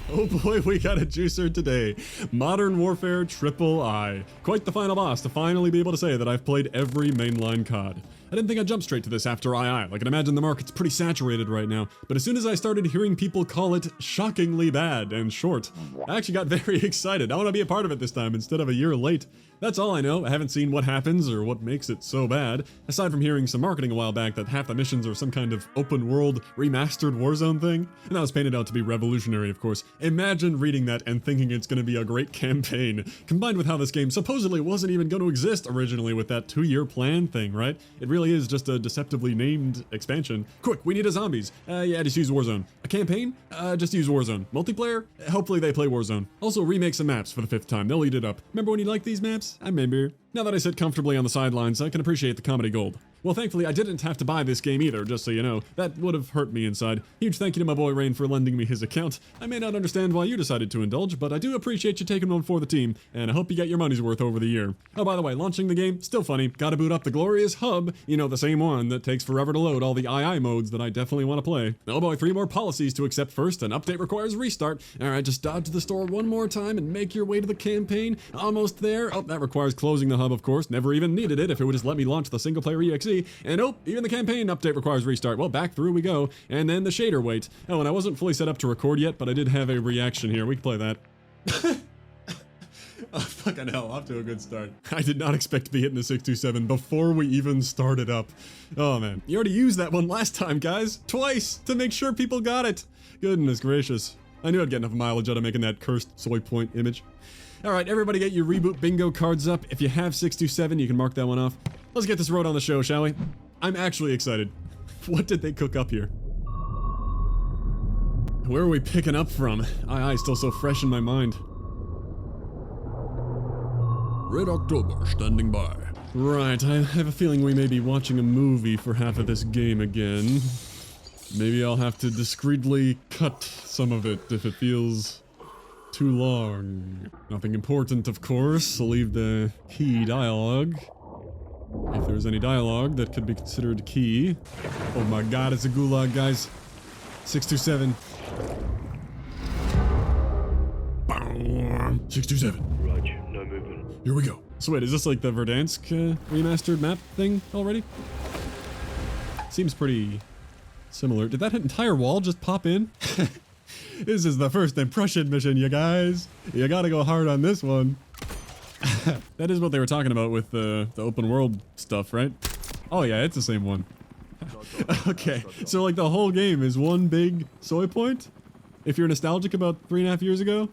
Oh boy, we got a juicer today. Modern Warfare III. Quite the final boss to finally be able to say that I've played every mainline COD. I didn't think I'd jump straight to this after II. I can imagine the market's pretty saturated right now, but as soon as I started hearing people call it shockingly bad and short, I actually got very excited. I want to be a part of it this time instead of a year late. That's all I know. I haven't seen what happens or what makes it so bad, aside from hearing some marketing a while back that half the missions are some kind of open world remastered Warzone thing, and that was painted out to be revolutionary, of course. Imagine reading that and thinking it's going to be a great campaign, combined with how this game supposedly wasn't even going to exist originally with that 2-year plan thing, right? It really is just a deceptively named expansion. Quick, we need a zombies. Yeah, just use Warzone. A campaign? Just use Warzone. Multiplayer? Hopefully they play Warzone. Also, remake some maps for the 5th time. They'll eat it up. Remember when you liked these maps? I remember. Now that I sit comfortably on the sidelines, I can appreciate the comedy gold. Well, thankfully, I didn't have to buy this game either, just so you know. That would have hurt me inside. Huge thank you to my boy Rain for lending me his account. I may not understand why you decided to indulge, but I do appreciate you taking one for the team, and I hope you get your money's worth over the year. Oh, by the way, launching the game, still funny. Gotta boot up the glorious hub, you know, the same one that takes forever to load all the II modes that I definitely want to play. Oh boy, 3 more policies to accept first. An update requires restart. Alright, just dodge to the store one more time and make your way to the campaign. Almost there. Oh, that requires closing the hub, of course. Never even needed it if it would just let me launch the single player EXE. And oh, even the campaign update requires restart. Well, back through we go. And then the shader wait. Oh, and I wasn't fully set up to record yet, but I did have a reaction here. We can play that. Oh, fucking hell, off to a good start. I did not expect to be hitting the 627 before we even started up. Oh man, you already used that one last time, guys. Twice, to make sure people got it. Goodness gracious. I knew I'd get enough mileage out of making that cursed soy point image. Alright, everybody get your reboot bingo cards up. If you have 627, you can mark that one off. Let's get this road on the show, shall we? I'm actually excited. What did they cook up here? Where are we picking up from? II still so fresh in my mind. Red October standing by. Right, I have a feeling we may be watching a movie for half of this game again. Maybe I'll have to discreetly cut some of it if it feels too long. Nothing important, of course. I'll leave the key dialogue. If there's any dialogue that could be considered key. Oh my god, it's a gulag, guys. 627. 627. Roger, no movement. Here we go. So wait, is this like the Verdansk remastered map thing already? Seems pretty similar. Did that entire wall just pop in? This is the first impression mission, you guys. You gotta go hard on this one. That is what they were talking about with the open world stuff, right? Oh yeah, it's the same one. Okay, so like the whole game is one big soy point? If you're nostalgic about 3.5 years ago?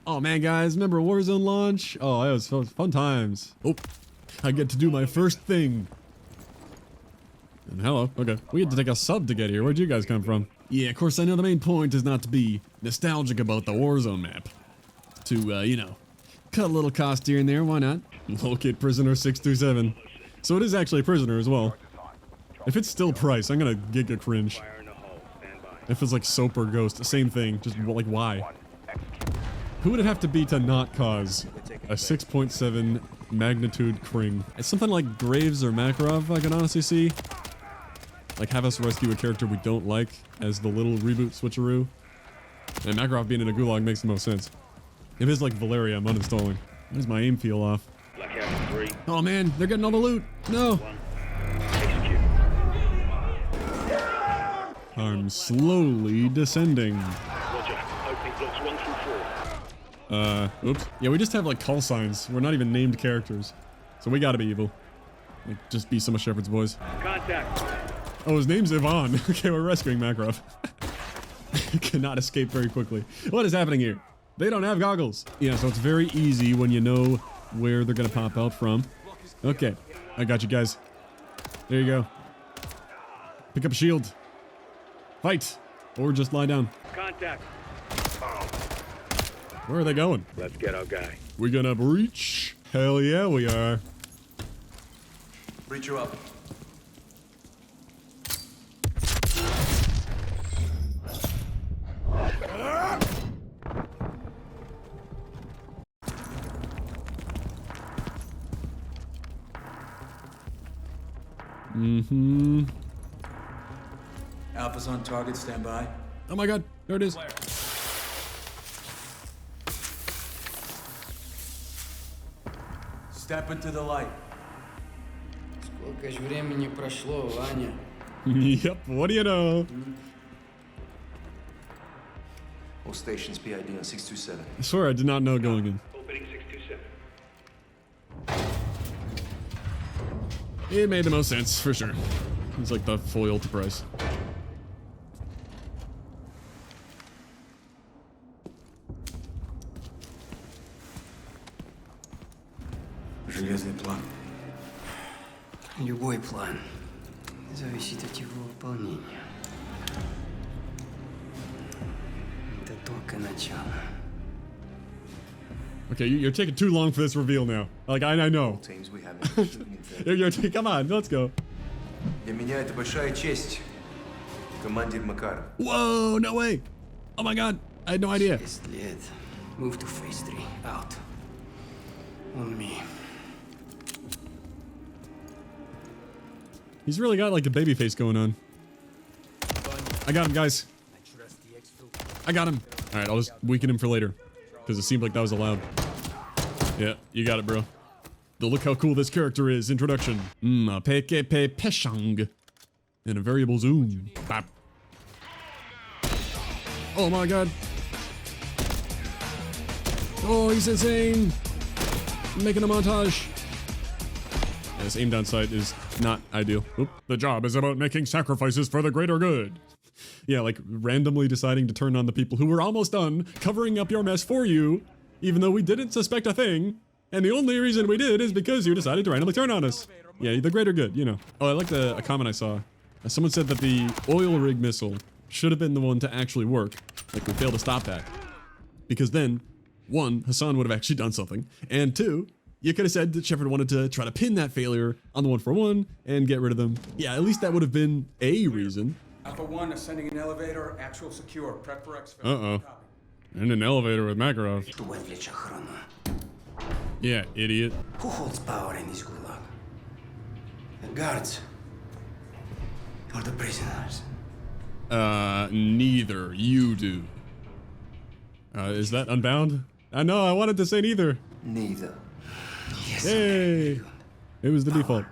Oh man, guys, remember Warzone launch? Oh, that was fun times. Oh, I get to do my first thing. And hello, okay. We had to take a sub to get here. Where'd you guys come from? Yeah, of course, I know the main point is not to be nostalgic about the Warzone map. To, you know, cut a little cost here and there, why not? Locate prisoner 627. So it is actually a prisoner as well. If it's still price, I'm gonna giga cringe. If it's like soap or ghost, same thing, just like why? Who would it have to be to not cause a 6.7 magnitude cring? It's something like Graves or Makarov I can honestly see. Like have us rescue a character we don't like as the little reboot switcheroo. And Makarov being in a gulag makes the most sense. If it's like Valeria, I'm uninstalling. Why does my aim feel off? Oh man, they're getting all the loot. No. I'm slowly descending. Oops. Yeah, we just have like call signs. We're not even named characters. So we gotta be evil. Like, just be some of Shepard's boys. Contact. Oh, his name's Yvonne. Okay, we're rescuing Makarov. Cannot escape very quickly. What is happening here? They don't have goggles. Yeah, so it's very easy when you know where they're gonna pop out from. Okay, I got you guys. There you go. Pick up a shield. Fight! Or just lie down. Contact. Where are they going? Let's get our guy. We gonna breach? Hell yeah, we are. Breach you up. Mm-hmm. Alpha's on target, stand by. Oh my god, there it is. Step into the light. Сколько ж времени прошло, Ваня? Yep, what do you know? All stations PID on 627. I swear I did not know going in. Opening 627. It made the most sense, for sure. It's like the foil to price. Железный план. Любой план зависит от его выполнения. Это только начало. Okay, you're taking too long for this reveal now. Like, I know. Teams we have. Come on, let's go. Для меня это большая честь. Командир Макаров. Whoa, no way. Oh my god, I had no idea. 6 лет. Move to phase 3. Out. On me. He's really got like a baby face going on. I got him, guys. I got him. All right, I'll just weaken him for later because it seemed like that was allowed. Yeah, you got it, bro. The look how cool this character is. Introduction. Peke peshang. And a variable zoom. Bap. Oh my god. Oh, he's insane. Making a montage. Yeah, this aim down sight is not ideal. Oop. The job is about making sacrifices for the greater good. Yeah, like randomly deciding to turn on the people who were almost done, covering up your mess for you, even though we didn't suspect a thing. And the only reason we did is because you decided to randomly turn on us. Yeah, the greater good, you know. Oh, I liked a comment I saw. Someone said that the oil rig missile should have been the one to actually work. Like, we failed to stop that. Because then, one, Hassan would have actually done something. And two, you could have said that Shepard wanted to try to pin that failure on the 141 and get rid of them. Yeah, at least that would have been a reason. Alpha 1, ascending an elevator, actual secure, prep for exfil. Uh-oh. In an elevator with Makarov. Чтобы отвлечь охрану. Yeah, idiot. Who holds power in this gulag? The guards? Or the prisoners? Neither. You do. Is that Unbound? I know, I wanted to say neither. Neither. Yes, Hey! It was the default.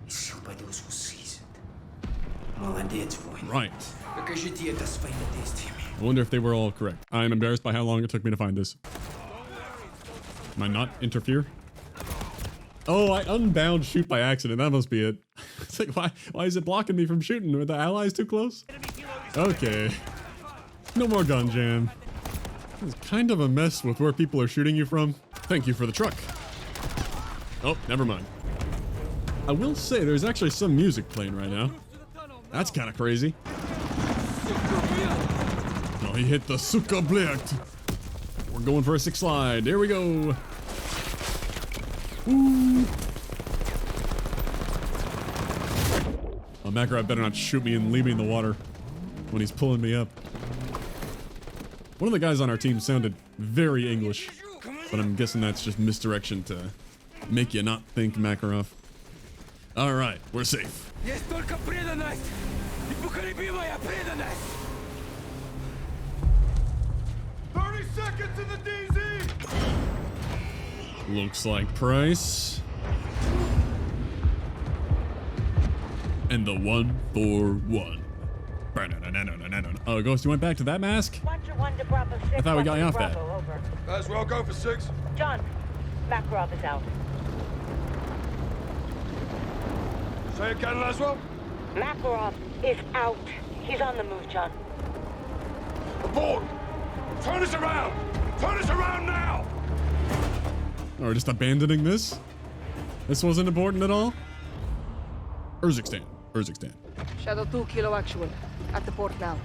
Сил by those who seize it. Молодец, воин. Right. Покажите это своими действиями. I wonder if they were all correct. I'm embarrassed by how long it took me to find this. Am I not interfere? Oh, I unbound shoot by accident. That must be it. It's like, why is it blocking me from shooting? Are the allies too close? Okay. No more gun jam. It's kind of a mess with where people are shooting you from. Thank you for the truck. Oh, never mind. I will say there's actually some music playing right now. That's kind of crazy. Oh, he hit the Suka Blicht. We're going for a 6 slide. There we go. Ooh. Oh, Makarov better not shoot me and leave me in the water when he's pulling me up. One of the guys on our team sounded very English, but I'm guessing that's just misdirection to make you not think Makarov. All right, we're safe. Есть только преданность! Непоколебимая преданность! 30 seconds in the DZ! Looks like Price. And the 141. Oh, Ghost, you went back to that mask? I thought we got you off that. As well, go for 6. John, Makarov is out. Say again, Laswell. Makarov is out. He's on the move, John. Aboard! Turn us around! Turn us around now! Or just abandoning this? This wasn't important at all? Urzikstan. Shadow 2, Kilo Actual. At the port now.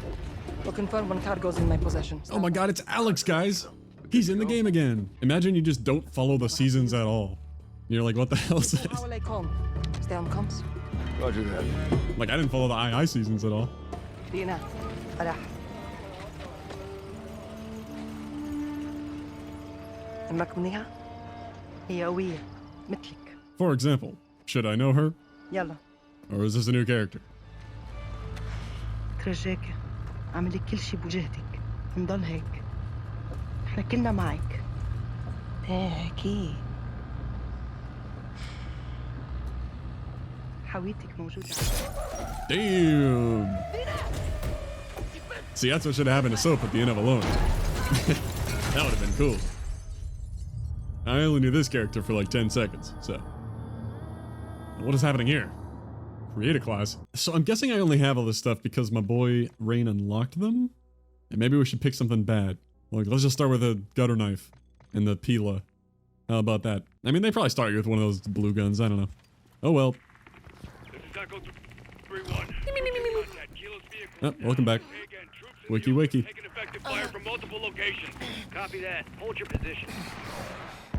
Will confirm when cargo's in my possession. Oh my god, it's Alex, guys! He's in the game again. Imagine you just don't follow the seasons at all. You're like, what the hell is this? How will I come? Stay on comms. Roger that. Like, I didn't follow the II seasons at all. بينا. فلاح. أمك منيحة؟ هي قوية مثلك. For example, should I know her? يلا. Or is this a new character? ترجاك اعملي كل شي بوجهتك. نضل هيك. احنا كلنا معك. ايه اكيد. Damn. See, that's what should have happened to Soap at the end of Alone. That would have been cool. I only knew this character for like 10 seconds, so. What is happening here? Create a class. So I'm guessing I only have all this stuff because my boy Rain unlocked them? And maybe we should pick something bad. Like, let's just start with a gutter knife and the Pila. How about that? I mean, they probably start you with one of those blue guns. I don't know. Oh well. This is Echo 3-1. Oh, welcome back. Wiki wiki. Taking effective fire from multiple locations. Copy that. Hold your position.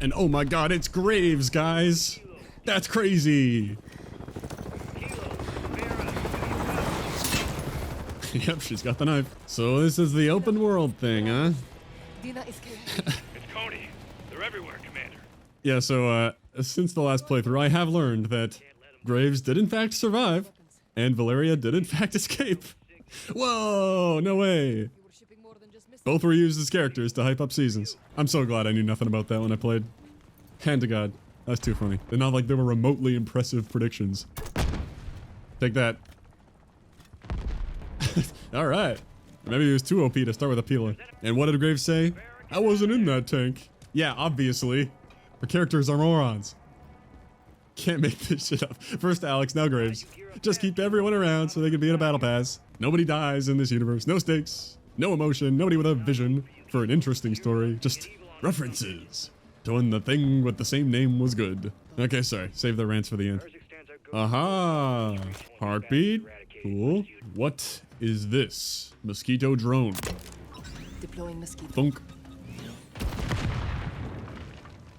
And oh my god, it's Graves, guys! That's crazy! Yep, she's got the knife. So this is the open world thing, huh? It's Coney. They're everywhere, Commander. Yeah, so since the last playthrough, I have learned that Graves did in fact survive, and Valeria did in fact escape. Whoa, no way! Both were used as characters to hype up seasons. I'm so glad I knew nothing about that when I played. Hand to God. That's too funny. They're not like they were remotely impressive predictions. Take that. Alright. Maybe he was too OP to start with a Pila. And what did Graves say? I wasn't in that tank. Yeah, obviously. The characters are morons. Can't make this shit up. First Alex, now Graves. Just keep everyone around so they can be in a battle pass. Nobody dies in this universe. No stakes. No emotion. Nobody with a vision for an interesting story. Just references to when the thing with the same name was good. Okay, sorry. Save the rants for the end. Aha! Heartbeat. Cool. What is this? Mosquito drone. Deploying mosquito. Thunk.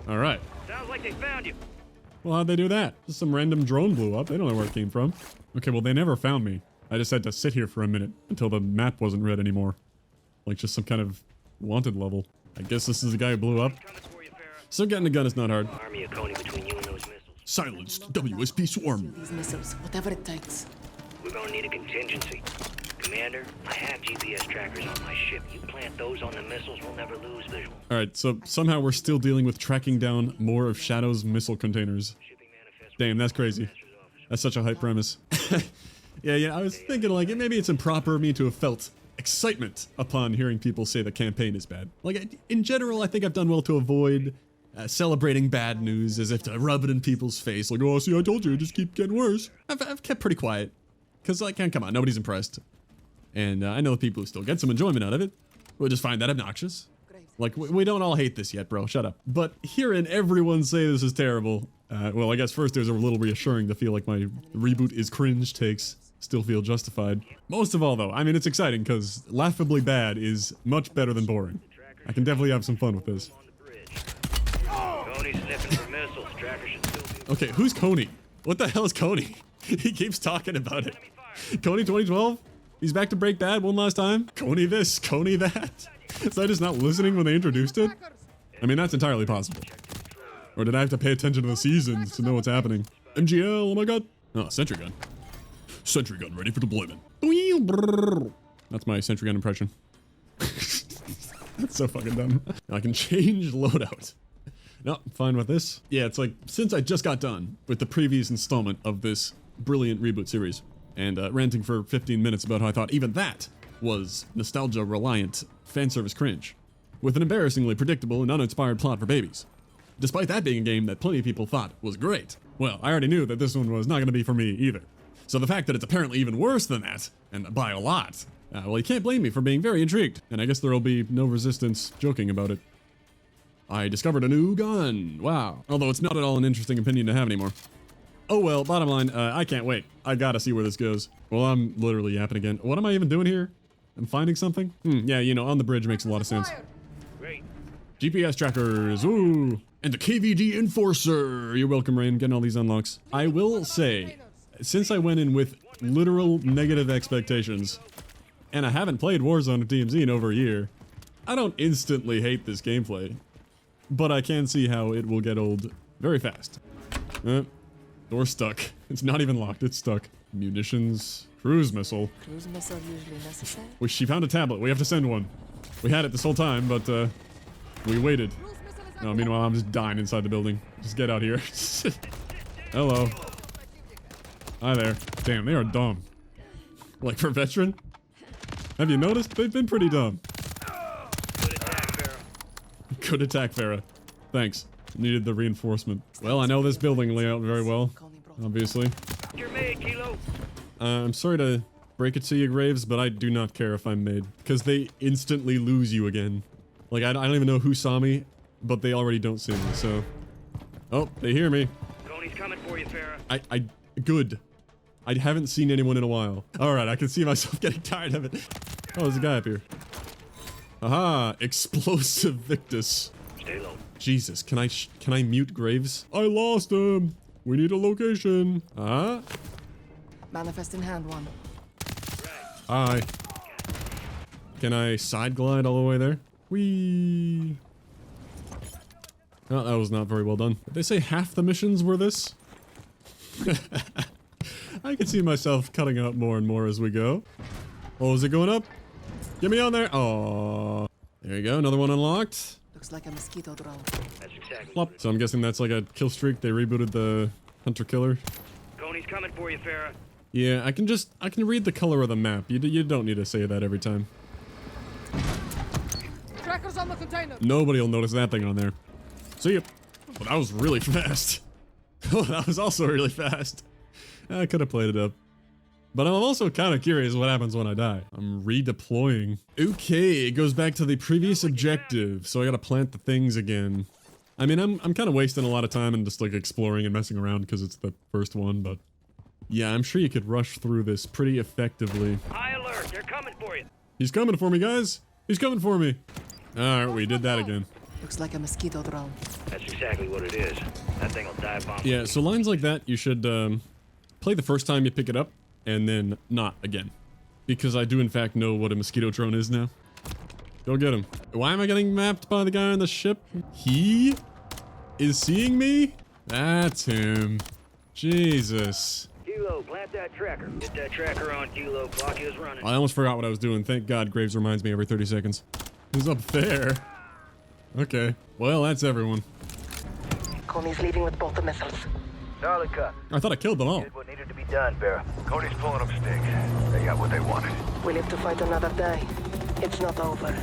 Alright. Sounds like they found you. Well, how'd they do that? Just some random drone blew up. They don't know where it came from. Okay, well, they never found me. I just had to sit here for a minute until the map wasn't red anymore. Like just some kind of wanted level. I guess this is the guy who blew up. So getting a gun is not hard. Army of Coney between you and those missiles. Silenced WSP swarm. These missiles, whatever it takes. We're gonna need a contingency. Commander, I have GPS trackers on my ship. You plant those on the missiles, we'll never lose visual. Alright, so somehow we're still dealing with tracking down more of Shadow's missile containers. Damn, that's crazy. That's such a hype premise. Yeah, I was thinking like, maybe it's improper of me to have felt excitement upon hearing people say the campaign is bad. Like, in general, I think I've done well to avoid celebrating bad news as if to rub it in people's face. Like, oh, see, I told you, just keep getting worse. I've kept pretty quiet. Because, like, come on, nobody's impressed. And I know the people who still get some enjoyment out of it will just find that obnoxious. Like, we don't all hate this yet, bro. Shut up. But hearing everyone say this is terrible, well, I guess first there's a little reassuring to feel like my reboot is cringe takes still feel justified. Most of all, though, I mean, it's exciting because laughably bad is much better than boring. I can definitely have some fun with this. Coney's sniffing for missiles. Trackers should still be... Okay, who's Coney? What the hell is Coney? He keeps talking about it. Coney 2012? He's back to break bad one last time? Coney this, Coney that. Was I just not listening when they introduced it? I mean, that's entirely possible. Or did I have to pay attention to the seasons to know what's happening? MGL, oh my god. Oh, sentry gun. Sentry gun ready for deployment. That's my sentry gun impression. That's so fucking dumb. I can change loadout. No, I'm fine with this. Yeah, it's like, since I just got done with the previous installment of this brilliant reboot series, and ranting for 15 minutes about how I thought even that was nostalgia-reliant fanservice cringe, with an embarrassingly predictable and uninspired plot for babies. Despite that being a game that plenty of people thought was great. Well, I already knew that this one was not going to be for me either. So the fact that it's apparently even worse than that, and by a lot, well, you can't blame me for being very intrigued, and I guess there'll be no resistance joking about it. I discovered a new gun. Wow. Although it's not at all an interesting opinion to have anymore. Oh well, bottom line, I can't wait. I gotta see where this goes. Well, I'm literally yapping again. What am I even doing here? I'm finding something? Yeah, you know, on the bridge makes a lot of sense. Great. GPS trackers, ooh. And the KVD Enforcer. You're welcome, Rain, getting all these unlocks. I will say, since I went in with literal negative expectations, and I haven't played Warzone or DMZ in over a year, I don't instantly hate this gameplay. But I can see how it will get old very fast. Door stuck. It's not even locked, it's stuck. Munitions. Cruise missile. Cruise missile usually necessary. She found a tablet. We have to send one. We had it this whole time, but we waited. No, meanwhile, I'm just dying inside the building. Just get out here. Hello. Hi there. Damn, they are dumb. Like for veteran? Have you noticed? They've been pretty dumb. Good attack, Farah. Good attack, Farah. Thanks. Needed the reinforcement. Well, I know this building layout very well, obviously. You're made, Kilo. I'm sorry to break it to you, Graves, but I do not care if I'm made. Because they instantly lose you again. Like, I don't even know who saw me, but they already don't see me, so... Oh, they hear me. Coney's coming for you, Farah. Good. I haven't seen anyone in a while. Alright, I can see myself getting tired of it. Oh, there's a guy up here. Aha! Explosive Victus. Stay low. Jesus, can I mute Graves? I lost him! We need a location. Manifest in hand, one. Hi. Can I side glide all the way there? Whee! Oh, that was not very well done. Did they say half the missions were this? I can see myself cutting out more and more as we go. Oh, is it going up? Get me on there! Oh, there you go, another one unlocked. Looks like a mosquito drone. That's exactly Plop. So I'm guessing that's like a kill streak. They rebooted the hunter-killer. Coney's coming for you, Farah. Yeah, I can read the color of the map. You don't need to say that every time. Trackers on the container. Nobody will notice that thing on there. See ya. Well, that was really fast. Oh, that was also really fast. I could have played it up. But I'm also kind of curious what happens when I die. I'm redeploying. Okay, it goes back to the previous objective. So I gotta plant the things again. I mean, I'm kind of wasting a lot of time and just like exploring and messing around because it's the first one, but... Yeah, I'm sure you could rush through this pretty effectively. High alert. They're coming for you. He's coming for me, guys. He's coming for me. Alright, we did that again. Looks like a mosquito drone. That's exactly what it is. That thing will dive bomb. Yeah, so lines like that, you should play the first time you pick it up, and then not again. Because I do in fact know what a mosquito drone is now. Go get him. Why am I getting mapped by the guy on the ship? He is seeing me? That's him. Jesus. Kilo, plant that tracker. Get that tracker on, Kilo. Clock is running. I almost forgot what I was doing. Thank God Graves reminds me every 30 seconds. He's up there. Okay. Well, that's everyone. Coney's leaving with both the missiles. Solid cut. I thought I killed them all. Did what needed to be done, Farah. Coney's pulling up sticks. They got what they wanted. We live to fight another day. It's not over.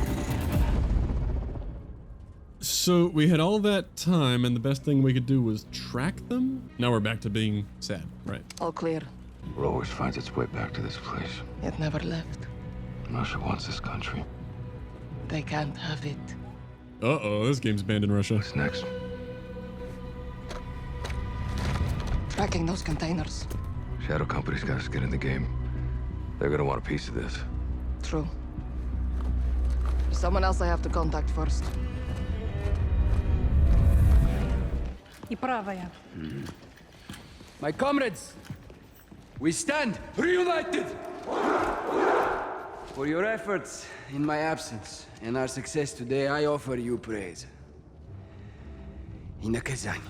So we had all that time, and the best thing we could do was track them? Now we're back to being sad, right? All clear. It always finds its way back to this place. It never left. Russia wants this country. They can't have it. Uh-oh, this game's banned in Russia. What's next? Tracking those containers. Shadow Company's got us get in the game. They're gonna want a piece of this. True. Someone else I have to contact first. И правая. My comrades, we stand reunited for your efforts in my absence and our success today. I offer you praise и наказание.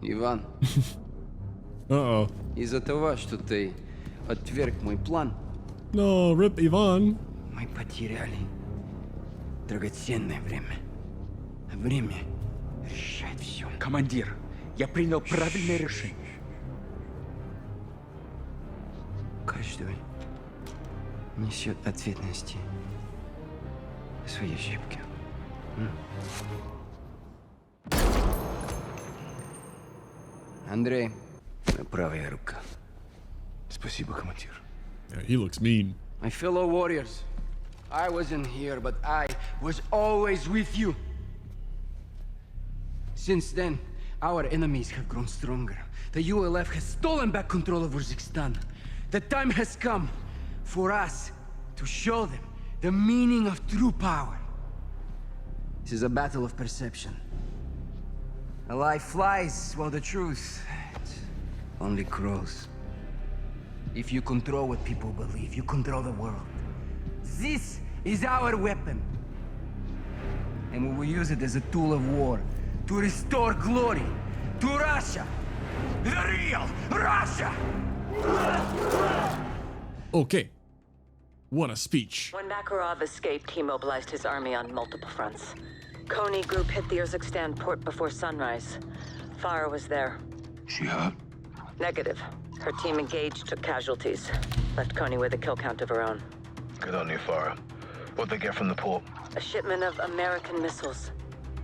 Иван, Uh-oh. из-за того, что ты отверг мой план, No, rip Ivan. мы потеряли драгоценное время. Время решает все. Командир, я принял правильное решение. Каждый несет ответственность за свои ошибки. Андрей, моя правая рука. Спасибо, командир. Yeah, he looks mean. My fellow warriors, I wasn't here, but I was always with you. Since then, our enemies have grown stronger. The ULF has stolen back control of Urzikstan. The time has come for us to show them the meaning of true power. This is a battle of perception. A lie flies while the truth only grows. If you control what people believe, you control the world. This is our weapon. And we will use it as a tool of war to restore glory to Russia. The real Russia! Okay. What a speech. When Makarov escaped, he mobilized his army on multiple fronts. Coney Group hit the Urzikstan port before sunrise. Farah was there. She hurt? Negative. Her team engaged, took casualties. Left Coney with a kill count of her own. Good on you, Farah. What'd they get from the port? A shipment of American missiles.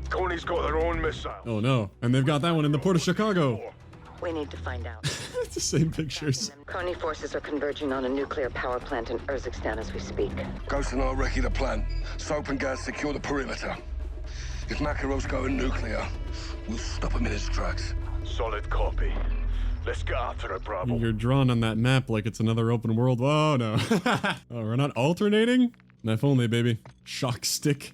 Coney's got their own missile. Oh no, and they've got that one in the port of Chicago. We need to find out. It's the same pictures. Coney forces are converging on a nuclear power plant in Urzikstan as we speak. Ghost and I recce the plant. Soap and gas secure the perimeter. If Makarov's going nuclear, we'll stop him in his tracks. Solid copy. Let's get after it, Bravo. You're drawn on that map like it's another open world. Oh no. Oh, we're not alternating? If only, baby. Shock stick.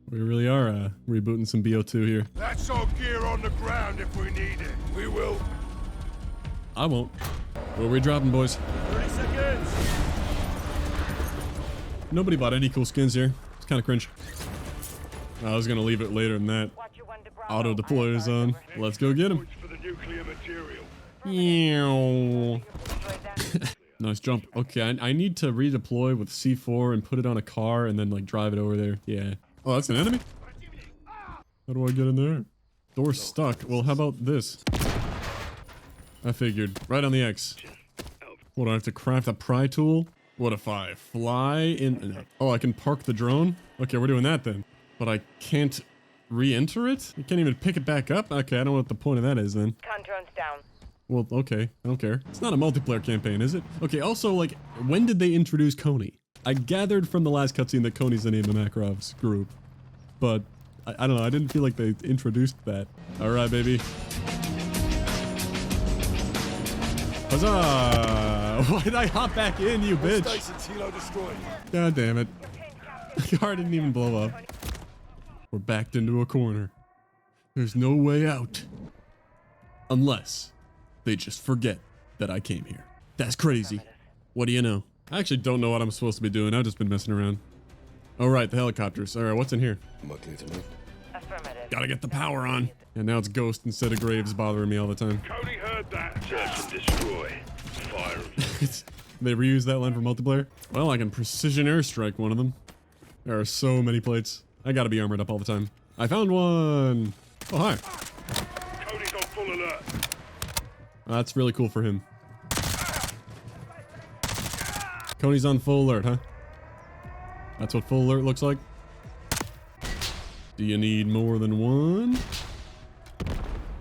We really are rebooting some BO2 here. That's our gear on the ground if we need it. We will. I won't. Where are we dropping, boys? 30 seconds. Nobody bought any cool skins here. It's kind of cringe. I was gonna leave it later than that. Auto deploy is on. Let's go get him. For the nuclear material. Nice jump. Okay, I need to redeploy with C4 and put it on a car and then like drive it over there. Yeah. Oh, that's an enemy? How do I get in there? Door's stuck. Well, how about this? I figured. Right on the X. What, do I have to craft a pry tool? What if I fly in? Oh, I can park the drone? Okay, we're doing that then. But I can't re-enter it? You can't even pick it back up? Okay, I don't know what the point of that is then. Con drone's down. Well, okay, I don't care. It's not a multiplayer campaign, is it? Okay, also, like, when did they introduce Coney? I gathered from the last cutscene that Coney's the name of Makarov's group. But, I don't know, I didn't feel like they introduced that. Alright, baby. Huzzah! Why did I hop back in, you bitch? God damn it. The car didn't even blow up. We're backed into a corner. There's no way out. Unless they just forget that I came here. That's crazy. What do you know? I actually don't know what I'm supposed to be doing. I've just been messing around. All right, the helicopters. All right, what's in here? Gotta get the power on. And now it's Ghost instead of Graves bothering me all the time. Coney heard that. Search and destroy. Fire. They reuse that line for multiplayer? Well, I can precision airstrike one of them. There are so many plates. I gotta be armored up all the time. I found one. Oh, hi. Coney's on full alert. That's really cool for him. Coney's on full alert, huh? That's what full alert looks like? Do you need more than one?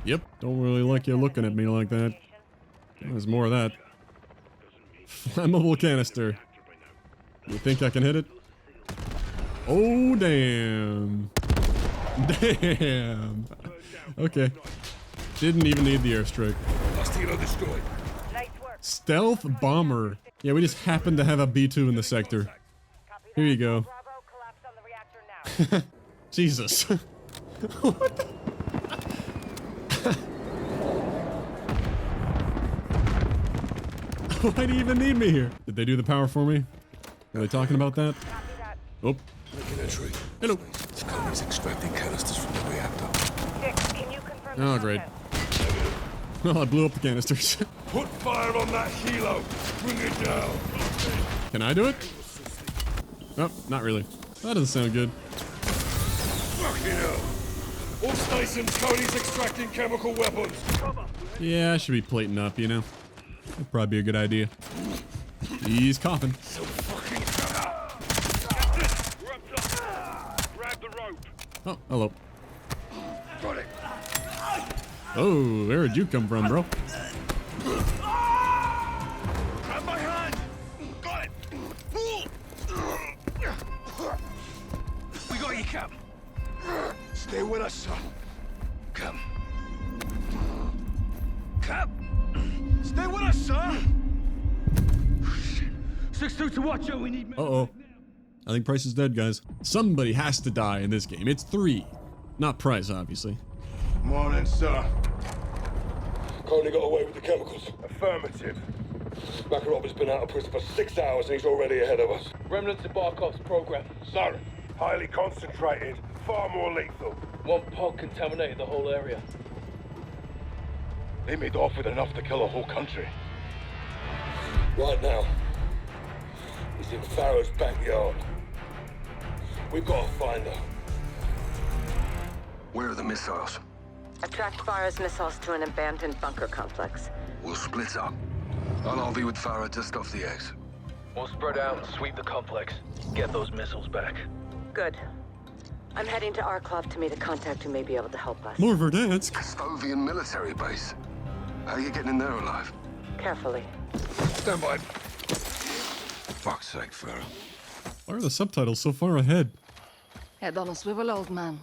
Yep. Don't really like you looking at me like that. There's more of that. Flammable canister. You think I can hit it? Oh, damn. Damn. Okay. Didn't even need the airstrike. Destroyed. Stealth bomber. Yeah, we just happen to have a B2 in the sector. Here you go. Jesus. What the? Why do you even need me here? Did they do the power for me? Are they talking about that? Oh. Hello. Coney's extracting canisters from the reactor. Oh, great. Well, I blew up the canisters. Put fire on that helo. Bring it down. Can I do it? Oh, not really. That doesn't sound good. Fucking hell. All stations, Coney's extracting chemical weapons. Yeah, I should be plating up, you know. That'd probably be a good idea. He's coughing. So fucking we're up top. Grab the rope. Oh, hello. Got it. Oh, where'd you come from, bro? Grab my hand. Got it. We got you, Cap. Stay with us, son. Come. Cap. Stay with us, son. 6-2 to watch out. We need. Uh-oh. I think Price is dead, guys. Somebody has to die in this game. It's 3. Not Price, obviously. Morning, sir. Coney got away with the chemicals. Affirmative. Makarov has been out of prison for 6 hours and he's already ahead of us. Remnants of Barkov's program. Sir, highly concentrated, far more lethal. One pod contaminated the whole area. They made off with enough to kill a whole country. Right now, he's in Farrow's backyard. We've got to find her. Where are the missiles? I tracked Farah's missiles to an abandoned bunker complex. We'll split up. I'll RV with Farah just off the eggs. We'll spread out and sweep the complex. Get those missiles back. Good. I'm heading to Arklov to meet a contact who may be able to help us. More Verdansk. Custovian military base. How are you getting in there alive? Carefully. Stand by. Fuck's sake, Farah. Why are the subtitles so far ahead? Head on a swivel, old man.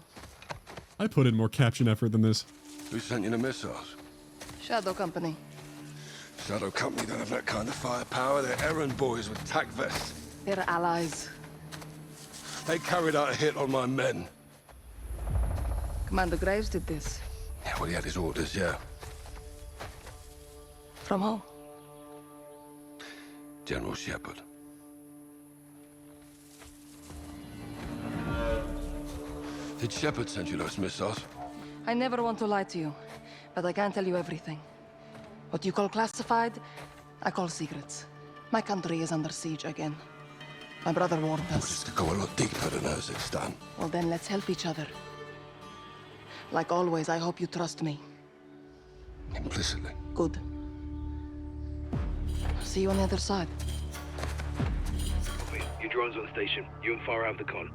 I put in more caption effort than this. Who sent you the missiles? Shadow Company. Shadow Company don't have that kind of firepower. They're errand boys with tac vests. They're allies. They carried out a hit on my men. Commander Graves did this. Yeah, well, he had his orders, yeah. From who? General Shepard. Did Shepard send you those missiles? I never want to lie to you, but I can't tell you everything. What you call classified, I call secrets. My country is under siege again. My brother warned us. Just to go a lot deeper than Kazakhstan. Well, then let's help each other. Like always, I hope you trust me. Implicitly. Good. I'll see you on the other side. Your drone's on station. You and Farah have the con.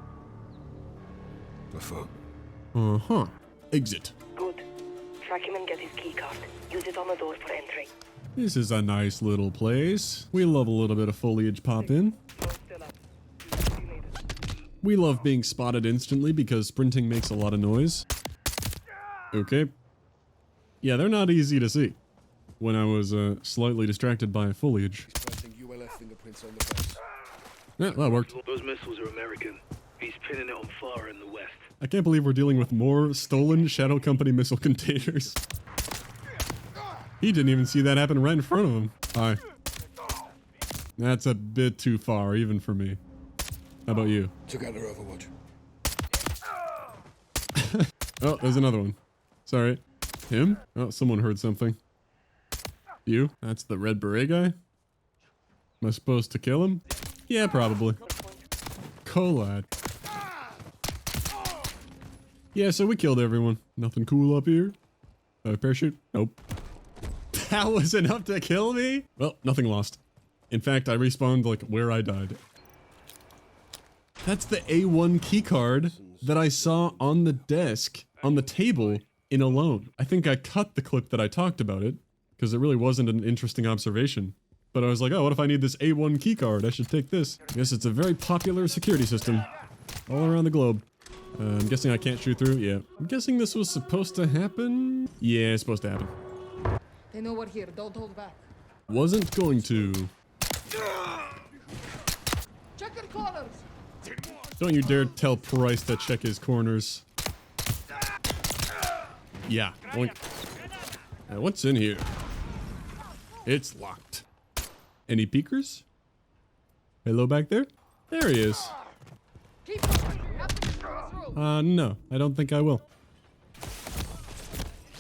Uh-huh. Exit. Good. Track him and get his keycard. Use it on the door for entry. This is a nice little place. We love a little bit of foliage pop in. We love being spotted instantly because sprinting makes a lot of noise. Okay. Yeah, they're not easy to see when I was slightly distracted by foliage. Yeah, that worked. Those missiles are American. He's pinning it on Farah in the west. I can't believe we're dealing with more stolen Shadow Company missile containers. He didn't even see that happen right in front of him. Hi. That's a bit too far, even for me. How about you? Together, Overwatch. Oh, there's another one. Sorry. Him? Oh, someone heard something. You? That's the red beret guy? Am I supposed to kill him? Yeah, probably. Colad. Yeah, so we killed everyone. Nothing cool up here. Parachute? Nope. That was enough to kill me? Well, nothing lost. In fact, I respawned like where I died. That's the A1 keycard that I saw on the desk, on the table, in Alone. I think I cut the clip that I talked about it, because it really wasn't an interesting observation. But I was like, oh, what if I need this A1 keycard? I should take this. I guess it's a very popular security system all around the globe. I'm guessing I can't shoot through. Yeah. I'm guessing this was supposed to happen. Yeah, it's supposed to happen. They know we're here. Don't hold back. Wasn't going to. Check your corners. Don't you dare tell Price to check his corners. Yeah. Oink. Now, what's in here? It's locked. Any peekers? Hello back there? There he is. No, I don't think I will.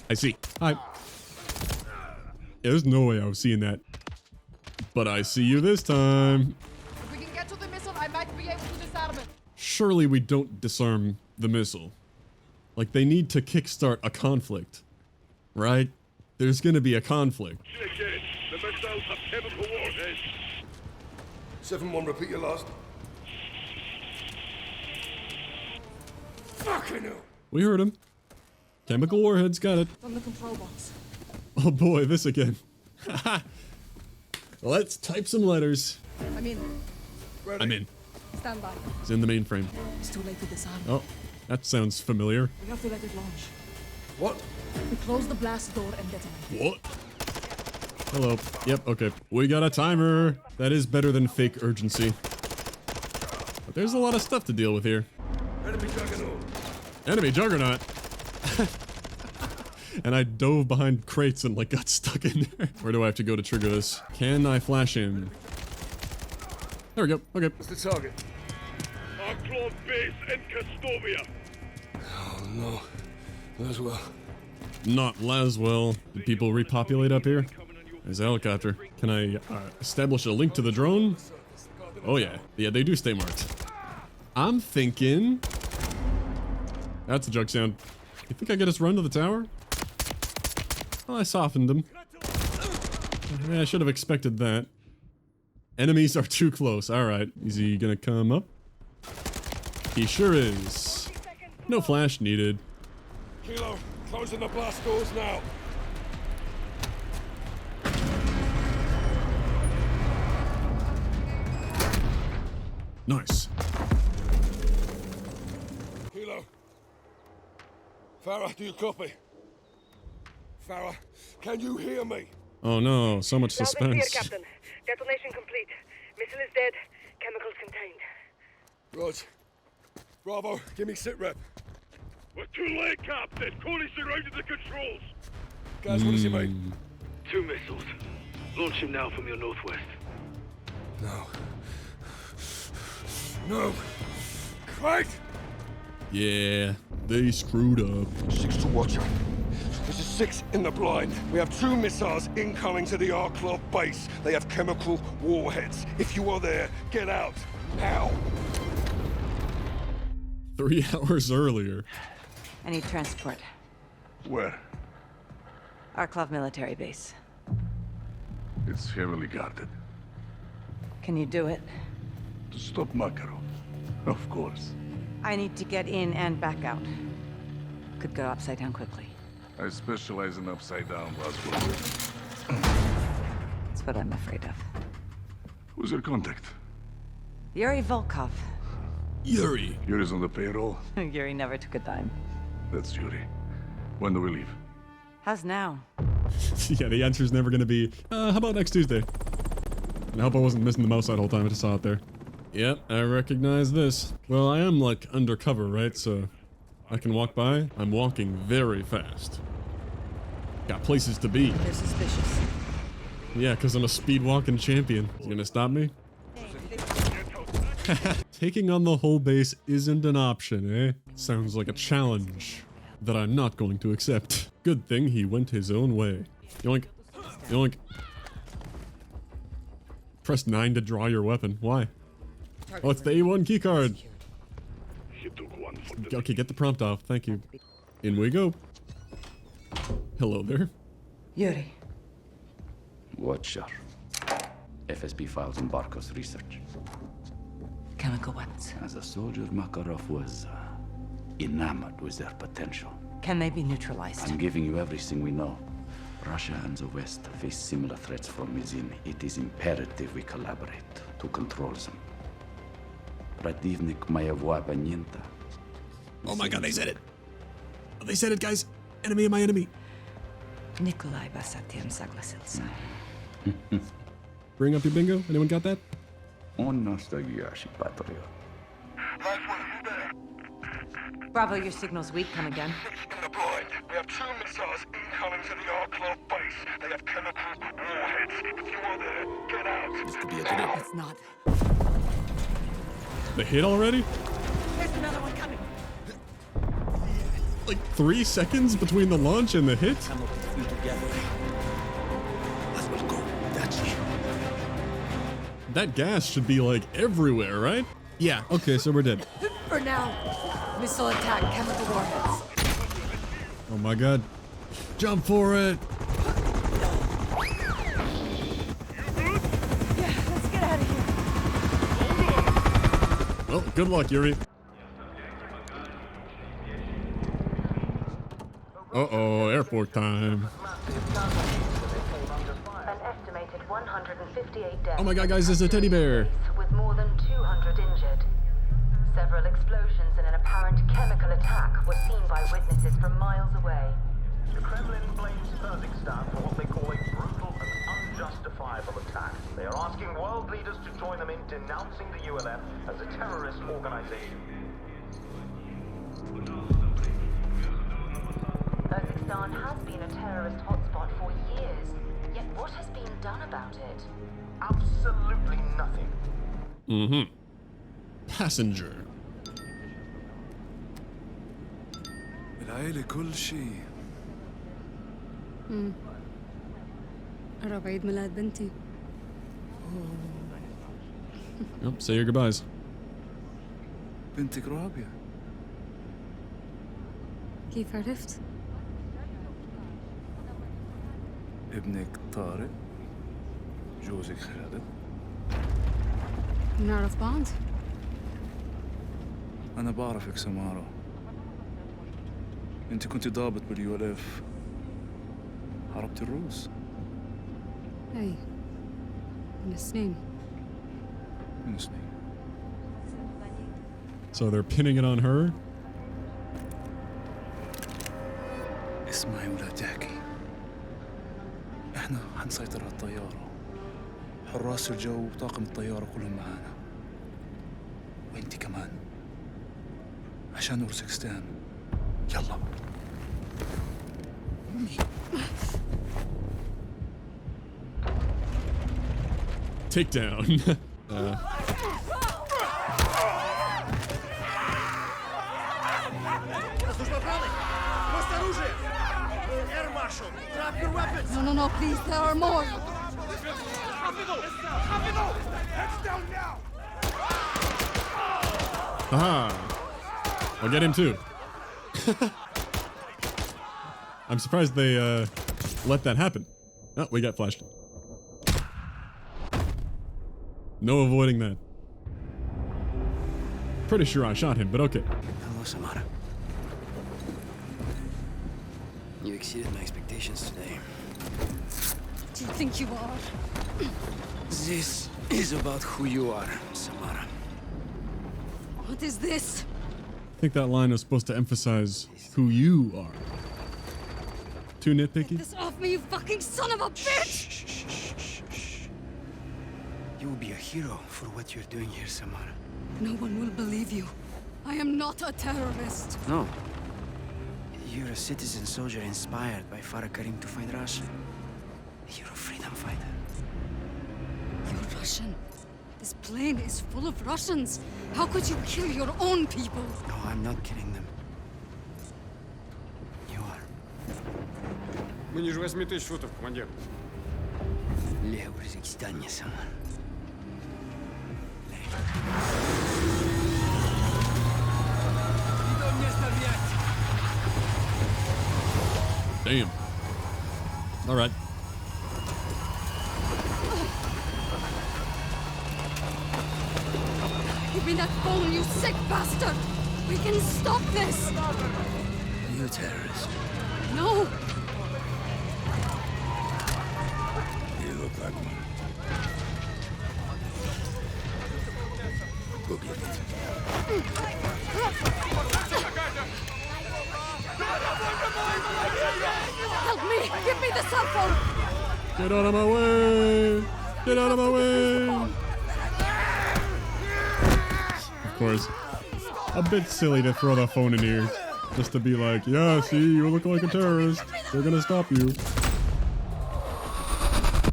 I see. Hi. Yeah, there's no way I was seeing that. But I see you this time. If we can get to the missile, I might be able to disarm it. Surely we don't disarm the missile. Like, they need to kickstart a conflict. Right? There's gonna be a conflict. The missiles have chemical warheads. 7-1, repeat your last. Fucking hell. We heard him. Chemical warheads, got it. From the control box. Oh boy, this again. Let's type some letters. I'm in. I'm in. Stand by. It's in the mainframe. It's too late to disarm. Oh, that sounds familiar. We have to let it launch. What? We close the blast door and detonate. What? Hello. Yep, okay. We got a timer. That is better than fake urgency. But there's a lot of stuff to deal with here. Enemy Juggernaut. Enemy Juggernaut. And I dove behind crates and like got stuck in there. Where do I have to go to trigger this? Can I flash him? There we go. Okay. What's the target? Arklov base in Castovia. Oh no. Laswell. Not Laswell. Did people repopulate up here? There's a helicopter. Can I establish a link to the drone? Oh yeah. Yeah, they do stay marked. I'm thinking... That's a jug sound. You think I get us run to the tower? Well, I softened him. I should have expected that. Enemies are too close. Alright, is he gonna come up? He sure is. No flash needed. Kilo, closing the blast doors now. Nice. Kilo. Farah, do you copy? Farah, can you hear me? Oh no, so much Loud and clear, suspense. Captain. Detonation complete. Missile is dead. Chemicals contained. Rog. Bravo, give me sit rep. We're too late, Captain. Coney's surrounded the controls. Guys, what does he mean? 2 missiles. Launch him now from your northwest. No. No. Craig! Yeah, they screwed up. 6 to Watcher. This is 6 in the blind. We have 2 missiles incoming to the R-Club base. They have chemical warheads. If you are there, get out. Now. 3 hours earlier. I need transport. Where? Arklov military base. It's heavily guarded. Can you do it? To stop Makarov. Of course. I need to get in and back out. Could go upside down quickly. I specialize in upside down blast. That's what I'm afraid of. Who's your contact? Yuri Volkov. Yuri. Yuri's on the payroll. Yuri never took a dime. That's Yuri. When do we leave? How's now? Yeah, the answer's never gonna be, how about next Tuesday? And I hope I wasn't missing the mouse that whole time, I just saw it there. Yep, I recognize this. Well, I am like undercover, right? So I can walk by. I'm walking very fast. Got places to be. They're suspicious. Yeah, because I'm a speed walking champion. You gonna stop me? Taking on the whole base isn't an option, eh? Sounds like a challenge that I'm not going to accept. Good thing he went his own way. Yoink. Yoink. Press 9 to draw your weapon. Why? Oh, it's the A1 keycard. Okay, get the prompt off. Thank you. In we go. Hello there. Yuri. Watcher. FSB files in Barkov's research. Chemical weapons. As a soldier, Makarov was enamored with their potential. Can they be neutralized? I'm giving you everything we know. Russia and the West face similar threats from within. It is imperative we collaborate to control them. Противник моего оппонента. Oh my god, they said it! They said it, guys! Enemy of my enemy! Nikolai Basatian согласился. Bring up your bingo. Anyone got that? Он настоящий патриот. Bravo, your signal's weak. Come again. In the blind, we have 2 missiles incoming to the R-Club base. They have chemical warheads. If you are there, get out. This could be a good It's not. They hit already? There's another one coming. Like 3 seconds between the launch and the hit? That gas should be like everywhere, right? Yeah, okay, so we're dead. For now. Missile attack, chemical warheads. Oh my god. Jump for it! Yeah, let's get out of here. Well, good luck, Yuri. Uh-oh, airport time. An estimated 158 deaths. Oh my god, guys, there's a teddy bear. With more than 200 injured. Several explosions and an apparent chemical attack were seen by witnesses from miles away. The Kremlin blames Kazakhstan for what they call a brutal and unjustifiable attack. They are asking world leaders to join them in denouncing the ULF as a terrorist organization. Kazakhstan has been a terrorist hotspot for years, yet what has been done about it? Absolutely nothing. Mm-hmm. Passenger. العيلة كل شيء. قرب عيد ميلاد بنتي. Yep, say your goodbyes. بنتك رابية. كيف عرفت؟ ابنك طارق. جوزك خالد؟ نعرف بعض؟ أنا بعرفك سمارة. أنت كنت ضابط باليو ال اف. حاربت الروس. أي من سنين. من سنين. So they're pinning it on her? اسمعي ولا تحكي. احنا حنسيطر على الطيارة. حراس الجو وطاقم الطيارة كلهم معانا. وانت كمان. عشان أورزكستان. يلا. Take down. No, no, please, there are more. Aha! I'll get him too. I'm surprised they let that happen. Oh, we got flashed. No avoiding that. Pretty sure I shot him, but okay. Hello, Samara. You exceeded my expectations today. What do you think you are? This is about who you are, Samara. What is this? I think that line was supposed to emphasize who you are. Too nitpicky? Get this off me, you fucking son of a bitch! You will be a hero for what you're doing here, Samara. No one will believe you. I am not a terrorist. No. You're a citizen soldier inspired by Farah Karim to fight Russia. You're a freedom fighter. You're Russian. This plane is full of Russians. How could you kill your own people? No, I'm not killing them. You are. Мы ниже 8000 футов, командир. Лев в Узбекистане, Самара. Damn. All right. Give me that phone, you sick bastard! We can stop this! You a terrorist? No! You look like one. Go get it. Help me! Give me the cell phone! Get out of my way! Get out of my way! Of course. A bit silly to throw the phone in here. Just to be like, yeah, see, you look like a terrorist. They're gonna stop you.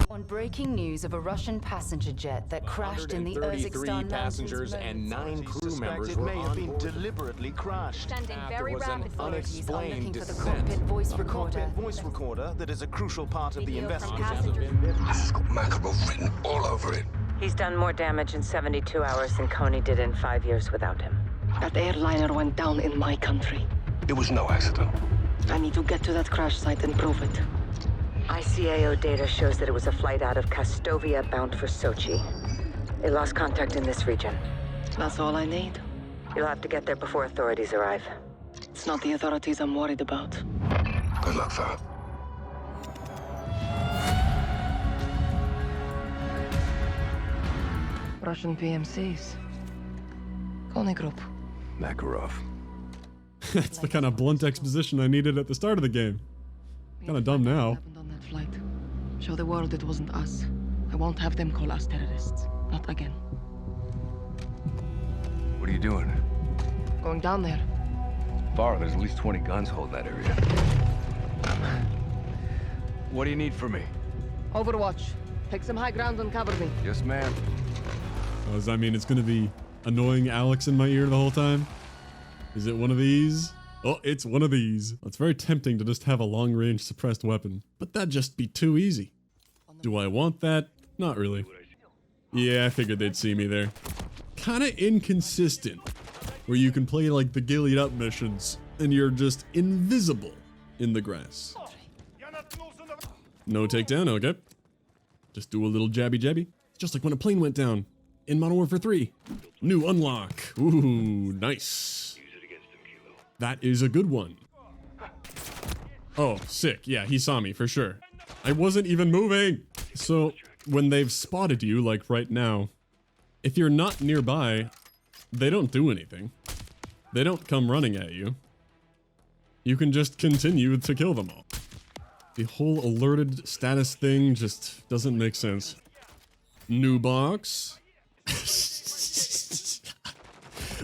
On breaking news of a Russian passenger jet that crashed in the Urzikstan passengers and 9 crew members were on board. Deliberately crashed. Standing very rapid authorities are looking for the descent. cockpit voice recorder. Cockpit voice recorder that is a crucial part of the investigation. This has got Makarov written all over it. He's done more damage in 72 hours than Coney did in 5 years without him. That airliner went down in my country. It was no accident. I need to get to that crash site and prove it. ICAO data shows that it was a flight out of Kastovia bound for Sochi. They lost contact in this region. That's all I need. You'll have to get there before authorities arrive. It's not the authorities I'm worried about. Good luck, Farah. Russian PMCs. Coney Group. Makarov. That's the kind of blunt exposition I needed at the start of the game. Kind of dumb now. On that flight. Show the world it wasn't us. I won't have them call us terrorists. Not again. What are you doing? Going down there. Farah, there's at least 20 guns holding that area. What do you need from me? Overwatch. Take some high ground and cover me. Yes, ma'am. Oh, does that mean it's gonna be annoying Alex in my ear the whole time? Is it one of these? Oh, it's one of these. It's very tempting to just have a long-range suppressed weapon, but that'd just be too easy. Do I want that? Not really. Yeah, I figured they'd see me there. Kinda inconsistent, where you can play like the Gillied Up missions, and you're just invisible in the grass. No takedown, okay. Just do a little jabby jabby. Just like when a plane went down in Modern Warfare 3. New unlock. Ooh, nice. That is a good one. Oh, sick. Yeah, he saw me for sure. I wasn't even moving. So when they've spotted you, like right now, if you're not nearby, they don't do anything. They don't come running at you. You can just continue to kill them all. The whole alerted status thing just doesn't make sense. New box.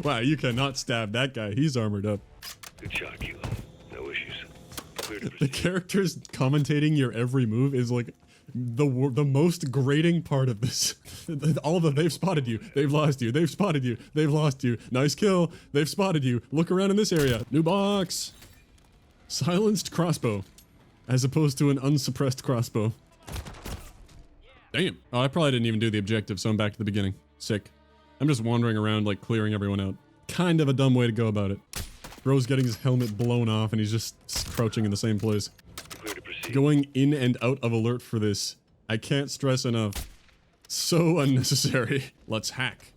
Wow, you cannot stab that guy. He's armored up. Good shot, Kilo. No issues. Clear to The proceed. characters commentating your every move is like the most grating part of this. All of them, they've spotted you. They've lost you. They've spotted you. They've lost you. Nice kill. They've spotted you. Look around in this area. New box. Silenced crossbow. As opposed to an unsuppressed crossbow. Damn. Oh, I probably didn't even do the objective, so I'm back to the beginning. Sick. I'm just wandering around, like, clearing everyone out. Kind of a dumb way to go about it. Bro's getting his helmet blown off, and he's just crouching in the same place. Going in and out of alert for this. I can't stress enough. So unnecessary. Let's hack.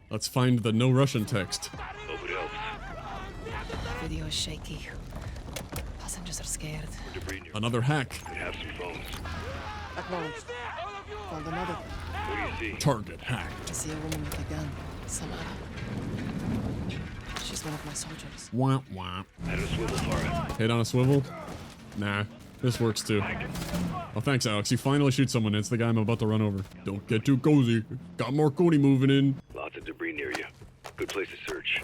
Let's find the no Russian text. Hope it helps. Video is shaky. Passengers are scared. Another hack. Could have some phones. Acknowledged. Found another. What do you see? Target hack. I see a woman with a gun. Samara. She's one of my soldiers. Wah, wah. Had a swivel for it. Hit on a swivel? Nah, this works too. Oh, thanks, Alex. You finally shoot someone. It's the guy I'm about to run over. Don't get too cozy. Got more Cody moving in. Lots of debris near you. Good place to search.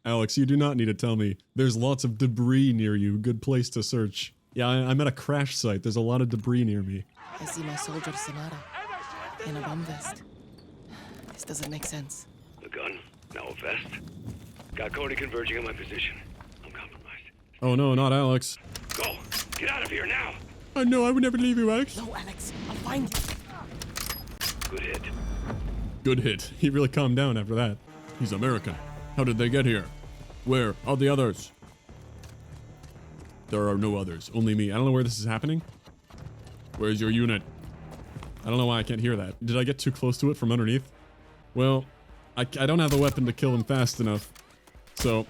Alex, you do not need to tell me. There's lots of debris near you. Good place to search. Yeah, I'm at a crash site. There's a lot of debris near me. I see my soldier Samara in a bomb vest. This doesn't make sense. A gun, now a vest. Got Cody converging on my position. I'm compromised. Oh no, not Alex. Go! Get out of here now! Oh no, I would never leave you, Alex. No, Alex, I'll find you. Good hit. Good hit. He really calmed down after that. He's American. How did they get here? Where are the others? There are no others. Only me. I don't know where this is happening. Where's your unit? I don't know why I can't hear that. Did I get too close to it from underneath? Well, I don't have a weapon to kill him fast enough. So,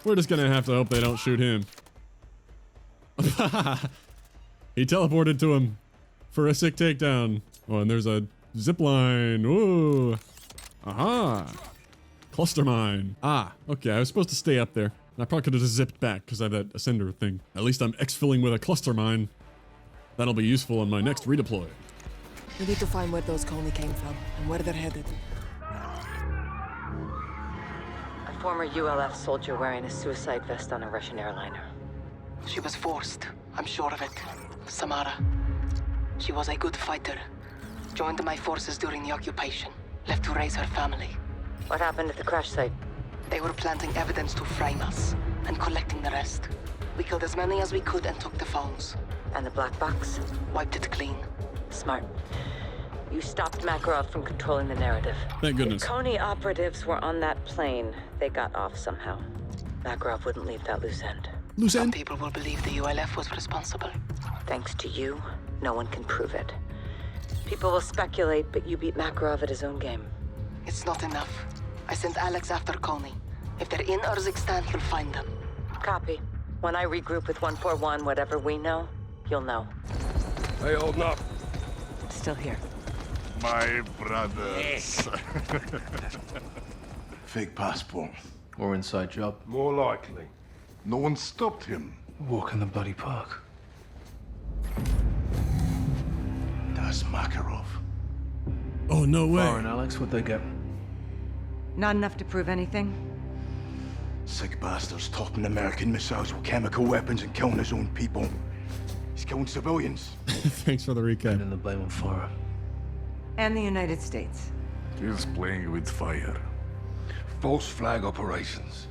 we're just gonna have to hope they don't shoot him. He teleported to him for a sick takedown. Oh, and there's a zip line. Ooh. Aha. Cluster mine. Ah, okay. I was supposed to stay up there. I probably could have just zipped back because I have that ascender thing. At least I'm exfilling with a cluster mine. That'll be useful on my next redeploy. We need to find where those Coney came from and where they're headed. A former ULF soldier wearing a suicide vest on a Russian airliner. She was forced. I'm sure of it. Samara. She was a good fighter. Joined my forces during the occupation. Left to raise her family. What happened at the crash site? They were planting evidence to frame us and collecting the rest. We killed as many as we could and took the phones. And the black box? Wiped it clean. Smart. You stopped Makarov from controlling the narrative. Thank goodness. If Coney operatives were on that plane, they got off somehow. Makarov wouldn't leave that loose end. Loose Some end? people will believe the ULF was responsible. Thanks to you, no one can prove it. People will speculate, but you beat Makarov at his own game. It's not enough. I sent Alex after Coney. If they're in Urzikstan, he'll find them. Copy. When I regroup with 141, whatever we know, you'll know. Hey, holding up. Still here. My brothers. Fake passport. Or inside job. More likely. No one stopped him. Walk in the bloody park. That's Makarov. Oh, no way. Foreign, Alex, what'd they get? Not enough to prove anything? Sick bastards topping American missiles with chemical weapons and killing his own people. He's killing civilians. Thanks for the recap. And the blame on Farah. And the United States. He's playing with fire. False flag operations.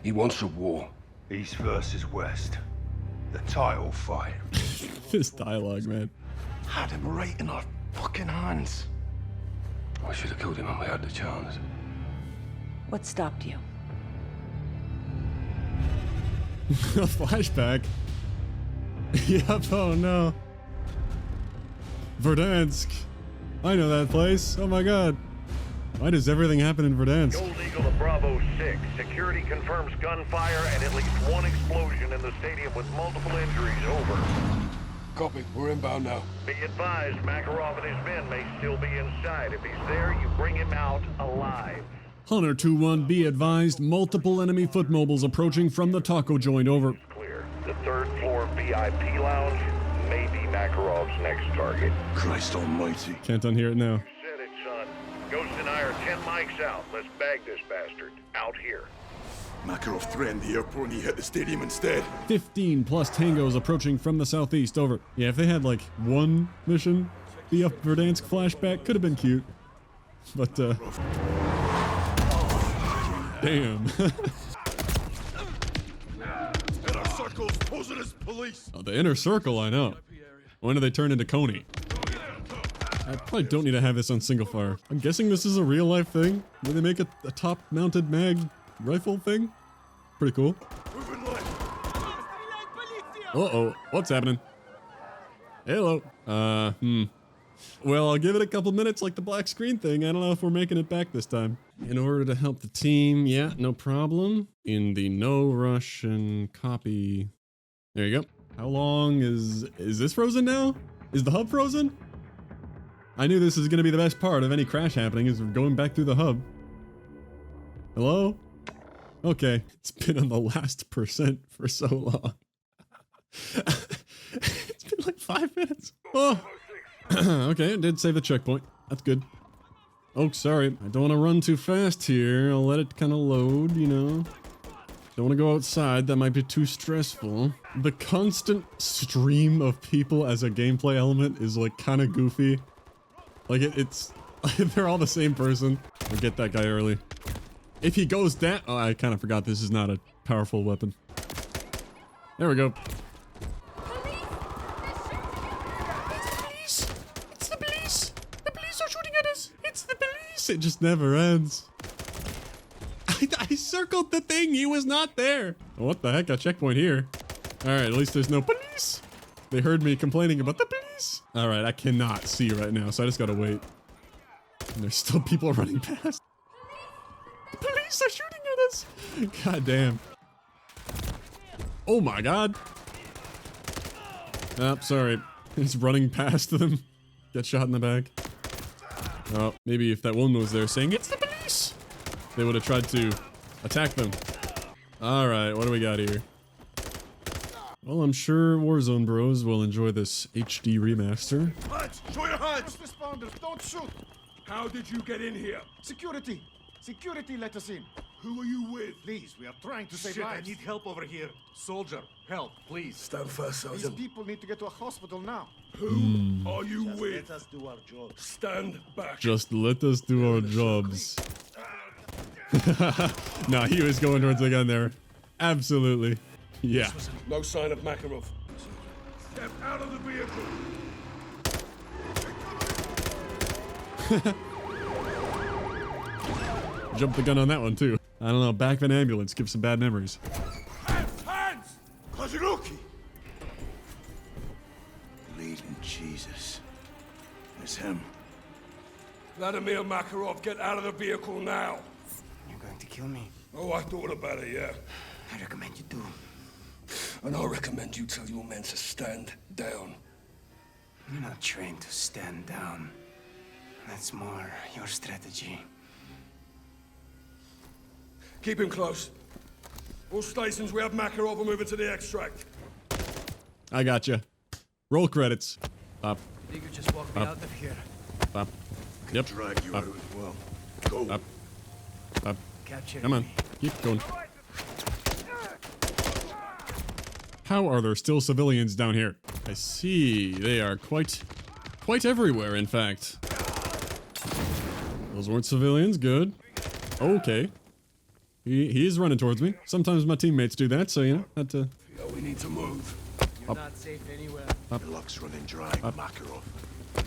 He wants a war. East versus West. The title fight. This dialogue, man. Had him right in our fucking hands. I should have killed him when we had the chance. What stopped you? A flashback. Yep, oh no. Verdansk. I know that place. Oh my god. Why does everything happen in Verdansk? Gold Eagle to Bravo 6. Security confirms gunfire and at least one explosion in the stadium with multiple injuries. Over. Copy. We're inbound now. Be advised, Makarov and his men may still be inside. If he's there, you bring him out alive. Hunter 2-1, be advised, multiple enemy foot mobiles approaching from the taco joint. Over. Clear. The third floor VIP lounge may be Makarov's next target. Christ almighty. Can't unhear it now. Said it, son. Ghost and I are 10 mics out. Let's bag this bastard. Out here. Makarov threatened the airport and he hit the stadium instead. 15 plus tangos approaching from the southeast. Over. Yeah, if they had like one mission, the up Verdansk flashback could have been cute. But, damn. Inner circle's posing as police. Oh, the inner circle, I know. When do they turn into Coney? I probably don't need to have this on single fire. I'm guessing this is a real life thing, where they make a top mounted mag rifle thing. Pretty cool. Uh-oh, what's happening? Hello. Well, I'll give it a couple minutes like the black screen thing. I don't know if we're making it back this time. In order to help the team, yeah, no problem. In the no rush and copy. There you go. How long is this frozen now? Is the hub frozen? I knew this is going to be the best part of any crash happening, is going back through the hub. Hello? Okay, it's been on the last percent for so long. It's been like 5 minutes. Oh. Okay, it did save the checkpoint. That's good. Oh, sorry. I don't want to run too fast here. I'll let it kind of load, you know. Don't want to go outside. That might be too stressful. The constant stream of people as a gameplay element is like kind of goofy. Like it's they're all the same person. I'll get that guy early. If he goes down, oh, I kind of forgot this is not a powerful weapon. There we go. It's the police. The police are shooting at us. It's the police. It just never ends. I circled the thing. He was not there. Oh, what the heck? A checkpoint here. All right, at least there's no police. They heard me complaining about the police. All right, I cannot see right now, so I just gotta wait. And there's still people running past. The police are shooting at us. God damn. Oh my god. Oh, sorry. He's running past them. Get shot in the back. Oh, maybe if that one was there saying, it's the police, they would have tried to attack them. All right, what do we got here? Well, I'm sure Warzone bros will enjoy this HD remaster. Hands! Show your hands! First responders, don't shoot! How did you get in here? Security! Security let us in. Who are you with? Please, we are trying to save Shit, lives. I need help over here. Soldier, help, please. Stand fast, These Sergeant. people need to get to a hospital now. Who are you Just with? let us do our job. Stand back. Just let us do our jobs. Nah, he was going towards the gun there. Absolutely. Yeah. No sign of Makarov. Step out of the vehicle. Jumped the gun on that one too. I don't know, back of an ambulance gives some bad memories. Hands! Kazuruki! Bleeding Jesus. It's him. Vladimir Makarov, get out of the vehicle now. You're going to kill me? Oh, I thought about it, yeah. I recommend you do. And I recommend you tell your men to stand down. You're not trained to stand down. That's more your strategy. Keep him close. All stations, we have Makarov. We're moving to the extract. I gotcha. Roll credits. Up. You could just walk me Up. out of here. Up. Yep. Drag you Up. out as well. Go. Up. Up. Capture Come on. me. Keep going. How are there still civilians down here? I see. They are quite everywhere, in fact. Those weren't civilians. Good. Okay. He is running towards me. Sometimes my teammates do that, so, you know, had to... Yeah, we need to move. You're not safe anywhere. Up. Your luck's running dry, Up. Makarov.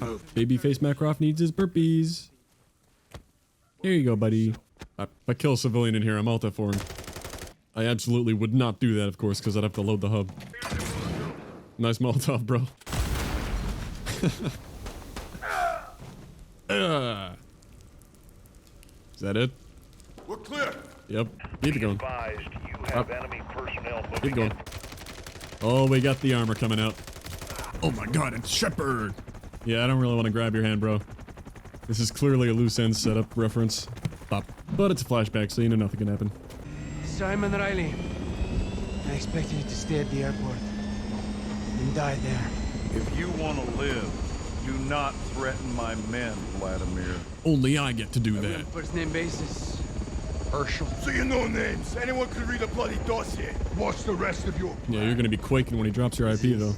Up. Babyface Makarov needs his burpees. Here you go, buddy. If I kill a civilian in here, I'm out that for him. I absolutely would not do that, of course, because I'd have to load the hub. Nice Molotov, bro. Is that it? We're clear. Yep. Keep it going. You have enemy personnel moving. Keep going. Oh, we got the armor coming out. Oh my god, it's Shepard! Yeah, I don't really want to grab your hand, bro. This is clearly a loose end setup reference. Bop. But it's a flashback, so you know nothing can happen. Simon Riley. I expected you to stay at the airport. And die there. If you want to live, do not threaten my men, Vladimir. Only I get to do that. First name basis. Herschel. So you know names. Anyone could read a bloody dossier. What's the rest of your... Yeah, you're gonna be quaking when he drops your IP, though.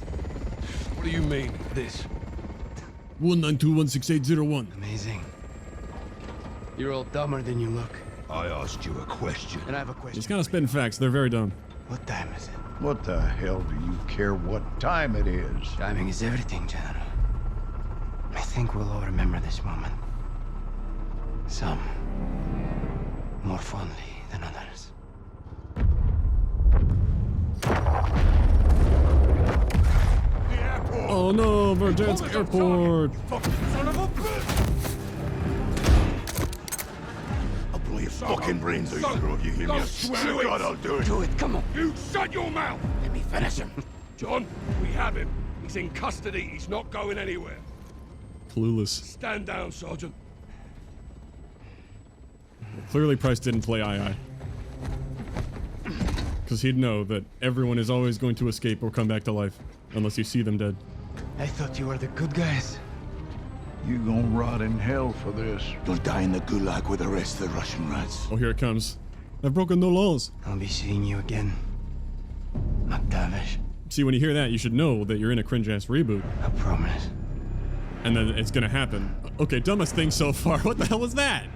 What do you mean, this? 192.168.01. Amazing. You're all dumber than you look. I asked you a question. And I have a question. He's kind of spitting facts. They're very dumb. What time is it? What the hell do you care what time it is? Timing is everything, General. I think we'll all remember this moment. Some more fondly than others. Oh no, Verdansk Airport! Son of a bitch! I'll blow your fucking brains out, either of you hear me? I swear to God I'll do it! Do it, come on! You shut your mouth! Let me finish him. John, we have him. He's in custody. He's not going anywhere. Clueless. Stand down, Sergeant. Clearly Price didn't play II. Because he'd know that everyone is always going to escape or come back to life. Unless you see them dead. I thought you were the good guys. You gonna rot in hell for this. You'll die in the gulag with the rest of the Russian rats. Oh, here it comes. I've broken no laws. I'll be seeing you again, McTavish. See, when you hear that, you should know that you're in a cringe-ass reboot. I promise. And then it's gonna happen. Okay, dumbest thing so far. What the hell was that?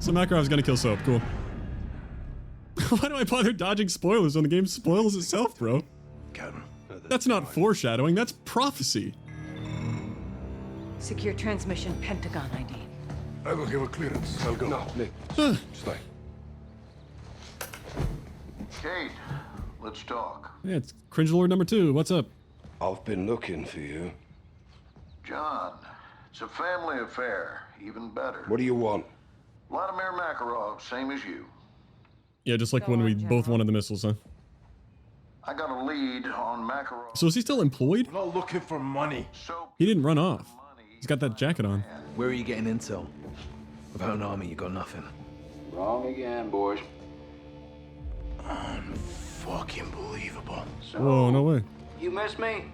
So Makarov's gonna kill Soap. Cool. Why do I bother dodging spoilers when the game spoils itself, bro? That's not foreshadowing, that's prophecy. Secure transmission, Pentagon ID. I will give a clearance. I'll go. No, Nick. Stay. Kate, let's talk. Yeah, it's Cringe Lord number 2. What's up? I've been looking for you. John, it's a family affair. Even better. What do you want? Vladimir Makarov, same as you. Yeah, just like when we both wanted the missiles, huh? I got a lead on Makarov. So is he still employed? I'm not looking for money. He didn't run off. He's got that jacket on. Where are you getting intel? Without an army, you got nothing. Wrong again, boys. Unfucking believable. Whoa, no way. You missed me?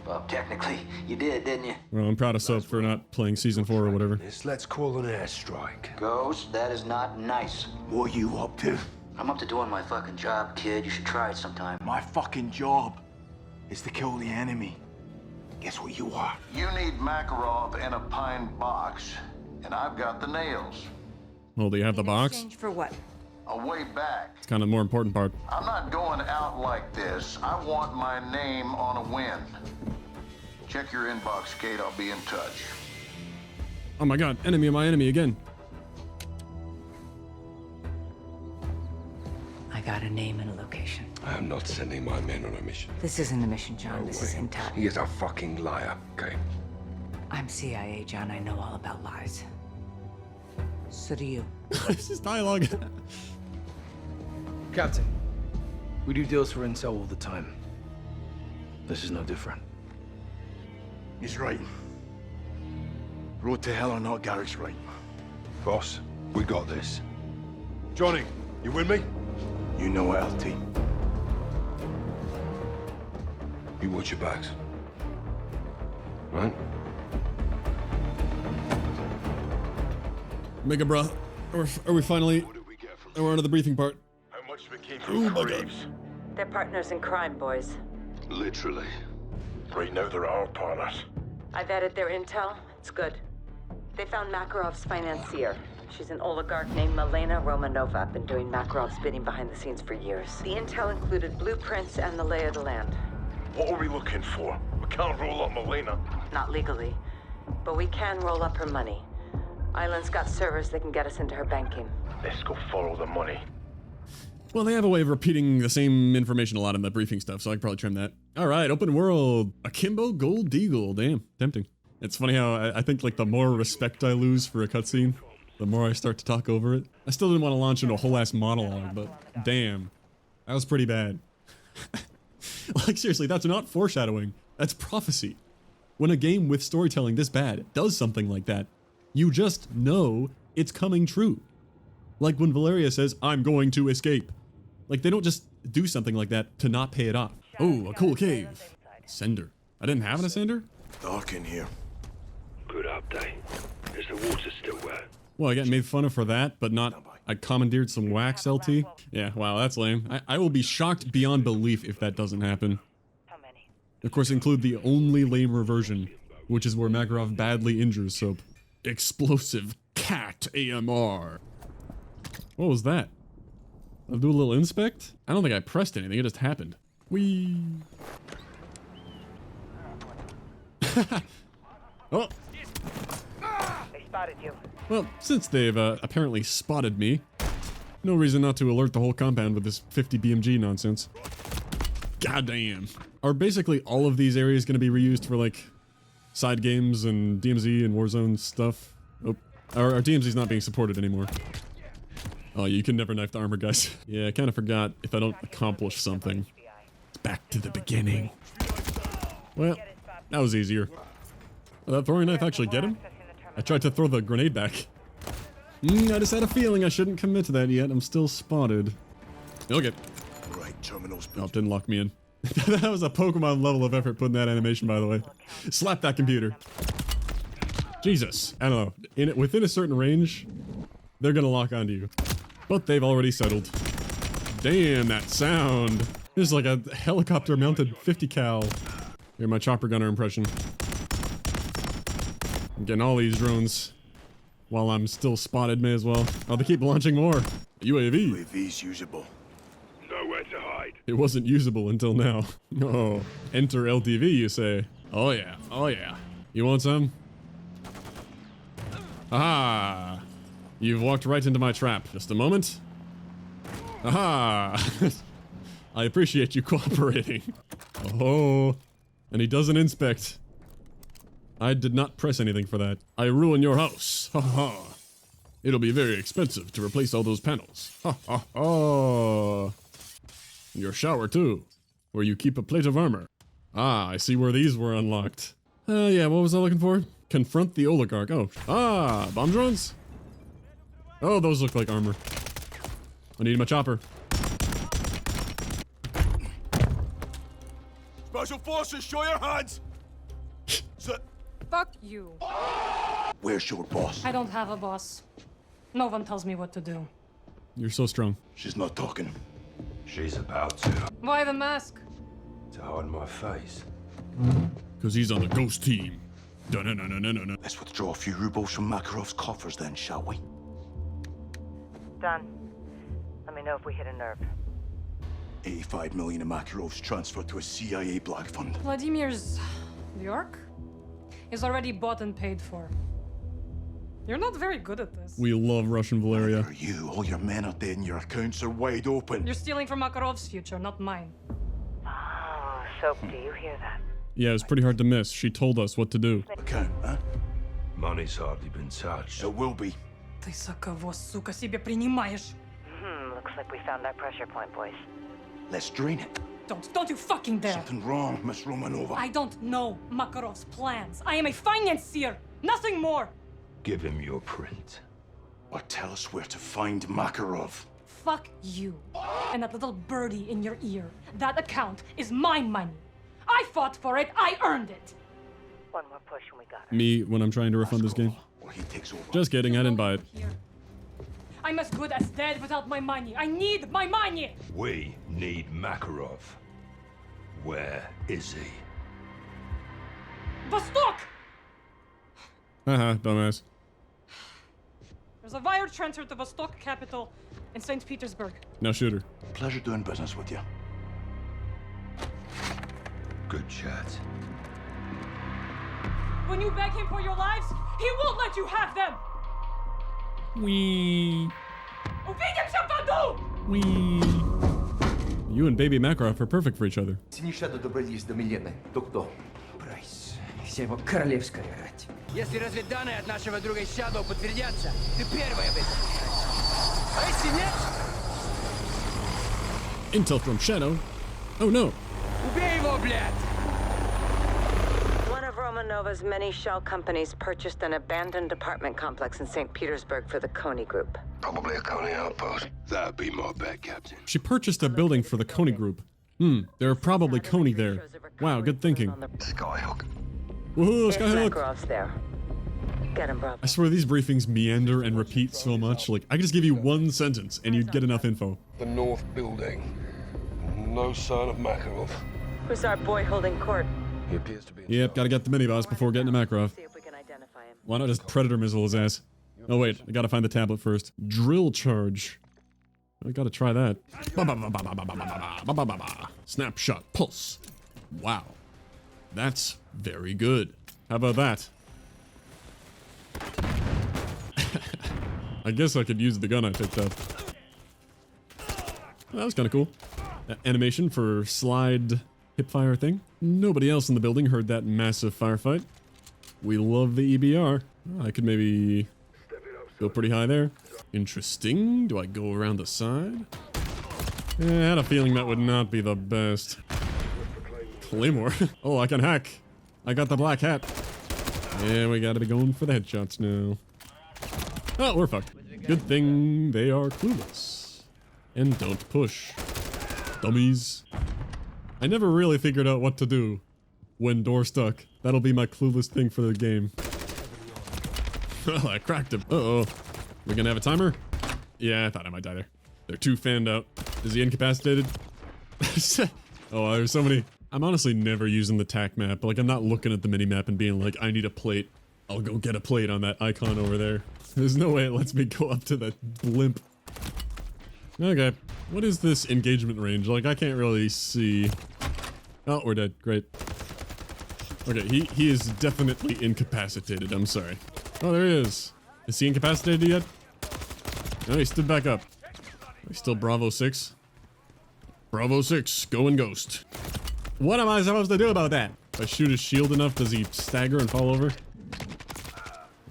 Well, technically, you did, didn't you? Well, I'm proud of Soap for not playing Season 4 or whatever. Let's call an airstrike. Ghost, that is not nice. What are you up to? I'm up to doing my fucking job, kid. You should try it sometime. My fucking job is to kill the enemy. Guess what you are? You need Makarov in a pine box, and I've got the nails. Oh, do you have the box? Exchange for what? A way back. It's kind of the more important part. I'm not going out like this. I want my name on a win. Check your inbox, Kate. I'll be in touch. Oh my god, enemy of my enemy again. I got a name and a location. I am not sending my men on a mission. This isn't a mission, John. This is intel. He is a fucking liar, okay? I'm CIA, John. I know all about lies. So do you. This is dialogue. Captain, we do deals for intel all the time. This is no different. He's right. Road to hell or not, Garrick's right. Boss, we got this. Johnny, you with me? You know it, LT. You watch your backs. Right? Mega bruh. Are we finally... We're on to the briefing part. How much of it came Oh my god. They're partners in crime, boys. Literally. Right now they're our partners. I vetted their intel. It's good. They found Makarov's financier. She's an oligarch named Milena Romanova. Been doing Makarov's bidding behind the scenes for years. The intel included blueprints and the lay of the land. What are we looking for? We can't roll up Milena. Not legally, but we can roll up her money. Island's got servers that can get us into her banking. Let's go follow the money. Well, they have a way of repeating the same information a lot in the briefing stuff, so I can probably trim that. All right, open world. Akimbo Gold Eagle. Damn, tempting. It's funny how I think like the more respect I lose for a cutscene, the more I start to talk over it. I still didn't want to launch into a whole ass monologue, but damn, that was pretty bad. Like seriously, that's not foreshadowing, that's prophecy. When a game with storytelling this bad does something like that, you just know it's coming true. Like when Valeria says, I'm going to escape. Like they don't just do something like that to not pay it off. Oh, a cool cave. Sender. I didn't have an ascender? Dark in here. Good update. Is the water still wet? Well, I got made fun of for that, but not... I commandeered some wax, LT. Yeah, wow, that's lame. I will be shocked beyond belief if that doesn't happen. Of course, include the only lamer version, which is where Makarov badly injures Soap. Explosive cat AMR. What was that? I'll do a little inspect? I don't think I pressed anything, it just happened. Whee! Oh! They spotted you. Well, since they've apparently spotted me, no reason not to alert the whole compound with this 50 BMG nonsense. Goddamn. Are basically all of these areas going to be reused for like side games and DMZ and Warzone stuff? Oh, our DMZ's not being supported anymore. Oh, you can never knife the armor, guys. Yeah, I kind of forgot if I don't accomplish something. It's back to the beginning. Well, that was easier. Will that throwing knife actually get him? I tried to throw the grenade back. I just had a feeling I shouldn't commit to that yet. I'm still spotted. Okay. Right, terminals. Oh, it didn't lock me in. That was a Pokemon level of effort putting that animation, by the way. Slap that computer. Jesus. I don't know. Within a certain range, they're gonna lock onto you. But they've already settled. Damn, that sound. This is like a helicopter-mounted 50 cal. Here, my chopper gunner impression. I'm getting all these drones. While I'm still spotted, may as well. Oh, they keep launching more. UAV. UAV's usable. Nowhere to hide. It wasn't usable until now. Oh, enter LTV, you say? Oh yeah, oh yeah. You want some? Aha! You've walked right into my trap. Just a moment. Aha! I appreciate you cooperating. Oh, and he doesn't inspect. I did not press anything for that. I ruin your house. Ha ha. It'll be very expensive to replace all those panels. Ha ha ha. Your shower too, where you keep a plate of armor. Ah, I see where these were unlocked. Yeah, what was I looking for? Confront the Oligarch. Oh, bomb drones? Oh, those look like armor. I need my chopper. Special forces, show your hands! Fuck you. Where's your boss? I don't have a boss. No one tells me what to do. You're so strong. She's not talking. She's about to. Why the mask? To hide my face. Because he's on the ghost team. No. Let's withdraw a few rubles from Makarov's coffers then, shall we? Done. Let me know if we hit a nerve. 85 million of Makarov's transferred to a CIA black fund. Vladimir's York is already bought and paid for. You're not very good at this. We love Russian Valeria. For you, all your men are dead and your accounts are wide open. You're stealing from Makarov's future, not mine. Oh, Soap, do you hear that? Yeah, it was pretty hard to miss. She told us what to do. Account, huh? Money's hardly been touched. It will be. Ты за кого, сука, себе принимаешь? Looks like we found that pressure point, boys. Let's drain it. Don't you fucking dare. Something wrong, Miss Romanova. I don't know Makarov's plans. I am a financier, nothing more. Give him your print. Or tell us where to find Makarov. Fuck you. And that little birdie in your ear. That account is my money. I fought for it, I earned it. One more push and we got her. Me when I'm trying to refund this game. He takes over. Just kidding, I didn't buy it. I'm as good as dead without my money. I need my money! We need Makarov. Where is he? Vostok! Haha, dumbass. There's a wire transfer to Vostok capital in St. Petersburg. Now shoot her. Pleasure doing business with you. Good chat. When you beg him for your lives, he won't let you have them! Wee. Увидимся в аду! Wee. You and baby Makarov are perfect for each other. Синий Shadow добрались до Милены. То кто? Прайс. Вся его королевская рать. Если разведданные от нашего друга Shadow подтвердятся, ты первая об этом узнаешь. А если нет? Intel from Shadow? Oh no. Убей его, блядь! One of Romanova's many shell companies purchased an abandoned apartment complex in St. Petersburg for the Coney Group. Probably a Coney outpost. That'd be my bet, Captain. She purchased a building for the Coney Group. There are probably Coney there. Wow, good thinking. Skyhook. Woohoo, Skyhook! Makarov's there. Get him, Bravo. I swear these briefings meander and repeat so much. Like, I could just give you one sentence and you'd get enough info. The North Building. No sign of Makarov. Who's our boy holding court? He appears to be. Yep, gotta get the mini-boss before getting to Makarov. See if we can identify him. Why not just Predator missile his ass? Oh wait, I gotta find the tablet first. Drill charge. I gotta try that. Snapshot pulse. Wow. That's very good. How about that? I guess I could use the gun I picked up. That was kind of cool. Animation for slide hipfire thing. Nobody else in the building heard that massive firefight. We love the EBR. I could maybe go pretty high there. Interesting. Do I go around the side? I had a feeling that would not be the best. Claymore. Oh, I can hack. I got the black hat. Yeah, we gotta be going for the headshots now. Oh, we're fucked. Good thing they are clueless. And don't push. Dummies. I never really figured out what to do when door stuck. That'll be my clueless thing for the game. Well, I cracked him. Uh-oh. We're gonna have a timer? Yeah, I thought I might die there. They're too fanned out. Is he incapacitated? Oh, there's so many. I'm honestly never using the TAC map. Like, I'm not looking at the mini-map and being like, I need a plate. I'll go get a plate on that icon over there. There's no way it lets me go up to that blimp. Okay. What is this engagement range? Like, I can't really see. Oh, we're dead. Great. Okay, he is definitely incapacitated. I'm sorry. Oh, there he is. Is he incapacitated yet? No, he stood back up. He's still Bravo 6. Bravo 6, go and ghost. What am I supposed to do about that? If I shoot his shield enough, does he stagger and fall over?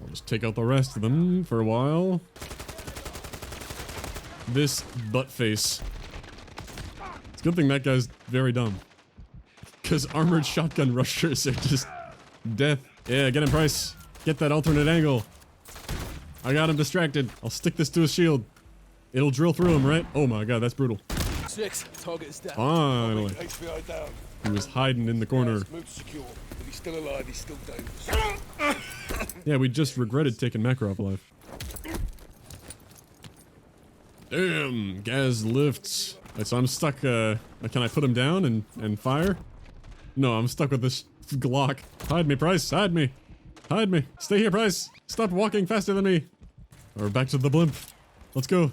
I'll just take out the rest of them for a while. This butt face. It's a good thing that guy's very dumb. Because armored shotgun rushers are just death. Yeah, get him, Price. Get that alternate angle. I got him distracted. I'll stick this to his shield. It'll drill through him, right? Oh my god, that's brutal. 6, target is down. Finally. HVI down. He was hiding in the corner. Move secure. If he's still alive, he's still dangerous. Yeah, we just regretted taking Makarov alive. Damn, gas lifts. Right, so I'm stuck, can I put him down and fire? No, I'm stuck with this Glock. Hide me, Price, hide me. Hide me. Stay here, Price. Stop walking faster than me. Or back to the blimp. Let's go.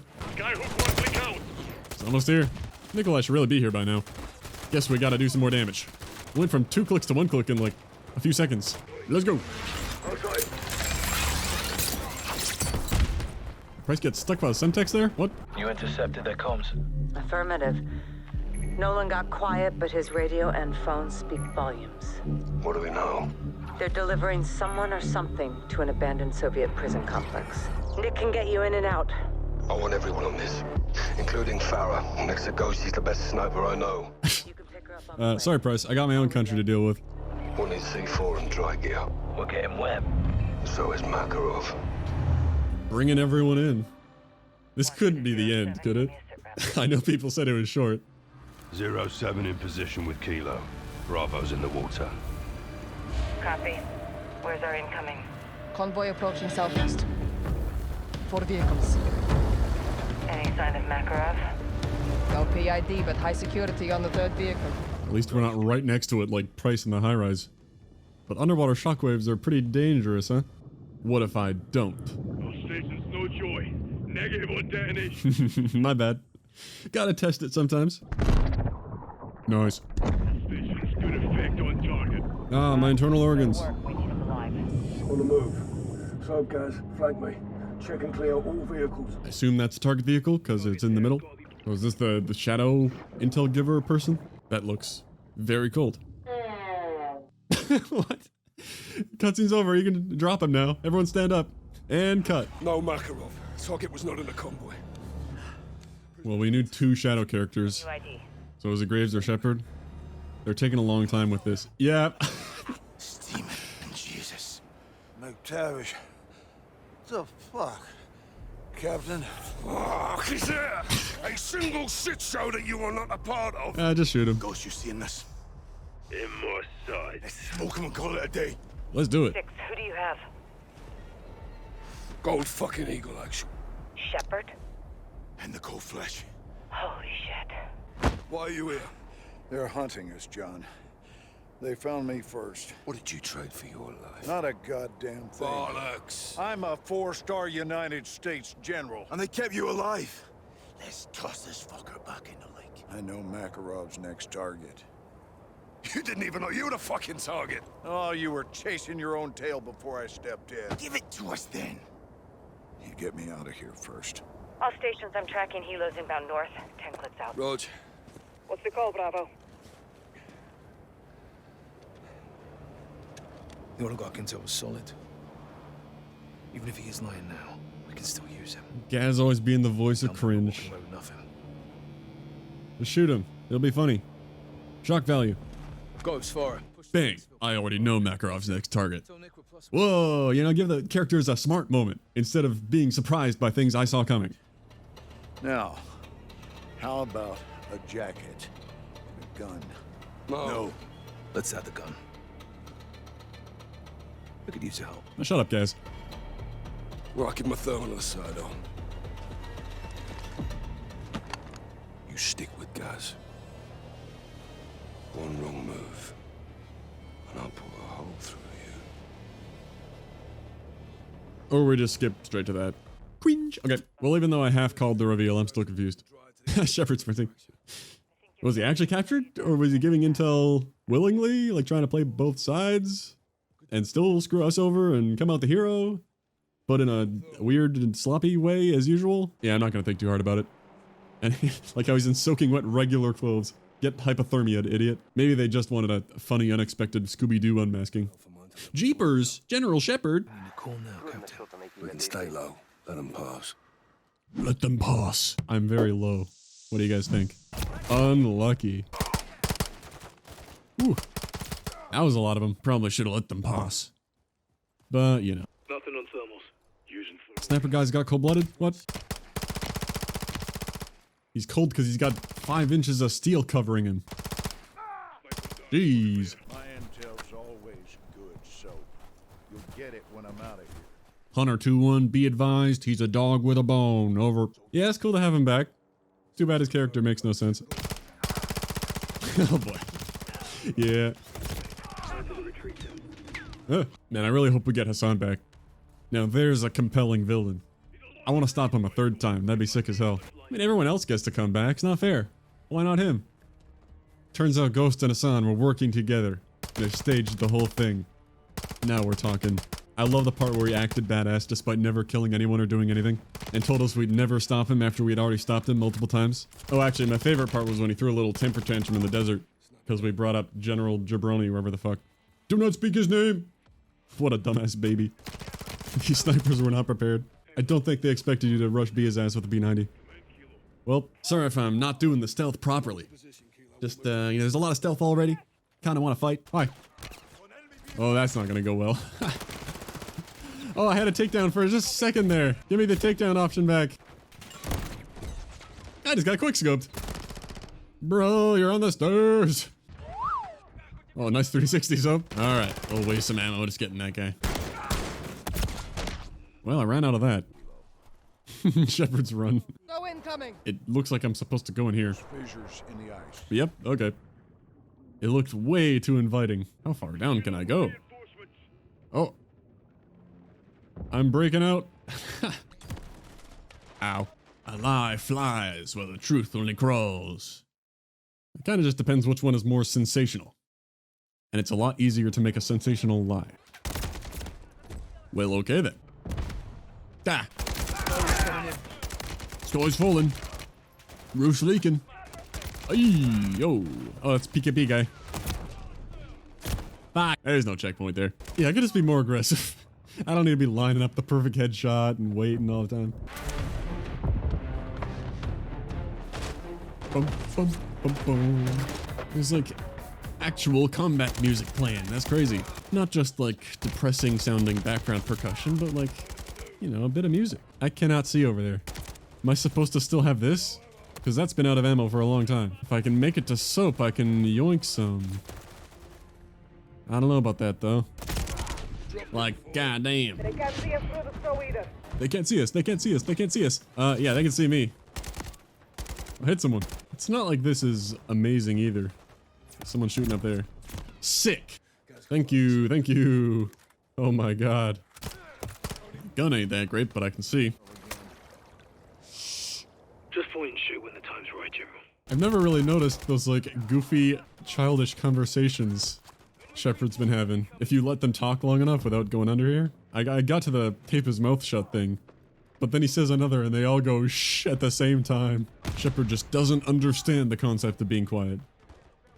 It's almost here. Nikolai should really be here by now. Guess we gotta do some more damage. Went from 2 clicks to 1 click in like a few seconds. Let's go. Price gets stuck by the Semtex there? What? You intercepted their comms. Affirmative. Nolan got quiet, but his radio and phone speak volumes. What do we know? They're delivering someone or something to an abandoned Soviet prison complex. Nick can get you in and out. I want everyone on this, including Farah. Next to Ghost, he's the best sniper I know. Sorry, Price. I got my own country to deal with. One is C4 and dry gear. We're getting wet. So is Makarov. Bringing everyone in. This couldn't be the end, could it? I know people said it was short. 07 in position with Kilo. Bravo's in the water. Copy. Where's our incoming? Convoy approaching southeast. 4 vehicles. Any sign of Makarov? No PID, but high security on the 3rd vehicle. At least we're not right next to it like Price in the Highrise. But underwater shockwaves are pretty dangerous, huh? What if I don't? Our station's no joy. Negative on detonation. My bad. Gotta test it sometimes. Nice. Station's good effect on target. Ah, my internal organs. On the move. So, guys, flank me. Check and clear all vehicles. I assume that's the target vehicle, because it's in the middle. Oh, is this the shadow intel giver person? That looks very cold. What? Cutscene's over. You can drop him now. Everyone stand up. And cut. No Makarov. Target was not in the convoy. Well, we knew 2 shadow characters. So was it Graves or Shepard? They're taking a long time with this. Yeah. Steam Jesus. McTavish. The fuck? Captain? Fuck, is there a single shit show that you are not a part of? Just shoot him. Ghost, you seeing this? In my sight. Let's smoke him and call it a day. Let's do it. 6, who do you have? Gold fucking eagle action. Shepard? And the cold flesh. Holy shit. Why are you here? They're hunting us, John. They found me first. What did you trade for your life? Not a goddamn thing. Bollocks. I'm a 4-star United States general. And they kept you alive. Let's toss this fucker back in the lake. I know Makarov's next target. You didn't even know you were the fucking target. Oh, you were chasing your own tail before I stepped in. Give it to us then. You get me out of here first. All stations, I'm tracking helos inbound north. 10 clicks out. Rog. What's the call, Bravo? The Oligarch intel was solid. Even if he is lying now, we can still use him. Gaz always being the voice of cringe. Just shoot him. It'll be funny. Shock value. Go as far. Bang. I already know Makarov's next target. Whoa, you know, give the characters a smart moment instead of being surprised by things I saw coming. Now, how about a jacket? A gun? No. Let's have the gun. I could use your help. Now shut up, guys. Well, I'll keep my thumb on the side on. You stick with guys. One wrong move, and I'll pull a hole through you. Or we just skip straight to that. Cringe. Okay. Well, even though I half called the reveal, I'm still confused. Shepard's sprinting. Was he actually captured? Or was he giving intel willingly? Like trying to play both sides? And still screw us over and come out the hero? But in a weird and sloppy way as usual? Yeah, I'm not gonna think too hard about it. And like how he's in soaking wet regular clothes. Get hypothermia, idiot. Maybe they just wanted a funny, unexpected Scooby-Doo unmasking. Jeepers! General Shepard! Cool now, Captain. We can stay low. Let them pass. Let them pass. I'm very low. What do you guys think? Unlucky. Ooh. That was a lot of them. Probably should have let them pass. But, you know. Nothing on thermals. Using Sniper guy's got cold-blooded? What? He's cold because he's got 5 inches of steel covering him. Jeez. My intel's always good, so you'll get it when I'm out of here. Hunter 2-1, be advised, he's a dog with a bone. Over. Yeah, it's cool to have him back. Too bad his character makes no sense. Oh boy. Yeah. Man, I really hope we get Hassan back. Now there's a compelling villain. I want to stop him a 3rd time. That'd be sick as hell. I mean, everyone else gets to come back. It's not fair. Why not him? Turns out Ghost and Hassan were working together. They staged the whole thing. Now we're talking. I love the part where he acted badass despite never killing anyone or doing anything. And told us we'd never stop him after we'd already stopped him multiple times. Oh, actually, my favorite part was when he threw a little temper tantrum in the desert. Because we brought up General Jabroni, wherever the fuck. Do not speak his name! What a dumbass baby. These snipers were not prepared. I don't think they expected you to rush B his ass with a B90. Well, sorry if I'm not doing the stealth properly. Just, you know, there's a lot of stealth already. Kinda wanna fight. Hi. Oh, that's not gonna go well. Oh, I had a takedown for just a second there. Give me the takedown option back. I just got quickscoped. Bro, you're on the stairs. Oh, nice 360 so. Alright, we'll waste some ammo just getting that guy. Well, I ran out of that. Shepard's run. No incoming. It looks like I'm supposed to go in here. Fissures in the ice. Yep, okay. It looked way too inviting. How far down can I go? Oh. I'm breaking out. Ow. A lie flies while the truth only crawls. It kind of just depends which one is more sensational. And it's a lot easier to make a sensational lie. Well, okay then. Ah. Sky's falling. Roof's leaking. Ay, yo. Oh, that's PKP guy. Fuck. There's no checkpoint there. Yeah, I could just be more aggressive. I don't need to be lining up the perfect headshot and waiting all the time. Boom, boom, boom, boom. There's like actual combat music playing. That's crazy. Not just like depressing sounding background percussion, but like, you know, a bit of music. I cannot see over there. Am I supposed to still have this? Because that's been out of ammo for a long time. If I can make it to soap, I can yoink some. I don't know about that though. Like, goddamn. They can't see us through the snow either. They can't see us. They can't see us. They can't see us. Yeah, they can see me. I hit someone. It's not like this is amazing either. Someone shooting up there. Sick. Thank you. Thank you. Oh my god. Gun ain't that great, but I can see. Just point and shoot when the time's right, General. I've never really noticed those like goofy, childish conversations Shepard's been having. If you let them talk long enough without going under here. I got to the tape his mouth shut thing, but then he says another and they all go shh at the same time. Shepard just doesn't understand the concept of being quiet.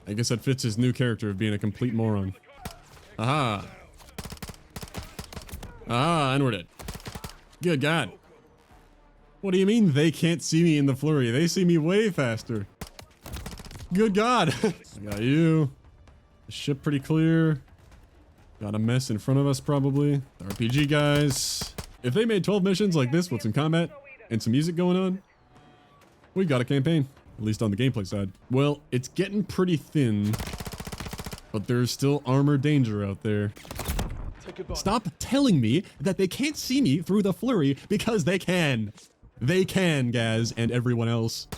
I guess that fits his new character of being a complete moron. Aha. Ah, and we're dead. Good God. What do you mean they can't see me in the flurry? They see me way faster. Good God. I got you. The ship pretty clear. Got a mess in front of us probably. The RPG guys. If they made 12 missions like this with some combat and some music going on, we got a campaign. At least on the gameplay side. Well, it's getting pretty thin, but there's still armor danger out there. Stop telling me that they can't see me through the flurry because they can. They can, Gaz, and everyone else.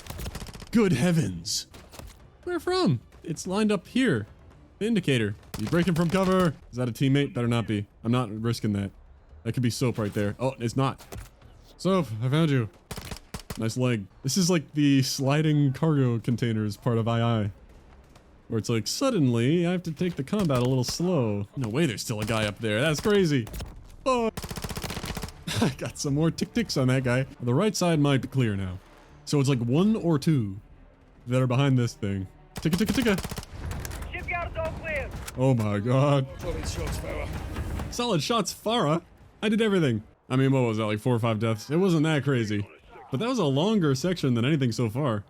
Good heavens. Where from? It's lined up here. The indicator. He's breaking from cover. Is that a teammate? Better not be. I'm not risking that. That could be Soap right there. Oh, it's not. Soap, I found you. Nice leg. This is like the sliding cargo containers part of II. Where it's like, suddenly, I have to take the combat a little slow. No way there's still a guy up there. That's crazy. Oh. I got some more tick-ticks on that guy. The right side might be clear now. So it's like 1 or 2 that are behind this thing. Ticka-ticka-ticka. Shipyard's all clear. Oh my god. Solid shots, Farah. Solid shots, Farah? I did everything. I mean, what was that, like 4 or 5 deaths? It wasn't that crazy. But that was a longer section than anything so far.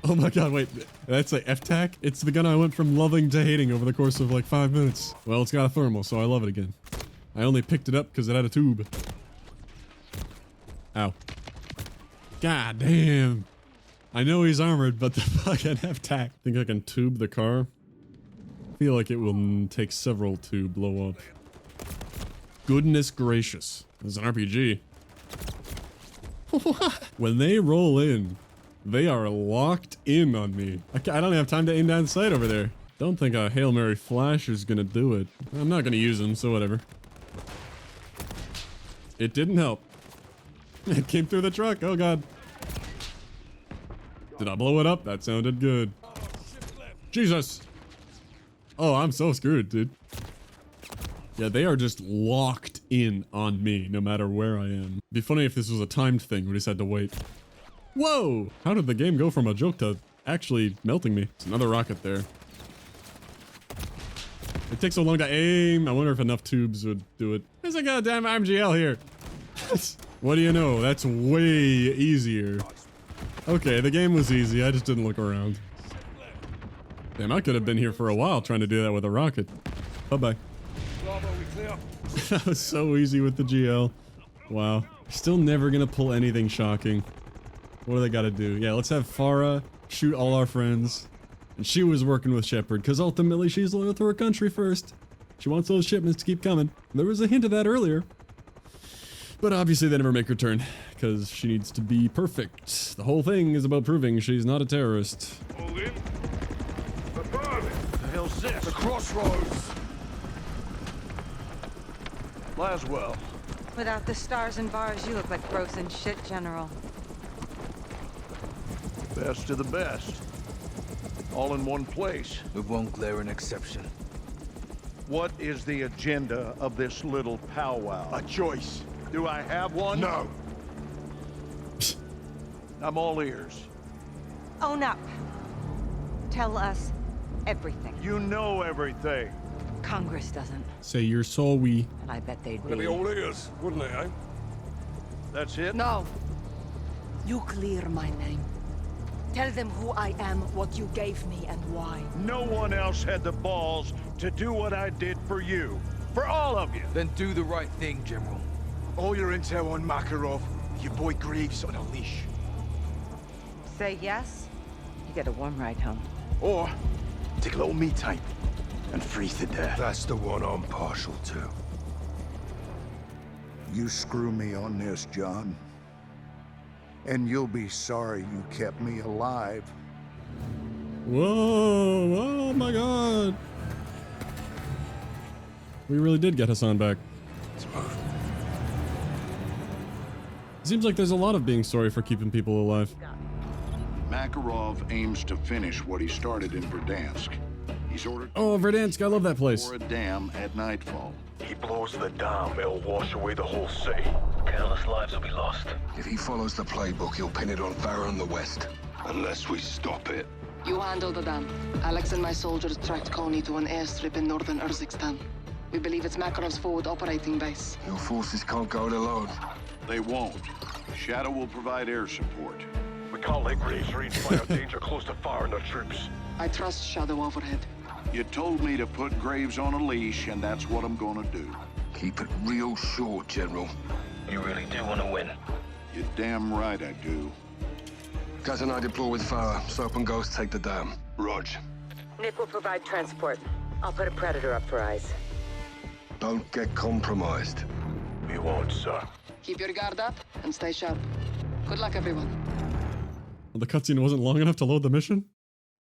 Oh my god, wait. That's like F-Tac? It's the gun I went from loving to hating over the course of like 5 minutes. Well, it's got a thermal, so I love it again. I only picked it up because it had a tube. Ow. God damn. I know he's armored, but the fucking F-Tac. Think I can tube the car? I feel like it will take several to blow up. Goodness gracious. This is an RPG. When they roll in, they are locked in on me. I don't have time to aim down sight over there. Don't think a Hail Mary flash is gonna do it. I'm not gonna use them, so whatever. It didn't help. It came through the truck. Oh god. Did I blow it up? That sounded good. Jesus. Oh, I'm so screwed, dude. Yeah, they are just locked in on me, no matter where I am. It'd be funny if this was a timed thing, we just had to wait. Whoa! How did the game go from a joke to actually melting me? It's another rocket there. It takes so long to aim. I wonder if enough tubes would do it. There's a goddamn MGL here. What do you know? That's way easier. Okay, the game was easy. I just didn't look around. Damn, I could have been here for a while trying to do that with a rocket. Bye-bye. That was so easy with the GL. Wow. Still never gonna pull anything shocking. What do they gotta do? Yeah, let's have Farah shoot all our friends. And she was working with Shepard, because ultimately she's loyal to her country first. She wants those shipments to keep coming. There was a hint of that earlier. But obviously they never make her turn, because she needs to be perfect. The whole thing is about proving she's not a terrorist. Hold in. The hell's this? The crossroads. Laswell. Without the stars and bars, you look like frozen shit, General. Best of the best. All in one place. With one glaring exception. What is the agenda of this little powwow? A choice. Do I have one? No. I'm all ears. Own up. Tell us everything. You know everything. Congress doesn't. Say you're sorry. And I bet they'd It'd be all ears, wouldn't it, eh? That's it? No. You clear my name. Tell them who I am, what you gave me, and why. No one else had the balls to do what I did for you. For all of you. Then do the right thing, General. All your intel on Makarov, your boy Greaves on a leash. Say yes, you get a warm ride home. Or take a little me time and freeze to death. That's the one I'm partial to. You screw me on this, John. And you'll be sorry you kept me alive. Whoa, oh my god. We really did get Hassan back. Seems like there's a lot of being sorry for keeping people alive. Makarov aims to finish what he started in Verdansk. He's ordered... Oh, Verdansk, I love that place. ...Gora Dam at nightfall. He blows the dam, it'll wash away the whole city. Countless lives will be lost. If he follows the playbook, he'll pin it on Farah in the west. Unless we stop it. You handle the dam. Alex and my soldiers tracked Kony to an airstrip in northern Urzikstan. We believe it's Makarov's forward operating base. Your forces can't go it alone. They won't. Shadow will provide air support. We can't let Graves reach fire danger close to firing their troops. I trust Shadow overhead. You told me to put Graves on a leash, and that's what I'm gonna do. Keep it real short, General. You really do want to win. You're damn right I do. Gaz and I deploy with Farah. Soap and Ghost take the dam. Rog. Nick will provide transport. I'll put a Predator up for eyes. Don't get compromised. We won't, sir. Keep your guard up and stay sharp. Good luck, everyone. Well, the cutscene wasn't long enough to load the mission?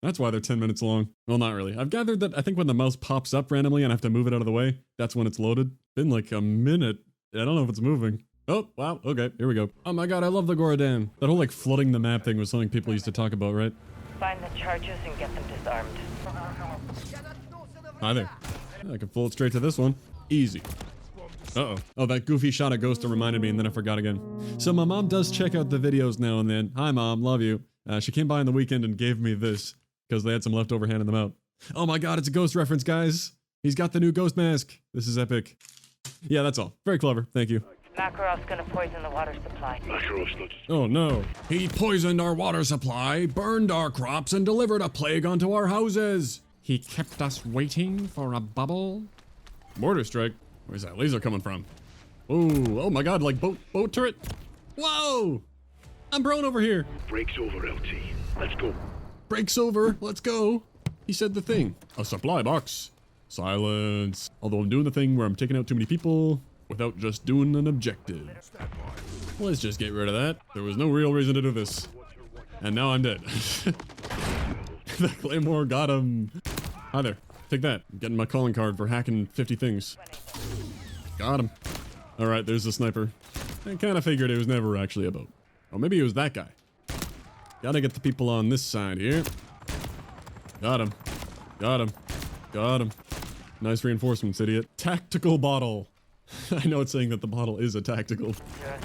That's why they're 10 minutes long. Well, not really. I've gathered that I think when the mouse pops up randomly and I have to move it out of the way, that's when it's loaded. Been like a minute. I don't know if it's moving. Oh, wow. Okay, here we go. Oh my god, I love the Gora Dam. That whole like flooding the map thing was something people used to talk about, right? Find the charges and get them disarmed. Hi there. I can pull it straight to this one. Easy. Uh-oh. Oh, that goofy shot of Ghost reminded me and then I forgot again. So my mom does check out the videos now and then. Hi mom, love you. She came by on the weekend and gave me this because they had some leftover handing them out. Oh my god, it's a Ghost reference, guys. He's got the new Ghost mask. This is epic. Yeah, that's all. Very clever. Thank you. Makarov's gonna poison the water supply. Oh no. He poisoned our water supply, burned our crops, and delivered a plague onto our houses. He kept us waiting for a bubble. Mortar strike? Where's that laser coming from? Ooh, oh my god, like boat turret? Whoa! I'm prone over here. Breaks over, LT. Let's go. Breaks over, let's go. He said the thing. A supply box. Silence. Although I'm doing the thing where I'm taking out too many people without just doing an objective. Let's just get rid of that. There was no real reason to do this. And now I'm dead. The Claymore got him. Hi there. Take that. I'm getting my calling card for hacking 50 things. Got him. Alright, there's the sniper. I kind of figured it was never actually a boat. Oh, maybe it was that guy. Gotta get the people on this side here. Got him. Got him. Got him. Nice reinforcements, idiot. Tactical bottle. I know it's saying that the bottle is a tactical.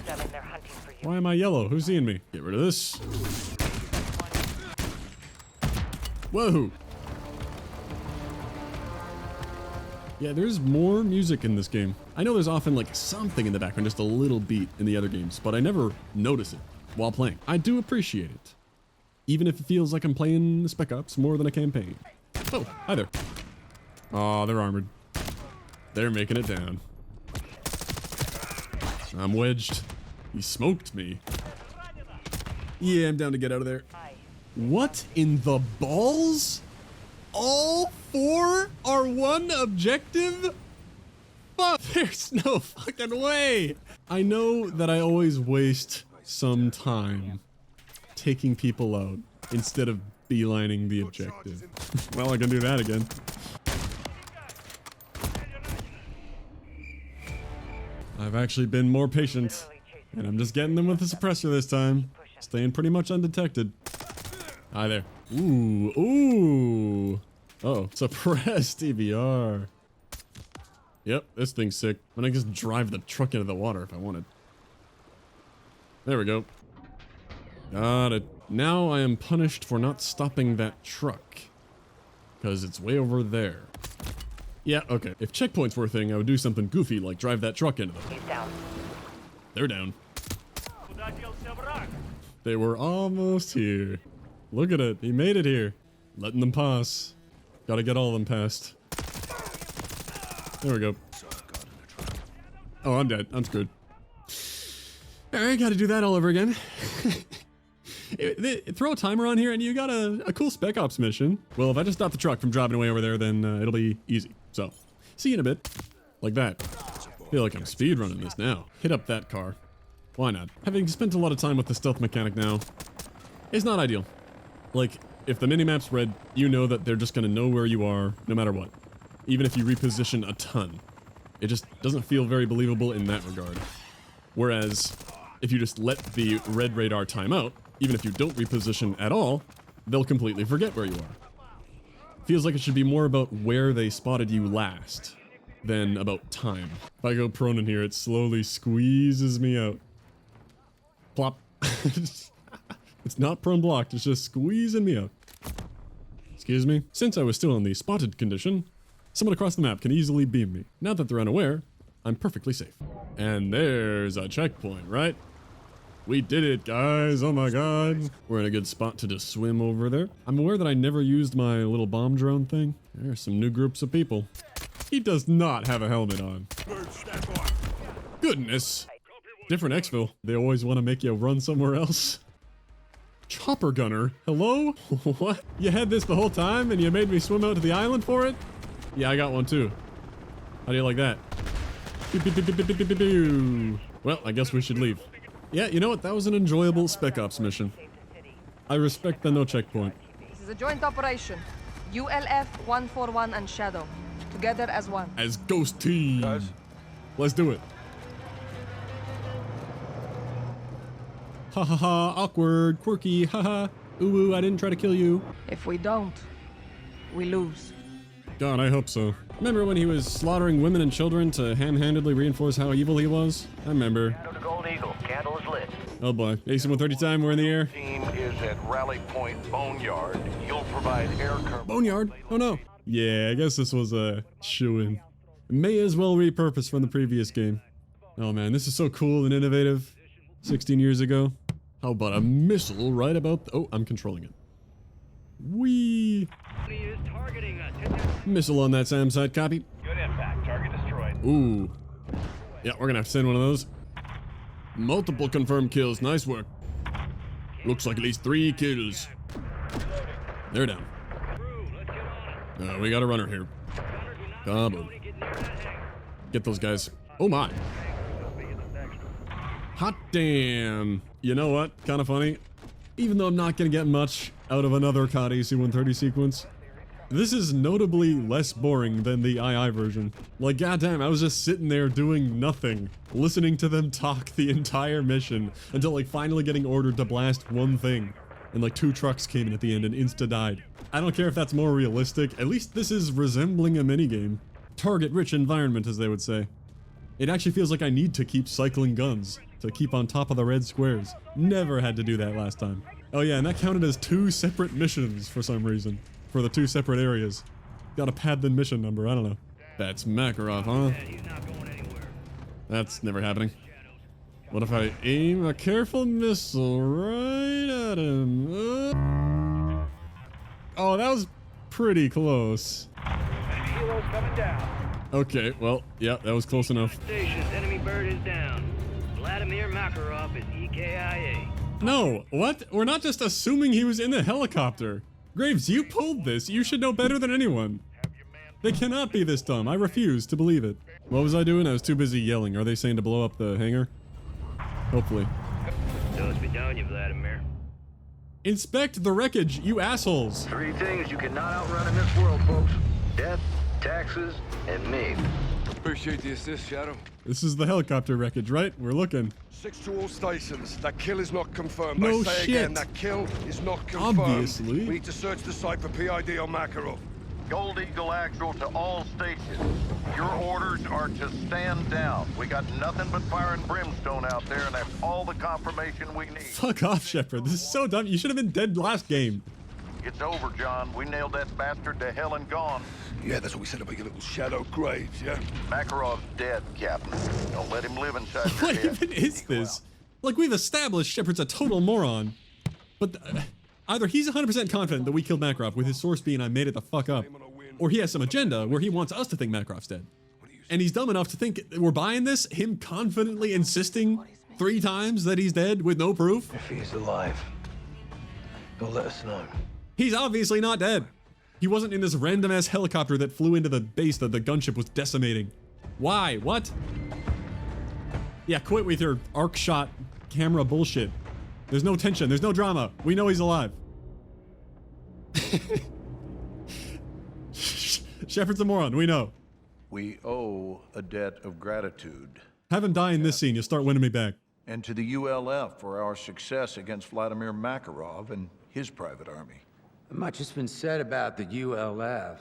07, they're hunting for you. Why am I yellow? Who's seeing me? Get rid of this. Whoa! Yeah, there's more music in this game. I know there's often like something in the background, just a little beat in the other games, but I never notice it while playing. I do appreciate it. Even if it feels like I'm playing Spec Ops more than a campaign. Oh, hi there. Aw, they're armored. They're making it down. I'm wedged. He smoked me. Yeah, I'm down to get out of there. What in the balls? All 4 are one objective? Fuck, there's no fucking way. I know that I always waste some time taking people out instead of beelining the objective. Well, I can do that again. I've actually been more patient, and I'm just getting them with the suppressor this time. Staying pretty much undetected. Hi there. Ooh, ooh. Oh, suppressed DVR. Yep, this thing's sick. And I can just drive the truck into the water if I wanted. There we go. Got it. Now I am punished for not stopping that truck. Because it's way over there. Yeah, okay. If checkpoints were a thing, I would do something goofy like drive that truck into them. He's down. They're down. They were almost here. Look at it. He made it here. Letting them pass. Gotta get all of them past. There we go. Oh, I'm dead. I'm screwed. Alright, gotta do that all over again. Throw a timer on here and you got a cool Spec Ops mission. Well, if I just stop the truck from driving away over there, then it'll be easy. So, see you in a bit. Like that. Feel like I'm speedrunning this now. Hit up that car. Why not? Having spent a lot of time with the stealth mechanic now, it's not ideal. Like, if the minimap's red, you know that they're just gonna know where you are, no matter what. Even if you reposition a ton. It just doesn't feel very believable in that regard. Whereas, if you just let the red radar time out, even if you don't reposition at all, they'll completely forget where you are. Feels like it should be more about where they spotted you last than about time. If I go prone in here, it slowly squeezes me out. Plop. It's not prone blocked, it's just squeezing me out. Excuse me. Since I was still in the spotted condition, someone across the map can easily beam me. Now that they're unaware, I'm perfectly safe. And there's a checkpoint, right? We did it, guys. Oh my god. We're in a good spot to just swim over there. I'm aware that I never used my little bomb drone thing. There are some new groups of people. He does not have a helmet on. Goodness. Different exfil. They always want to make you run somewhere else. Chopper gunner? Hello? What? You had this the whole time and you made me swim out to the island for it? Yeah, I got one too. How do you like that? Well, I guess we should leave. Yeah, you know what? That was an enjoyable Spec Ops mission. I respect the no checkpoint. This is a joint operation. ULF 141 and Shadow. Together as one. As Ghost Team. Guys. Let's do it. Ha ha ha, awkward, quirky, haha. Ooh, ooh, I didn't try to kill you. If we don't, we lose. God, I hope so. Remember when he was slaughtering women and children to ham-handedly reinforce how evil he was? I remember. Gold Eagle, candle is lit. Oh boy, AC-130 time, we're in the air. Team is at Rally Point Boneyard. You'll provide air cover. Boneyard? Oh no. Yeah, I guess this was a shoo-in. May as well repurpose from the previous game. Oh man, this is so cool and innovative. 16 years ago. How about a missile right about... Oh, I'm controlling it. Whee! Missile on that SAM site, copy. Good impact, target destroyed. Ooh. Yeah, we're gonna have to send one of those. Multiple confirmed kills, nice work. Looks like at least 3 kills. They're down. We got a runner here. Come on. Get those guys. Oh my. Hot damn. You know what? Kind of funny. Even though I'm not gonna get much out of another CoD AC-130 sequence, this is notably less boring than the II version. Like, goddamn, I was just sitting there doing nothing, listening to them talk the entire mission until, like, finally getting ordered to blast one thing. And, like, 2 trucks came in at the end and insta-died. I don't care if that's more realistic, at least this is resembling a minigame. Target-rich environment, as they would say. It actually feels like I need to keep cycling guns to keep on top of the red squares. Never had to do that last time. Oh yeah, and that counted as 2 separate missions for some reason. For the 2 separate areas. Gotta pad the mission number, I don't know. That's Makarov, huh? That's never happening. What if I aim a careful missile right at him? Oh, that was pretty close. Heroes coming down. Okay, well, yeah, that was close enough. Enemy bird is down. Vladimir Makarov is EKIA. No, what? We're not just assuming he was in the helicopter. Graves, you pulled this. You should know better than anyone. They cannot be this dumb. I refuse to believe it. What was I doing? I was too busy yelling. Are they saying to blow up the hangar? Hopefully. Those be down you, Vladimir. Inspect the wreckage, you assholes. 3 things you cannot outrun in this world, folks. Death, taxes, and me. Appreciate the assist, Shadow. This is the helicopter wreckage, right? We're looking. 6 to all stations. That kill is not confirmed. No I say shit. again, that kill is not confirmed. Obviously. We need to search the site for PID on Makarov. Gold Eagle Actual to all stations. Your orders are to stand down. We got nothing but fire and brimstone out there, and that's all the confirmation we need. Fuck off, Shepard. This is so dumb. You should have been dead last game. It's over, John. We nailed that bastard to hell and gone. Yeah, that's what we said about your little shadow graves, yeah? Makarov's dead, Captain. Don't let him live inside your What head. even is this? Like, we've established Shepard's a total moron. But either he's 100% confident that we killed Makarov, with his source being I made it the fuck up, or he has some agenda where he wants us to think Makarov's dead. And he's dumb enough to think we're buying this, him confidently insisting 3 times that he's dead with no proof. If he's alive, he'll let us know. He's obviously not dead. He wasn't in this random-ass helicopter that flew into the base that the gunship was decimating. Why? What? Yeah, quit with your arc shot camera bullshit. There's no tension. There's no drama. We know he's alive. Shepard's a moron. We know. We owe a debt of gratitude. Have him die in this scene. You'll start winning me back. And to the ULF for our success against Vladimir Makarov and his private army. Much has been said about the ULF.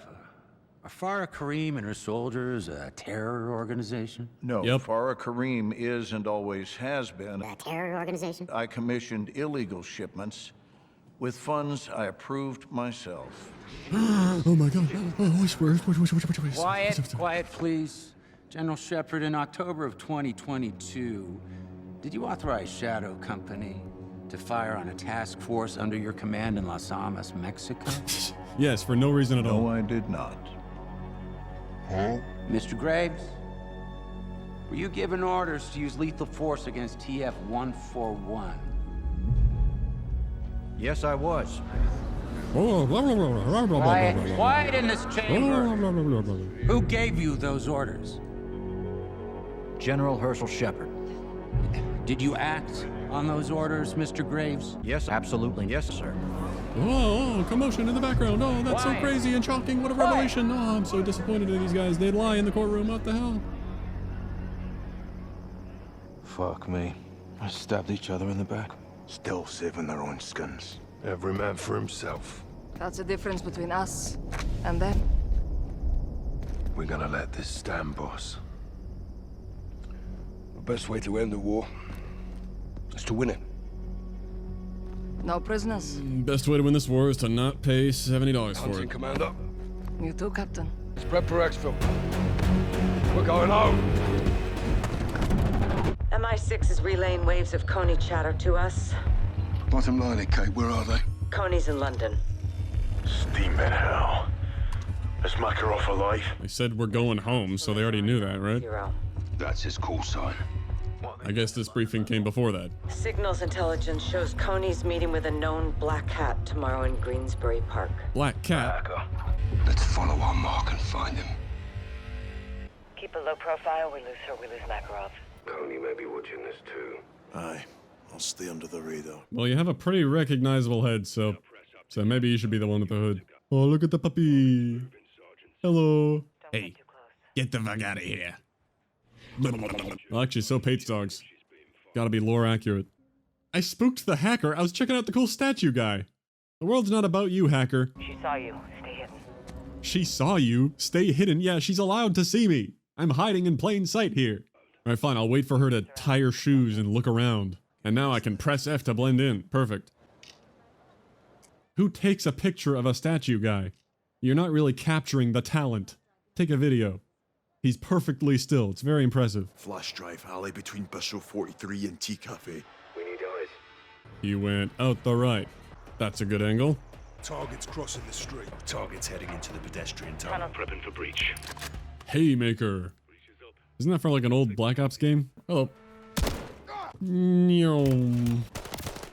Are Farah Karim and her soldiers a terror organization? No, Farah Karim is and always has been A terror organization? I commissioned illegal shipments with funds I approved myself. Oh my god. Oh, Quiet, please. General Shepard, in October of 2022, did you authorize Shadow Company to fire on a task force under your command in Las Almas, Mexico? Yes, for no reason at all. No, I did not. Mr. Graves, were you given orders to use lethal force against TF-141? Yes, I was. Quiet in this chamber. Who gave you those orders? General Herschel Shepard. Did you act on those orders, Mr. Graves? Yes, absolutely. Yes, sir. Oh, commotion in the background. Oh, that's so crazy and shocking. What a revelation. Oh, I'm so disappointed in these guys. They'd lie in the courtroom. What the hell? Fuck me. I stabbed each other in the back. Still saving their own skins. Every man for himself. That's the difference between us and them. We're gonna let this stand, boss. The best way to end the war is to win it. No prisoners. Best way to win this war is to not pay $70 for Hunting it. Commander. You too, Captain. Spread for exfil. We're going home. MI6 is relaying waves of Coney chatter to us. Bottom line, Kate, where are they? Coney's in London. Steam in hell. Is Makarov alive? They said we're going home, so they already knew that, right? That's his call sign. I guess this briefing came before that. Signals intelligence shows Coney's meeting with a known Black Cat tomorrow in Greensbury Park. Black Cat? Let's follow our mark and find him. Keep a low profile. We lose her, we lose Makarov. Coney may be watching this too. Aye. I'll stay under the radar. Well, you have a pretty recognizable head, so maybe you should be the one with the hood. Oh, look at the puppy. Hello. Hey, get the fuck out of here. Well, actually, so Pate's dogs. Gotta be lore accurate. I spooked the hacker. I was checking out the cool statue guy. The world's not about you, hacker. She saw you. Stay hidden. She saw you? Stay hidden? Yeah, she's allowed to see me. I'm hiding in plain sight here. Alright, fine. I'll wait for her to tie her shoes and look around. And now I can press F to blend in. Perfect. Who takes a picture of a statue guy? You're not really capturing the talent. Take a video. He's perfectly still. It's very impressive. Flash drive alley between Bistro 43 and Tea Cafe. We need eyes. He went out the right. That's a good angle. Target's crossing the street. Target's heading into the pedestrian tunnel. Prepping for breach. Haymaker. Isn't that for like an old Black Ops game? Hello.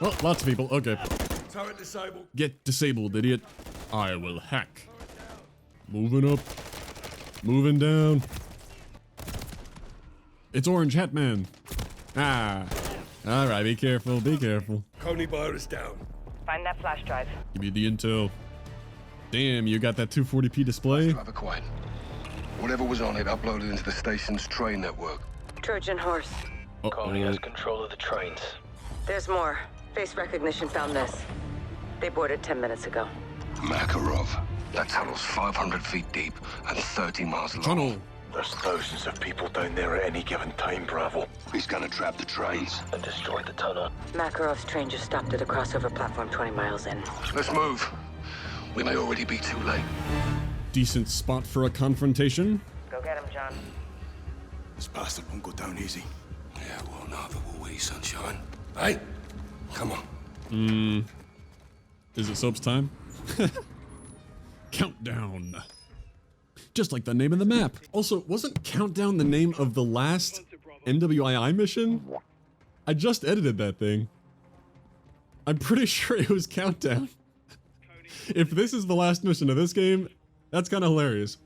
Oh, lots of people. Okay. Turret disabled. Get disabled, idiot. I will hack. Moving up. Moving down. It's Orange Hat Man. Ah. Alright, be careful, be careful. Coney bar is down. Find that flash drive. Give me the intel. Damn, you got that 240p display? Driver quiet. Whatever was on it uploaded into the station's train network. Trojan Horse. Coney has control of the trains. There's more. Face recognition found this. They boarded 10 minutes ago. Makarov. That tunnel's 500 feet deep and 30 miles long. Tunnel. There's thousands of people down there at any given time, Bravo. He's gonna trap the trains. And destroy the tunnel. Makarov's train just stopped at a crossover platform 20 miles in. Let's move. We may already be too late. Decent spot for a confrontation. Go get him, John. This bastard won't go down easy. Yeah, well, neither will we, sunshine. Hey, come on. Is it Soap's time? Countdown. Just like the name of the map. Also, wasn't Countdown the name of the last MWIII mission? I just edited that thing. I'm pretty sure it was Countdown. If this is the last mission of this game, that's kind of hilarious.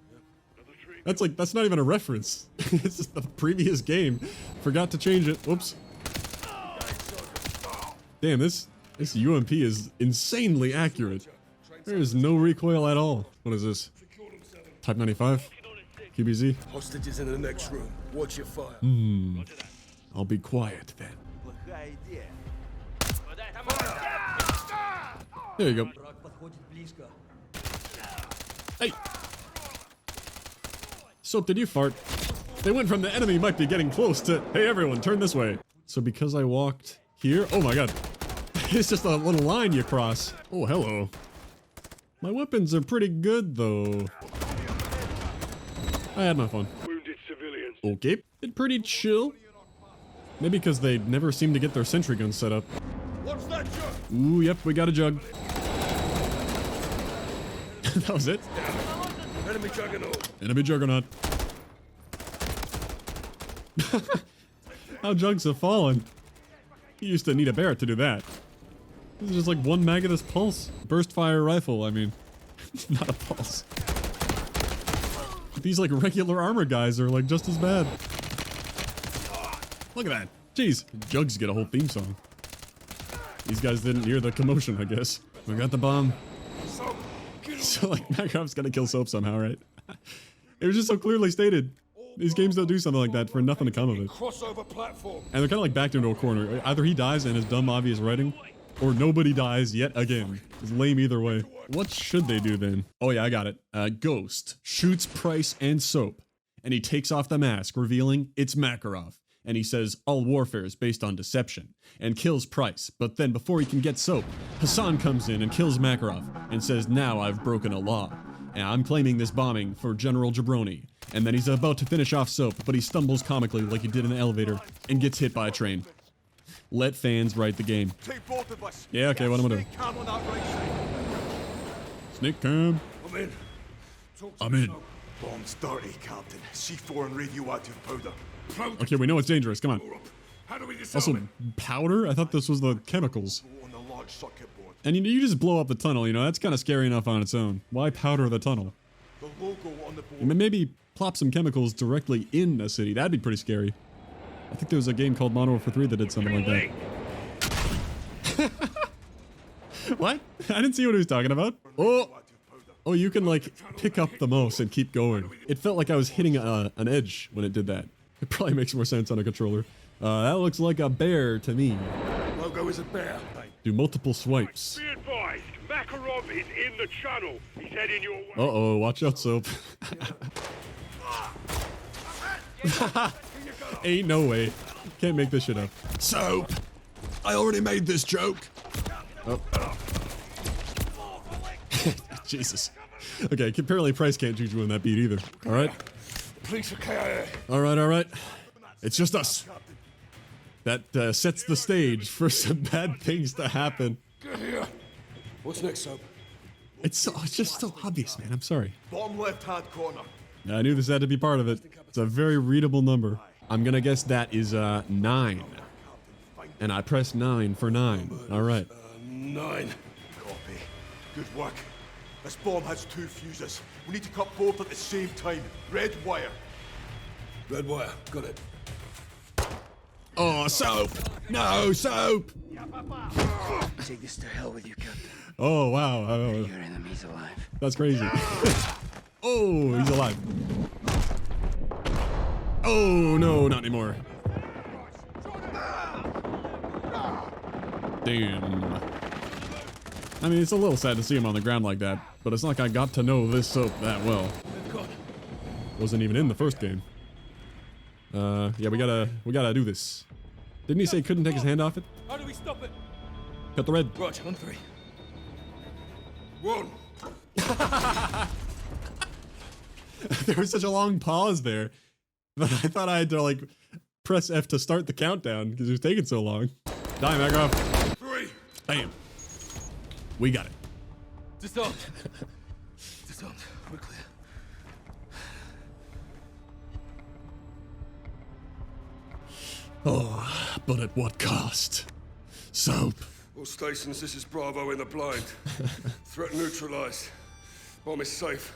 That's not even a reference. It's just the previous game. Forgot to change it. Whoops. Damn, this UMP is insanely accurate. There is no recoil at all. What is this? Type 95? QBZ? Hostages in the next room. Watch your fire. I'll be quiet then. There you go. Hey! Soap, did you fart? They went from the enemy might be getting close to, hey everyone, turn this way. So because I walked here, oh my god. It's just a little line you cross. Oh, hello. My weapons are pretty good though. I had my fun. Wounded civilians. Okay, it's pretty chill. Maybe because they never seem to get their sentry guns set up. What's that jug? Ooh, yep, we got a jug. That was it. Enemy juggernaut. Enemy juggernaut. How jugs have fallen. You used to need a Barrett to do that. This is just like one mag of this pulse. Burst fire rifle, I mean. Not a pulse. These like regular armor guys are like just as bad. Look at that. Jeez, jugs get a whole theme song. These guys didn't hear the commotion, I guess. We got the bomb. So like Makarov's gonna kill Soap somehow, right? It was just so clearly stated. These games don't do something like that for nothing to come of it. Crossover platform. And they're kind of like backed into a corner. Either he dies in his dumb obvious writing, or nobody dies yet again. It's lame either way. What should they do then? Oh yeah, I got it. Ghost shoots Price and Soap, and he takes off the mask, revealing it's Makarov. And he says all warfare is based on deception, and kills Price. But then before he can get Soap, Hassan comes in and kills Makarov, and says now I've broken a law. And I'm claiming this bombing for General Jabroni. And then he's about to finish off Soap, but he stumbles comically like he did in the elevator, and gets hit by a train. Let fans write the game. Take both of us. Yeah, okay, what am I doing? Cam on that right side. Snake cam. I'm in. I'm in. Bomb's dirty, Captain. C4 and radioactive powder. Okay, we know it's dangerous. Come on. How do we disarm Also, powder? I thought this was the chemicals. On the large circuit board. And you just blow up the tunnel, you know, that's kind of scary enough on its own. Why powder the tunnel? The logo on the board. Maybe plop some chemicals directly in a city. That'd be pretty scary. I think there was a game called Modern Warfare 3 that did something like that. What? I didn't see what he was talking about. Oh, you can like pick up the mouse and keep going. It felt like I was hitting an edge when it did that. It probably makes more sense on a controller. That looks like a bear to me. Logo is a bear. Do multiple swipes. Be advised, Makarov is in the channel. He's heading your way. Uh-oh, watch out, Soap. Ain't no way. Can't make this shit up. Soap! I already made this joke. Oh. Jesus. Okay, apparently Price can't shoot you in that beat either. Alright? Police for KIA. Alright. It's just us. That sets the stage for some bad things to happen. Get here. What's next, Soap? It's just so obvious, man. I'm sorry. Bottom left-hand corner. I knew this had to be part of it. It's a very readable number. I'm gonna guess that is 9. And I pressed 9 for 9. Alright. 9. Copy. Good work. This bomb has 2 fuses. We need to cut both at the same time. Red wire. Red wire. Got it. Oh, Soap! No, Soap! Take this to hell with you, Captain. Oh, wow. Your enemy's alive. That's crazy. Oh, he's alive. Oh, no, not anymore. Damn. I mean, it's a little sad to see him on the ground like that, but it's not like I got to know this Soap that well. Wasn't even in the first game. Yeah, we gotta do this. Didn't he say he couldn't take his hand off it? How do we stop it? Cut the red. Roger, on 3. 1, There was such a long pause there that I thought I had to like press F to start the countdown because it was taking so long. Die, Makarov. 3. Bam. We got it. Disarmed. Disarmed. We're clear. Oh, but at what cost? Soap. All stations, this is Bravo in the blind. Threat neutralized. Bomb is safe.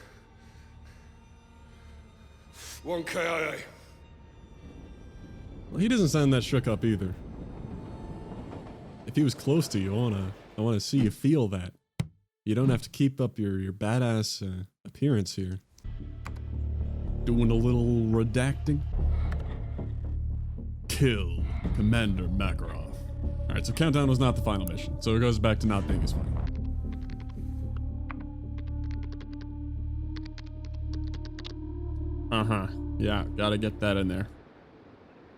1 KIA. Well, he doesn't sound that shook up either. If he was close to you, I wanna see you feel that. You don't have to keep up your badass appearance here. Doing a little redacting. Kill Commander Makarov. Alright, so Countdown was not the final mission, so it goes back to not being as funny. Uh-huh. Yeah, gotta get that in there.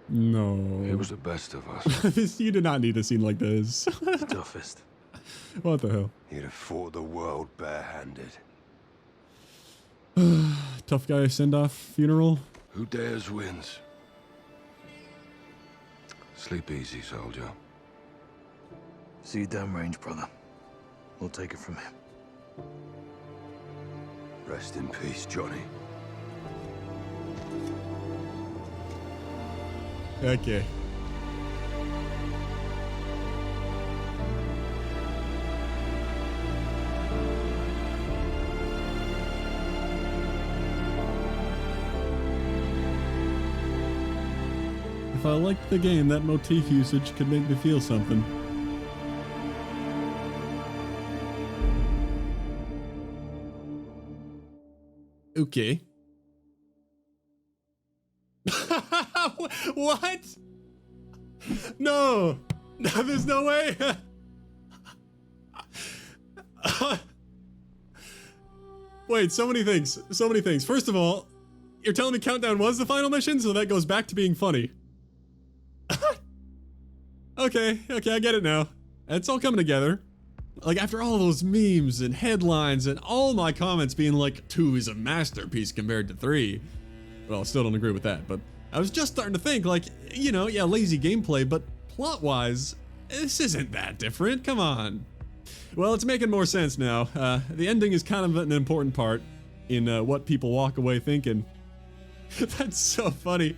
No. It was the best of us. You did not need a scene like this. The toughest. What the hell? He'd have fought the world barehanded. Tough guy send-off funeral. Who dares wins. Sleep easy, soldier. See you downrange, brother. We'll take it from him. Rest in peace, Johnny. Okay. If I liked the game, that motif usage could make me feel something. Okay. What? No. There's no way. Wait, so many things. So many things. First of all, you're telling me Countdown was the final mission, so that goes back to being funny. Okay, I get it now. It's all coming together. Like, after all those memes and headlines and all my comments being like, 2 is a masterpiece compared to 3. Well, I still don't agree with that, but I was just starting to think, like, you know, yeah, lazy gameplay, but plot-wise, this isn't that different. Come on. Well, it's making more sense now. The ending is kind of an important part in what people walk away thinking. That's so funny.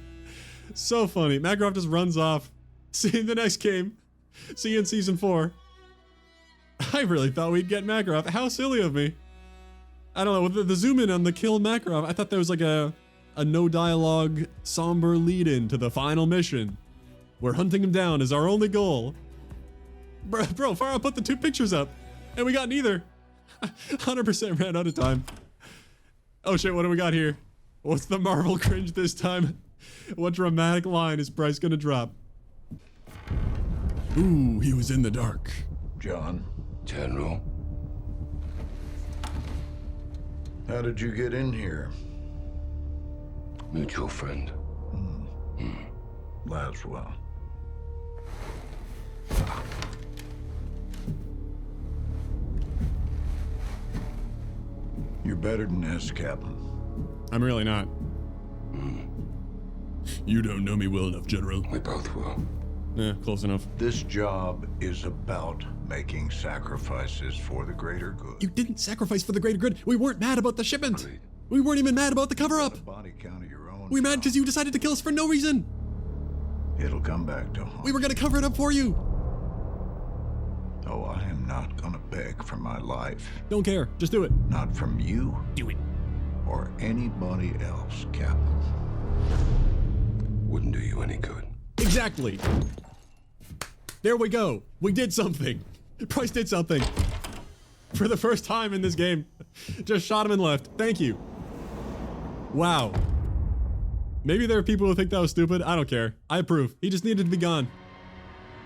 So funny. Makarov just runs off. See you in the next game. See you in Season 4. I really thought we'd get Makarov. How silly of me. I don't know, with the zoom in on the kill Makarov, I thought there was like a no dialogue, somber lead-in to the final mission, where hunting him down is our only goal. Bro, Farah put the 2 pictures up, and we got neither. 100% ran out of time. Oh shit, what do we got here? What's the Marvel cringe this time? What dramatic line is Bryce gonna drop? Ooh, he was in the dark. John. General. How did you get in here? Mutual friend. Laswell. You're better than this, Captain. I'm really not. You don't know me well enough, General. We both will. Yeah, close enough. This job is about making sacrifices for the greater good. You didn't sacrifice for the greater good. We weren't mad about the shipment. We weren't even mad about the cover-up. Body count of your own. We're mad because you decided to kill us for no reason. It'll come back to haunt. We were gonna cover it up for you. Oh, I am not gonna beg for my life. Don't care. Just do it. Not from you. Do it. Or anybody else, Captain. Wouldn't do you any good. Exactly. There we go. We did something. Price did something. For the first time in this game. Just shot him and left. Thank you. Wow. Maybe there are people who think that was stupid. I don't care. I approve. He just needed to be gone.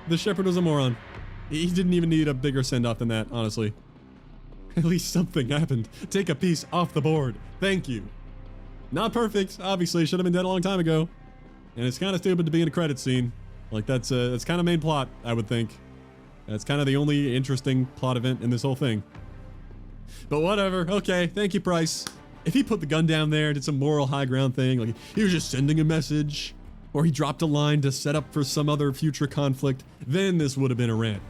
The Shepherd was a moron. He didn't even need a bigger send-off than that, honestly. At least something happened. Take a piece off the board. Thank you. Not perfect, obviously. Should have been dead a long time ago. And it's kind of stupid to be in a credit scene. Like, that's kind of main plot, I would think. That's kind of the only interesting plot event in this whole thing. But whatever, okay, thank you, Price. If he put the gun down there, did some moral high ground thing, like he was just sending a message, or he dropped a line to set up for some other future conflict, then this would have been a rant.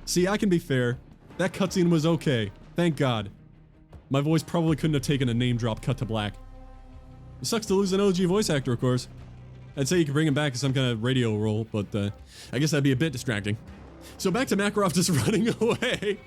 See, I can be fair. That cutscene was okay, thank God. My voice probably couldn't have taken a name drop cut to black. It sucks to lose an OG voice actor, of course. I'd say you could bring him back as some kind of radio role, but I guess that'd be a bit distracting. So back to Makarov just running away.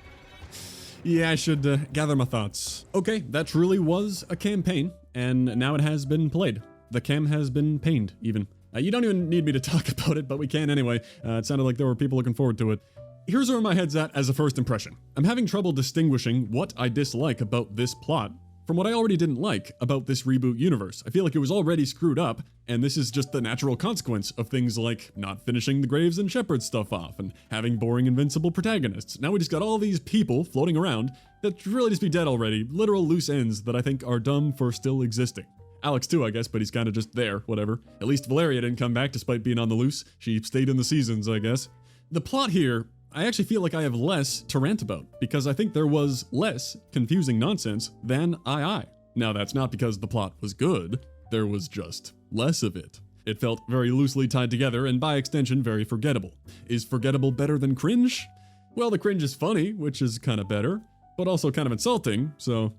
Yeah, I should gather my thoughts. Okay, that truly was a campaign, and now it has been played. The cam has been pained, even. You don't even need me to talk about it, but we can anyway. It sounded like there were people looking forward to it. Here's where my head's at as a first impression. I'm having trouble distinguishing what I dislike about this plot from what I already didn't like about this reboot universe. I feel like it was already screwed up, and this is just the natural consequence of things like not finishing the Graves and Shepard stuff off, and having boring invincible protagonists. Now we just got all these people floating around that should really just be dead already, literal loose ends that I think are dumb for still existing. Alex too, I guess, but he's kind of just there, whatever. At least Valeria didn't come back despite being on the loose. She stayed in the seasons, I guess. The plot here, I actually feel like I have less to rant about, because I think there was less confusing nonsense than II. Now that's not because the plot was good, there was just less of it. It felt very loosely tied together, and by extension, very forgettable. Is forgettable better than cringe? Well, the cringe is funny, which is kind of better, but also kind of insulting, so,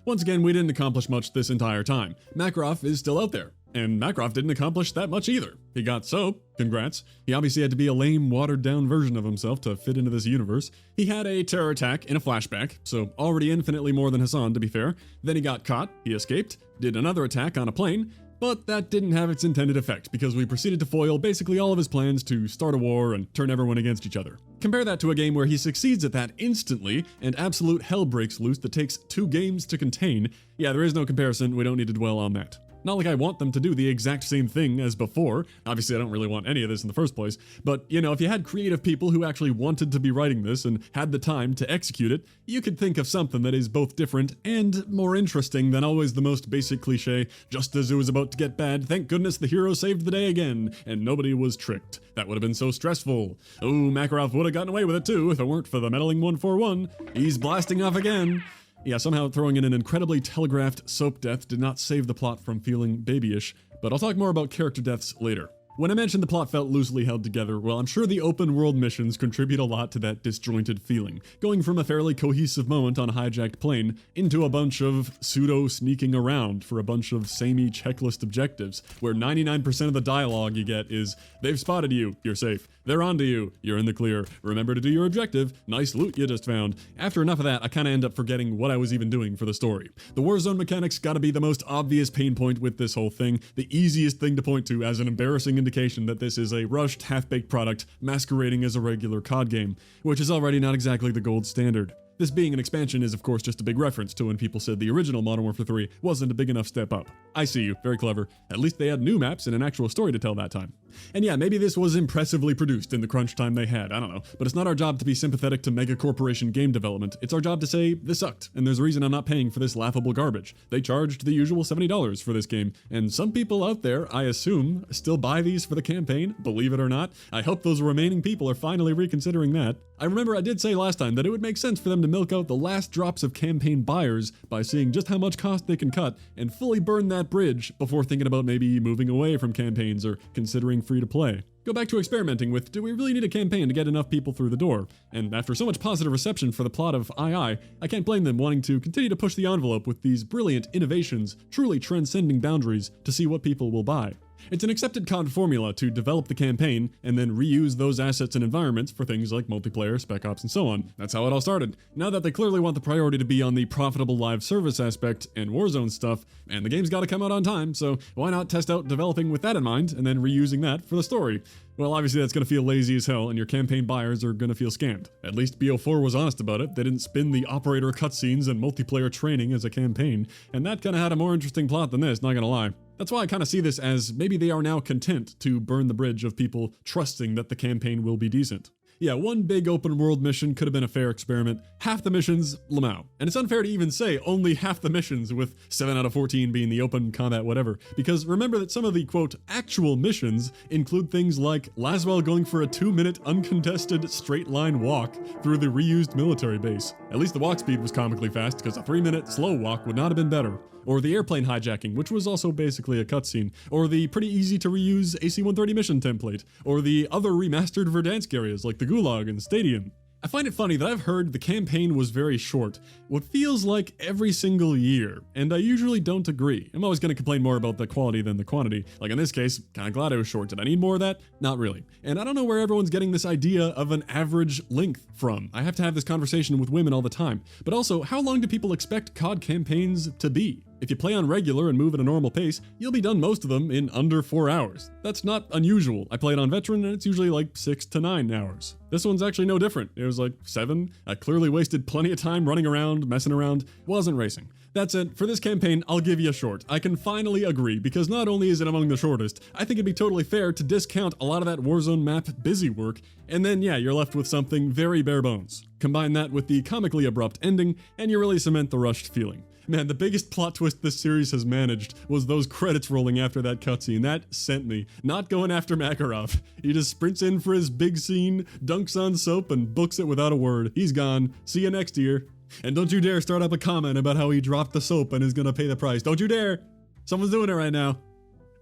Once again, we didn't accomplish much this entire time. Makarov is still out there. And Makarov didn't accomplish that much either. He got soap, congrats. He obviously had to be a lame, watered-down version of himself to fit into this universe. He had a terror attack in a flashback, so already infinitely more than Hassan, to be fair. Then he got caught, he escaped, did another attack on a plane, but that didn't have its intended effect because we proceeded to foil basically all of his plans to start a war and turn everyone against each other. Compare that to a game where he succeeds at that instantly and absolute hell breaks loose that takes 2 games to contain. Yeah, there is no comparison, we don't need to dwell on that. Not like I want them to do the exact same thing as before. Obviously, I don't really want any of this in the first place. But, you know, if you had creative people who actually wanted to be writing this and had the time to execute it, you could think of something that is both different and more interesting than always the most basic cliche, just as it was about to get bad, thank goodness the hero saved the day again, and nobody was tricked. That would have been so stressful. Oh, Makarov would have gotten away with it too if it weren't for the meddling 141. He's blasting off again. Yeah, somehow throwing in an incredibly telegraphed soap death did not save the plot from feeling babyish, but I'll talk more about character deaths later. When I mentioned the plot felt loosely held together, well, I'm sure the open world missions contribute a lot to that disjointed feeling, going from a fairly cohesive moment on a hijacked plane into a bunch of pseudo-sneaking around for a bunch of samey checklist objectives, where 99% of the dialogue you get is, they've spotted you, you're safe. They're onto you, you're in the clear. Remember to do your objective, nice loot you just found. After enough of that, I kinda end up forgetting what I was even doing for the story. The Warzone mechanics gotta be the most obvious pain point with this whole thing, the easiest thing to point to as an embarrassing indication that this is a rushed, half-baked product masquerading as a regular CoD game, which is already not exactly the gold standard. This being an expansion is of course just a big reference to when people said the original Modern Warfare 3 wasn't a big enough step up. I see you, very clever. At least they had new maps and an actual story to tell that time. And yeah, maybe this was impressively produced in the crunch time they had, I don't know. But it's not our job to be sympathetic to mega corporation game development. It's our job to say, this sucked, and there's a reason I'm not paying for this laughable garbage. They charged the usual $70 for this game, and some people out there, I assume, still buy these for the campaign, believe it or not. I hope those remaining people are finally reconsidering that. I remember I did say last time that it would make sense for them to milk out the last drops of campaign buyers by seeing just how much cost they can cut and fully burn that bridge before thinking about maybe moving away from campaigns or considering free-to-play. Go back to experimenting with, do we really need a campaign to get enough people through the door? And after so much positive reception for the plot of II, I can't blame them wanting to continue to push the envelope with these brilliant innovations, truly transcending boundaries to see what people will buy. It's an accepted CoD formula to develop the campaign and then reuse those assets and environments for things like multiplayer, Spec Ops, and so on. That's how it all started. Now that they clearly want the priority to be on the profitable live service aspect and Warzone stuff, and the game's gotta come out on time, so why not test out developing with that in mind and then reusing that for the story? Well, obviously that's gonna feel lazy as hell, and your campaign buyers are gonna feel scammed. At least BO4 was honest about it. They didn't spin the operator cutscenes and multiplayer training as a campaign, and that kinda had a more interesting plot than this, not gonna lie. That's why I kind of see this as maybe they are now content to burn the bridge of people trusting that the campaign will be decent. Yeah, one big open world mission could have been a fair experiment. Half the missions, lamau. And it's unfair to even say only half the missions, with 7 out of 14 being the open combat whatever. Because remember that some of the, quote, actual missions include things like Laswell going for a 2-minute uncontested straight line walk through the reused military base. At least the walk speed was comically fast, because a 3-minute slow walk would not have been better. Or the airplane hijacking, which was also basically a cutscene, or the pretty easy to reuse AC-130 mission template, or the other remastered Verdansk areas like the Gulag and Stadium. I find it funny that I've heard the campaign was very short, what feels like every single year, and I usually don't agree. I'm always going to complain more about the quality than the quantity. Like in this case, kinda glad it was short. Did I need more of that? Not really. And I don't know where everyone's getting this idea of an average length from. I have to have this conversation with women all the time. But also, how long do people expect COD campaigns to be? If you play on regular and move at a normal pace, you'll be done most of them in under 4 hours. That's not unusual. I played on veteran and it's usually like 6 to 9 hours. This one's actually no different. It was like 7. I clearly wasted plenty of time running around, messing around, wasn't racing. That's it. For this campaign, I'll give you a short. I can finally agree, because not only is it among the shortest, I think it'd be totally fair to discount a lot of that Warzone map busy work, and then yeah, you're left with something very bare bones. Combine that with the comically abrupt ending, and you really cement the rushed feeling. Man, the biggest plot twist this series has managed was those credits rolling after that cutscene. That sent me. Not going after Makarov. He just sprints in for his big scene, dunks on soap, and books it without a word. He's gone. See you next year. And don't you dare start up a comment about how he dropped the soap and is gonna pay the price. Don't you dare! Someone's doing it right now.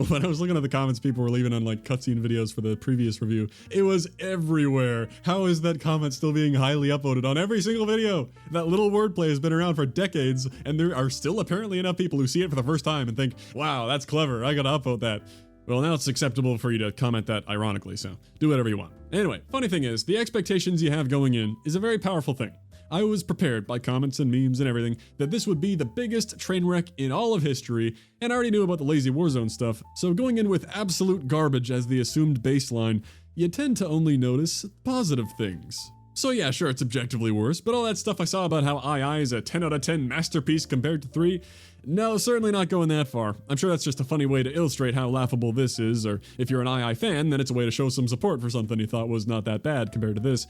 When I was looking at the comments people were leaving on like cutscene videos for the previous review, it was everywhere. How is that comment still being highly upvoted on every single video? That little wordplay has been around for decades, and there are still apparently enough people who see it for the first time and think, wow, that's clever, I gotta upvote that. Well, now it's acceptable for you to comment that ironically, so do whatever you want. Anyway, funny thing is, the expectations you have going in is a very powerful thing. I was prepared by comments and memes and everything that this would be the biggest train wreck in all of history, and I already knew about the lazy Warzone stuff, so going in with absolute garbage as the assumed baseline, you tend to only notice positive things. So yeah, sure, it's objectively worse, but all that stuff I saw about how II is a 10 out of 10 masterpiece compared to 3, no, certainly not going that far. I'm sure that's just a funny way to illustrate how laughable this is, or if you're an II fan, then it's a way to show some support for something you thought was not that bad compared to this.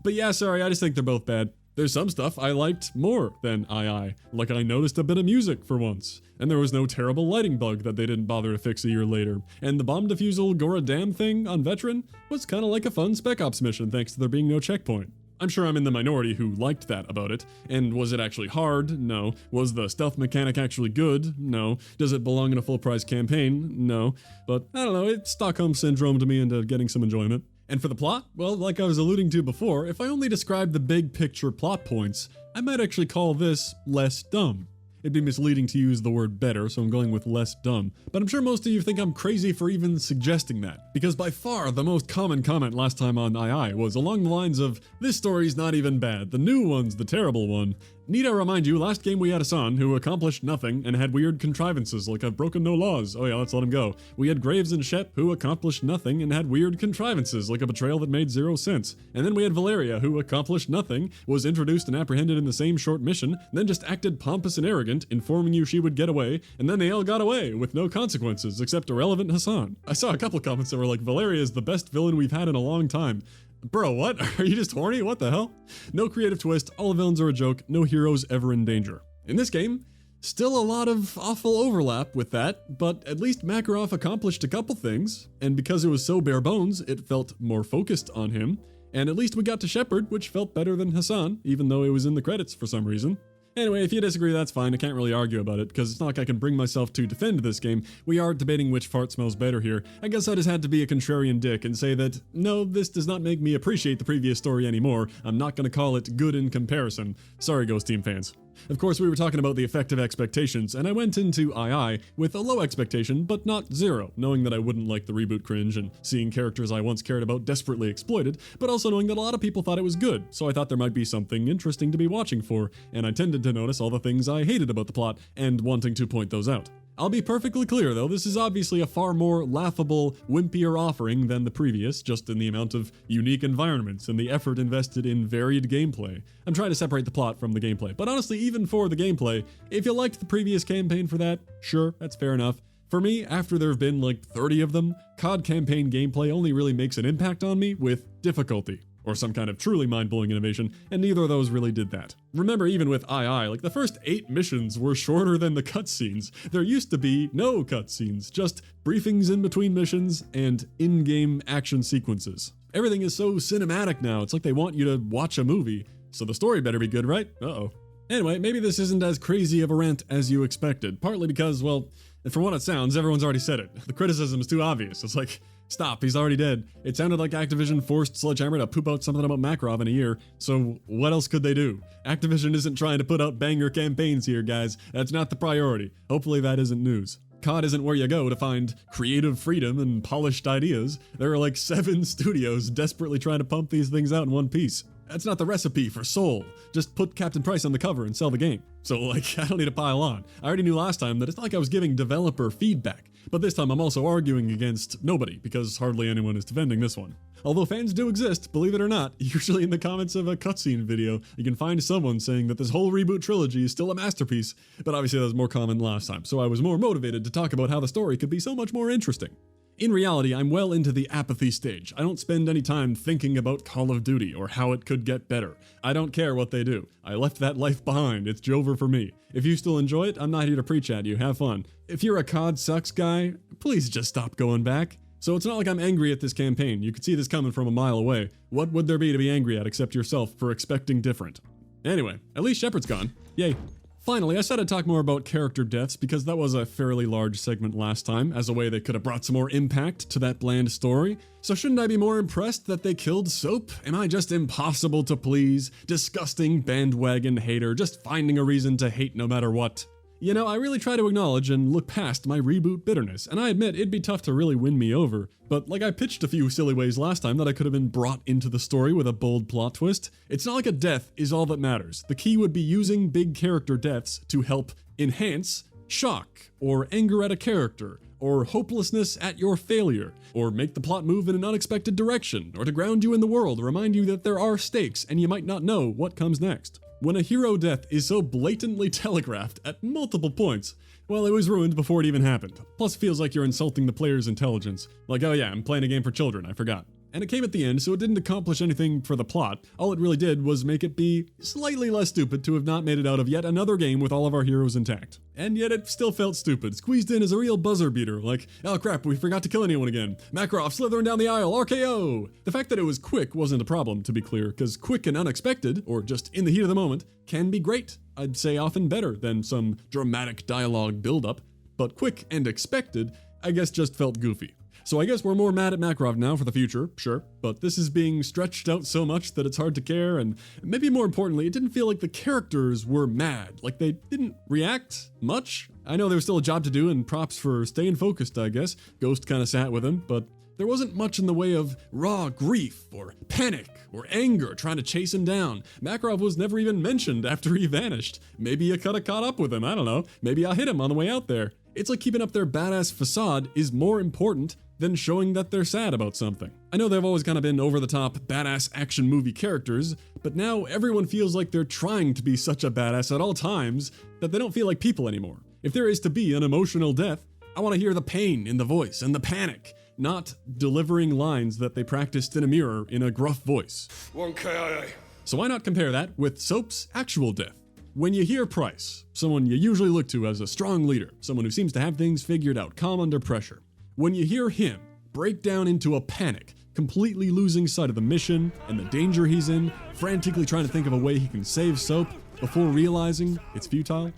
But yeah, sorry, I just think they're both bad. There's some stuff I liked more than II, like I noticed a bit of music for once, and there was no terrible lighting bug that they didn't bother to fix a year later, and the bomb defusal Gora Dam thing on Veteran was kinda like a fun Spec Ops mission thanks to there being no checkpoint. I'm sure I'm in the minority who liked that about it, and was it actually hard? No. Was the stealth mechanic actually good? No. Does it belong in a full-price campaign? No. But I don't know, it Stockholm Syndromed me into getting some enjoyment. And for the plot, well, like I was alluding to before, if I only described the big picture plot points, I might actually call this less dumb. It'd be misleading to use the word better, so I'm going with less dumb. But I'm sure most of you think I'm crazy for even suggesting that, because by far the most common comment last time on II was along the lines of, this story's not even bad, the new one's the terrible one. Need I remind you, last game we had a son who accomplished nothing and had weird contrivances like I've broken no laws. Oh yeah, let's let him go. We had Graves and Shep who accomplished nothing and had weird contrivances like a betrayal that made 0 sense. And then we had Valeria who accomplished nothing, was introduced and apprehended in the same short mission, then just acted pompous and arrogant, informing you she would get away, and then they all got away with no consequences except irrelevant Hassan. I saw a couple comments that were like, Valeria is the best villain we've had in a long time. Bro, what? Are you just horny? What the hell? No creative twist, all the villains are a joke, no heroes ever in danger. In this game, still a lot of awful overlap with that, but at least Makarov accomplished a couple things, and because it was so bare bones, it felt more focused on him, and at least we got to Shepard, which felt better than Hassan, even though it was in the credits for some reason. Anyway, if you disagree, that's fine. I can't really argue about it, because it's not like I can bring myself to defend this game. We are debating which fart smells better here. I guess I just had to be a contrarian dick and say that, no, this does not make me appreciate the previous story anymore. I'm not going to call it good in comparison. Sorry, Ghost Team fans. Of course, we were talking about the effect of expectations, and I went into II with a low expectation, but not 0, knowing that I wouldn't like the reboot cringe and seeing characters I once cared about desperately exploited, but also knowing that a lot of people thought it was good, so I thought there might be something interesting to be watching for, and I tended to notice all the things I hated about the plot, and wanting to point those out. I'll be perfectly clear though, this is obviously a far more laughable, wimpier offering than the previous, just in the amount of unique environments and the effort invested in varied gameplay. I'm trying to separate the plot from the gameplay, but honestly, even for the gameplay, if you liked the previous campaign for that, sure, that's fair enough. For me, after there have been like 30 of them, COD campaign gameplay only really makes an impact on me with difficulty. or some kind of truly mind-blowing innovation, and neither of those really did that. Remember, even with II, like the first 8 missions were shorter than the cutscenes. There used to be no cutscenes, just briefings in between missions and in-game action sequences. Everything is so cinematic now, it's like they want you to watch a movie, so the story better be good, right? Uh-oh. Anyway, maybe this isn't as crazy of a rant as you expected, partly because, well, from what it sounds, everyone's already said it. The criticism is too obvious. It's like, stop, he's already dead. It sounded like Activision forced Sledgehammer to poop out something about Makarov in a year, so what else could they do? Activision isn't trying to put out banger campaigns here, guys. That's not the priority. Hopefully that isn't news. CoD isn't where you go to find creative freedom and polished ideas. There are like 7 studios desperately trying to pump these things out in one piece. That's not the recipe for Soul. Just put Captain Price on the cover and sell the game. So like, I don't need to pile on. I already knew last time that it's not like I was giving developer feedback, but this time I'm also arguing against nobody because hardly anyone is defending this one. Although fans do exist, believe it or not, usually in the comments of a cutscene video, you can find someone saying that this whole reboot trilogy is still a masterpiece, but obviously that was more common last time, so I was more motivated to talk about how the story could be so much more interesting. In reality, I'm well into the apathy stage. I don't spend any time thinking about Call of Duty or how it could get better. I don't care what they do. I left that life behind. It's over for me. If you still enjoy it, I'm not here to preach at you. Have fun. If you're a COD sucks guy, please just stop going back. So it's not like I'm angry at this campaign. You could see this coming from a mile away. What would there be to be angry at except yourself for expecting different? Anyway, at least Shepard's gone. Yay. Finally, I said I'd talk more about character deaths because that was a fairly large segment last time, as a way they could have brought some more impact to that bland story. So shouldn't I be more impressed that they killed Soap? Am I just impossible to please? Disgusting bandwagon hater, just finding a reason to hate no matter what? You know, I really try to acknowledge and look past my reboot bitterness, and I admit it'd be tough to really win me over, but like I pitched a few silly ways last time that I could have been brought into the story with a bold plot twist, it's not like a death is all that matters. The key would be using big character deaths to help enhance shock, or anger at a character, or hopelessness at your failure, or make the plot move in an unexpected direction, or to ground you in the world, remind you that there are stakes and you might not know what comes next. When a hero death is so blatantly telegraphed at multiple points, well, it was ruined before it even happened. Plus, it feels like you're insulting the player's intelligence. Like, oh yeah, I'm playing a game for children, I forgot. And it came at the end, so it didn't accomplish anything for the plot. All it really did was make it be slightly less stupid to have not made it out of yet another game with all of our heroes intact. And yet it still felt stupid, squeezed in as a real buzzer beater, like, oh crap, we forgot to kill anyone again. Makarov slithering down the aisle, RKO! The fact that it was quick wasn't a problem, to be clear, because quick and unexpected, or just in the heat of the moment, can be great. I'd say often better than some dramatic dialogue buildup, but quick and expected, I guess just felt goofy. So I guess we're more mad at Makarov now for the future, sure, but this is being stretched out so much that it's hard to care, and maybe more importantly, it didn't feel like the characters were mad, like they didn't react much. I know there was still a job to do, and props for staying focused, I guess. Ghost kinda sat with him, but there wasn't much in the way of raw grief, or panic, or anger trying to chase him down. Makarov was never even mentioned after he vanished. Maybe you coulda caught up with him, I don't know. Maybe I hit him on the way out there. It's like keeping up their badass facade is more important than showing that they're sad about something. I know they've always kind of been over-the-top, badass action movie characters, but now everyone feels like they're trying to be such a badass at all times that they don't feel like people anymore. If there is to be an emotional death, I want to hear the pain in the voice and the panic, not delivering lines that they practiced in a mirror in a gruff voice. 1 KIA. So why not compare that with Soap's actual death? When you hear Price, someone you usually look to as a strong leader, someone who seems to have things figured out, calm under pressure, when you hear him break down into a panic, completely losing sight of the mission and the danger he's in, frantically trying to think of a way he can save Soap before realizing it's futile,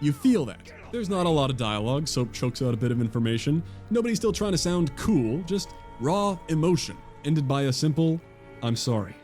you feel that. There's not a lot of dialogue, Soap chokes out a bit of information. Nobody's still trying to sound cool, just raw emotion, ended by a simple, I'm sorry.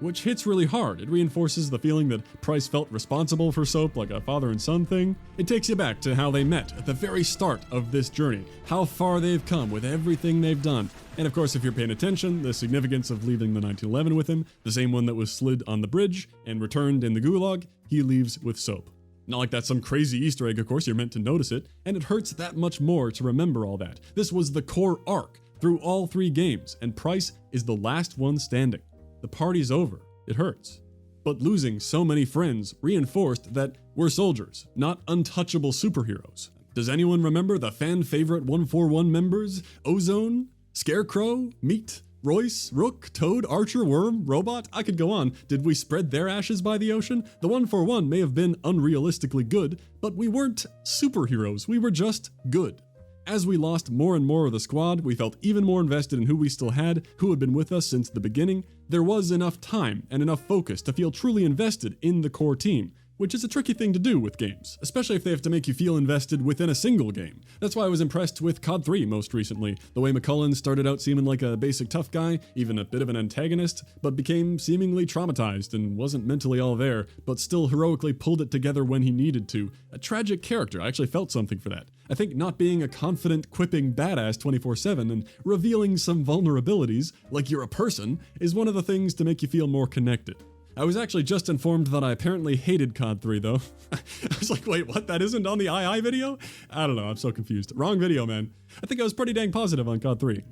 Which hits really hard. It reinforces the feeling that Price felt responsible for Soap, like a father and son thing. It takes you back to how they met at the very start of this journey, how far they've come with everything they've done. And of course, if you're paying attention, the significance of leaving the 1911 with him, the same one that was slid on the bridge and returned in the gulag, he leaves with Soap. Not like that's some crazy Easter egg, of course, you're meant to notice it, and it hurts that much more to remember all that. This was the core arc through all 3 games, and Price is the last one standing. The party's over. It hurts. But losing so many friends reinforced that we're soldiers, not untouchable superheroes. Does anyone remember the fan favorite 141 members? Ozone? Scarecrow? Meat? Royce, Rook, Toad, Archer, Worm, Robot, I could go on. Did we spread their ashes by the ocean? The 141 may have been unrealistically good, but we weren't superheroes, we were just good. As we lost more and more of the squad, we felt even more invested in who we still had, who had been with us since the beginning. There was enough time and enough focus to feel truly invested in the core team, which is a tricky thing to do with games, especially if they have to make you feel invested within a single game. That's why I was impressed with CoD 3 most recently. The way McCullen started out seeming like a basic tough guy, even a bit of an antagonist, but became seemingly traumatized and wasn't mentally all there, but still heroically pulled it together when he needed to. A tragic character, I actually felt something for that. I think not being a confident, quipping badass 24/7 and revealing some vulnerabilities, like you're a person, is one of the things to make you feel more connected. I was actually just informed that I apparently hated CoD 3 though. I was like, wait, what? That isn't on the II video? I don't know, I'm so confused. Wrong video, man. I think I was pretty dang positive on CoD 3.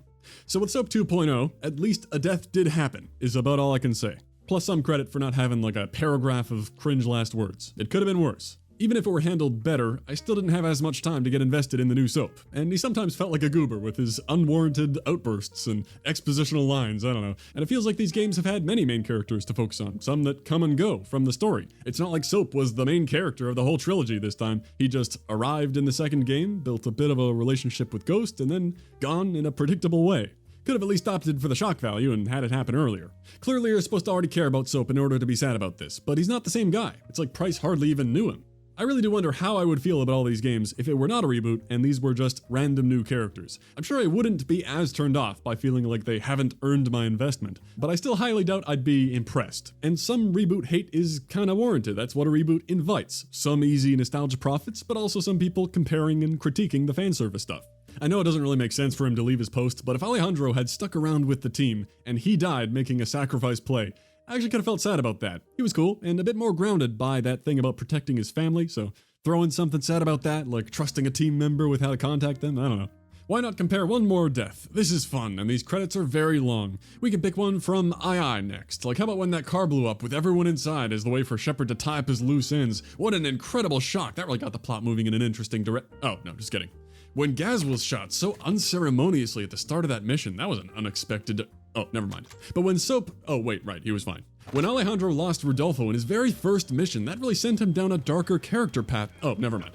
So with SOAP 2.0, at least a death did happen, is about all I can say. Plus some credit for not having like a paragraph of cringe last words. It could have been worse. Even if it were handled better, I still didn't have as much time to get invested in the new Soap, and he sometimes felt like a goober with his unwarranted outbursts and expositional lines, I don't know. And it feels like these games have had many main characters to focus on, some that come and go from the story. It's not like Soap was the main character of the whole trilogy this time. He just arrived in the second game, built a bit of a relationship with Ghost, and then gone in a predictable way. Could have at least opted for the shock value and had it happen earlier. Clearly you're supposed to already care about Soap in order to be sad about this, but he's not the same guy. It's like Price hardly even knew him. I really do wonder how I would feel about all these games if it were not a reboot and these were just random new characters. I'm sure I wouldn't be as turned off by feeling like they haven't earned my investment, but I still highly doubt I'd be impressed. And some reboot hate is kinda warranted, that's what a reboot invites. Some easy nostalgia profits, but also some people comparing and critiquing the fan service stuff. I know it doesn't really make sense for him to leave his post, but if Alejandro had stuck around with the team and he died making a sacrifice play, I actually kind of felt sad about that. He was cool and a bit more grounded by that thing about protecting his family, so throwing something sad about that, like trusting a team member with how to contact them, I don't know. Why not compare one more death? This is fun, and these credits are very long. We can pick one from II next. Like, how about when that car blew up with everyone inside as the way for Shepard to tie up his loose ends? What an incredible shock. That really got the plot moving in an interesting Oh, no, just kidding. When Gaz was shot so unceremoniously at the start of that mission, that was an unexpected... Oh, never mind. But when Soap... Oh, wait, right, he was fine. When Alejandro lost Rodolfo in his very first mission, that really sent him down a darker character path. Oh, never mind.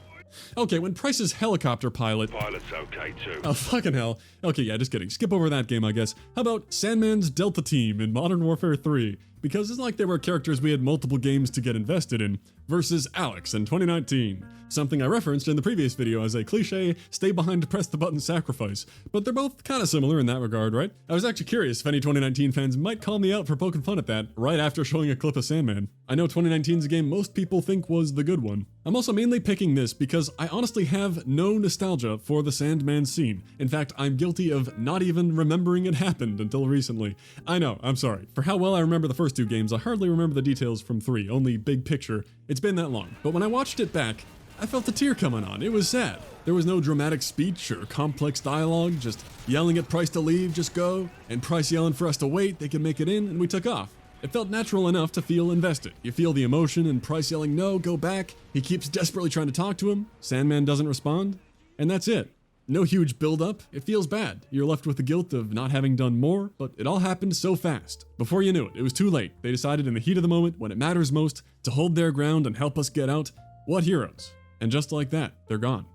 Okay, when Price's helicopter pilot... Pilot's okay too. Oh, fucking hell. Okay, yeah, just kidding. Skip over that game, I guess. How about Sandman's Delta Team in Modern Warfare 3? Because it's like there were characters we had multiple games to get invested in, versus Alex in 2019. Something I referenced in the previous video as a cliche, stay behind to press the button sacrifice. But they're both kind of similar in that regard, right? I was actually curious if any 2019 fans might call me out for poking fun at that, right after showing a clip of Sandman. I know 2019's a game most people think was the good one. I'm also mainly picking this because I honestly have no nostalgia for the Sandman scene. In fact, I'm guilty of not even remembering it happened until recently. I know, I'm sorry. For how well I remember the first two games, I hardly remember the details from 3, only big picture. It's been that long. But when I watched it back, I felt a tear coming on. It was sad. There was no dramatic speech or complex dialogue, just yelling at Price to leave, just go, and Price yelling for us to wait, they could make it in, and we took off. It felt natural enough to feel invested. You feel the emotion and Price yelling no, go back. He keeps desperately trying to talk to him. Sandman doesn't respond. And that's it. No huge build-up. It feels bad. You're left with the guilt of not having done more, but it all happened so fast. Before you knew it, it was too late. They decided in the heat of the moment, when it matters most, to hold their ground and help us get out. What heroes? And just like that, they're gone.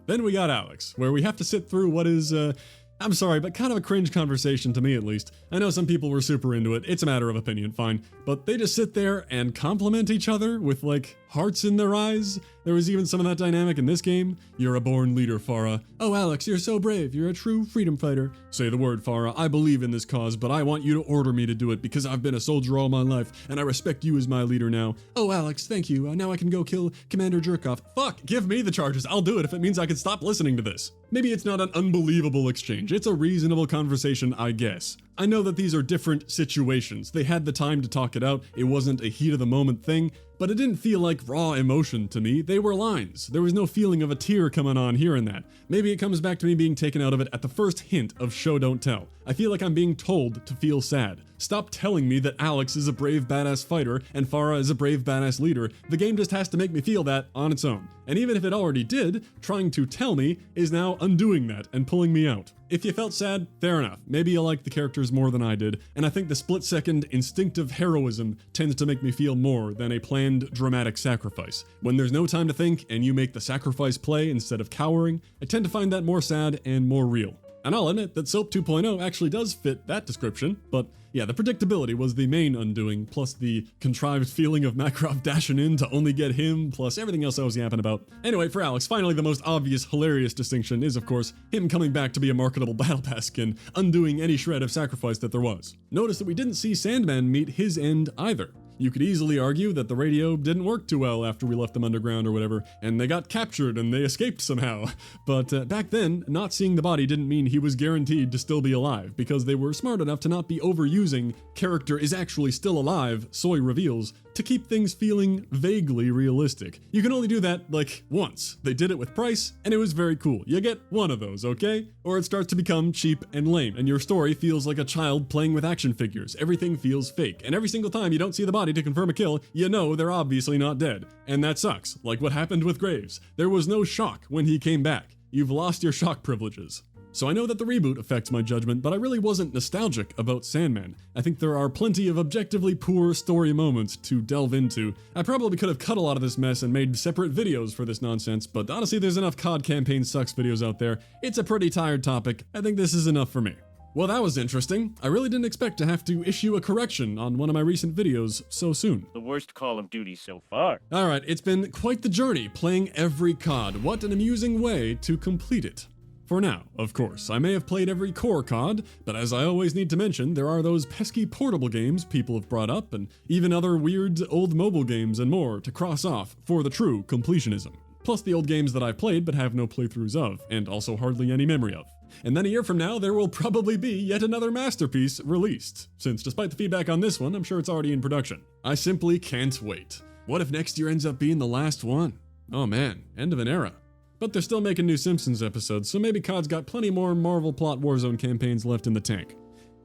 Then we got Alex, where we have to sit through what is, I'm sorry, but kind of a cringe conversation to me at least. I know some people were super into it, it's a matter of opinion, fine. But they just sit there and compliment each other with like hearts in their eyes. There was even some of that dynamic in this game. You're a born leader, Farah. Oh, Alex, you're so brave. You're a true freedom fighter. Say the word, Farah. I believe in this cause, but I want you to order me to do it because I've been a soldier all my life, and I respect you as my leader now. Oh, Alex, thank you. Now I can go kill Commander Jerkoff. Fuck, give me the charges. I'll do it if it means I can stop listening to this. Maybe it's not an unbelievable exchange. It's a reasonable conversation, I guess. I know that these are different situations. They had the time to talk it out. It wasn't a heat of the moment thing, but it didn't feel like raw emotion to me. They were lines. There was no feeling of a tear coming on here and that. Maybe it comes back to me being taken out of it at the first hint of show don't tell. I feel like I'm being told to feel sad. Stop telling me that Alex is a brave badass fighter and Farah is a brave badass leader. The game just has to make me feel that on its own. And even if it already did, trying to tell me is now undoing that and pulling me out. If you felt sad, fair enough. Maybe you like the characters characters more than I did, and I think the split-second instinctive heroism tends to make me feel more than a planned dramatic sacrifice. When there's no time to think and you make the sacrifice play instead of cowering, I tend to find that more sad and more real. And I'll admit that Soap 2.0 actually does fit that description, but yeah, the predictability was the main undoing, plus the contrived feeling of Makarov dashing in to only get him, plus everything else I was yapping about. Anyway, for Alex, finally the most obvious, hilarious distinction is, of course, him coming back to be a marketable Battle Pass skin, undoing any shred of sacrifice that there was. Notice that we didn't see Sandman meet his end either. You could easily argue that the radio didn't work too well after we left them underground or whatever, and they got captured and they escaped somehow. But back then, not seeing the body didn't mean he was guaranteed to still be alive, because they were smart enough to not be overusing character is actually still alive, soy reveals, to keep things feeling vaguely realistic. You can only do that, like, once. They did it with Price, and it was very cool. You get one of those, okay? Or it starts to become cheap and lame, and your story feels like a child playing with action figures. Everything feels fake, and every single time you don't see the body to confirm a kill, you know they're obviously not dead. And that sucks, like what happened with Graves. There was no shock when he came back. You've lost your shock privileges. So I know that the reboot affects my judgment, but I really wasn't nostalgic about Sandman. I think there are plenty of objectively poor story moments to delve into. I probably could have cut a lot of this mess and made separate videos for this nonsense, but honestly there's enough CoD Campaign Sucks videos out there. It's a pretty tired topic. I think this is enough for me. Well, that was interesting. I really didn't expect to have to issue a correction on one of my recent videos so soon. The worst Call of Duty so far. Alright, it's been quite the journey playing every CoD. What an amusing way to complete it. For now, of course. I may have played every core CoD, but as I always need to mention, there are those pesky portable games people have brought up, and even other weird old mobile games and more to cross off for the true completionism. Plus the old games that I've played but have no playthroughs of, and also hardly any memory of. And then a year from now, there will probably be yet another Masterpiece released, since despite the feedback on this one, I'm sure it's already in production. I simply can't wait. What if next year ends up being the last one? Oh man, end of an era. But they're still making new Simpsons episodes, so maybe CoD's got plenty more Marvel plot Warzone campaigns left in the tank.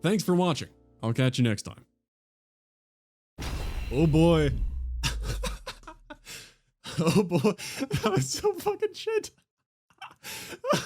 Thanks for watching. I'll catch you next time. Oh boy. Oh boy. That was so fucking shit.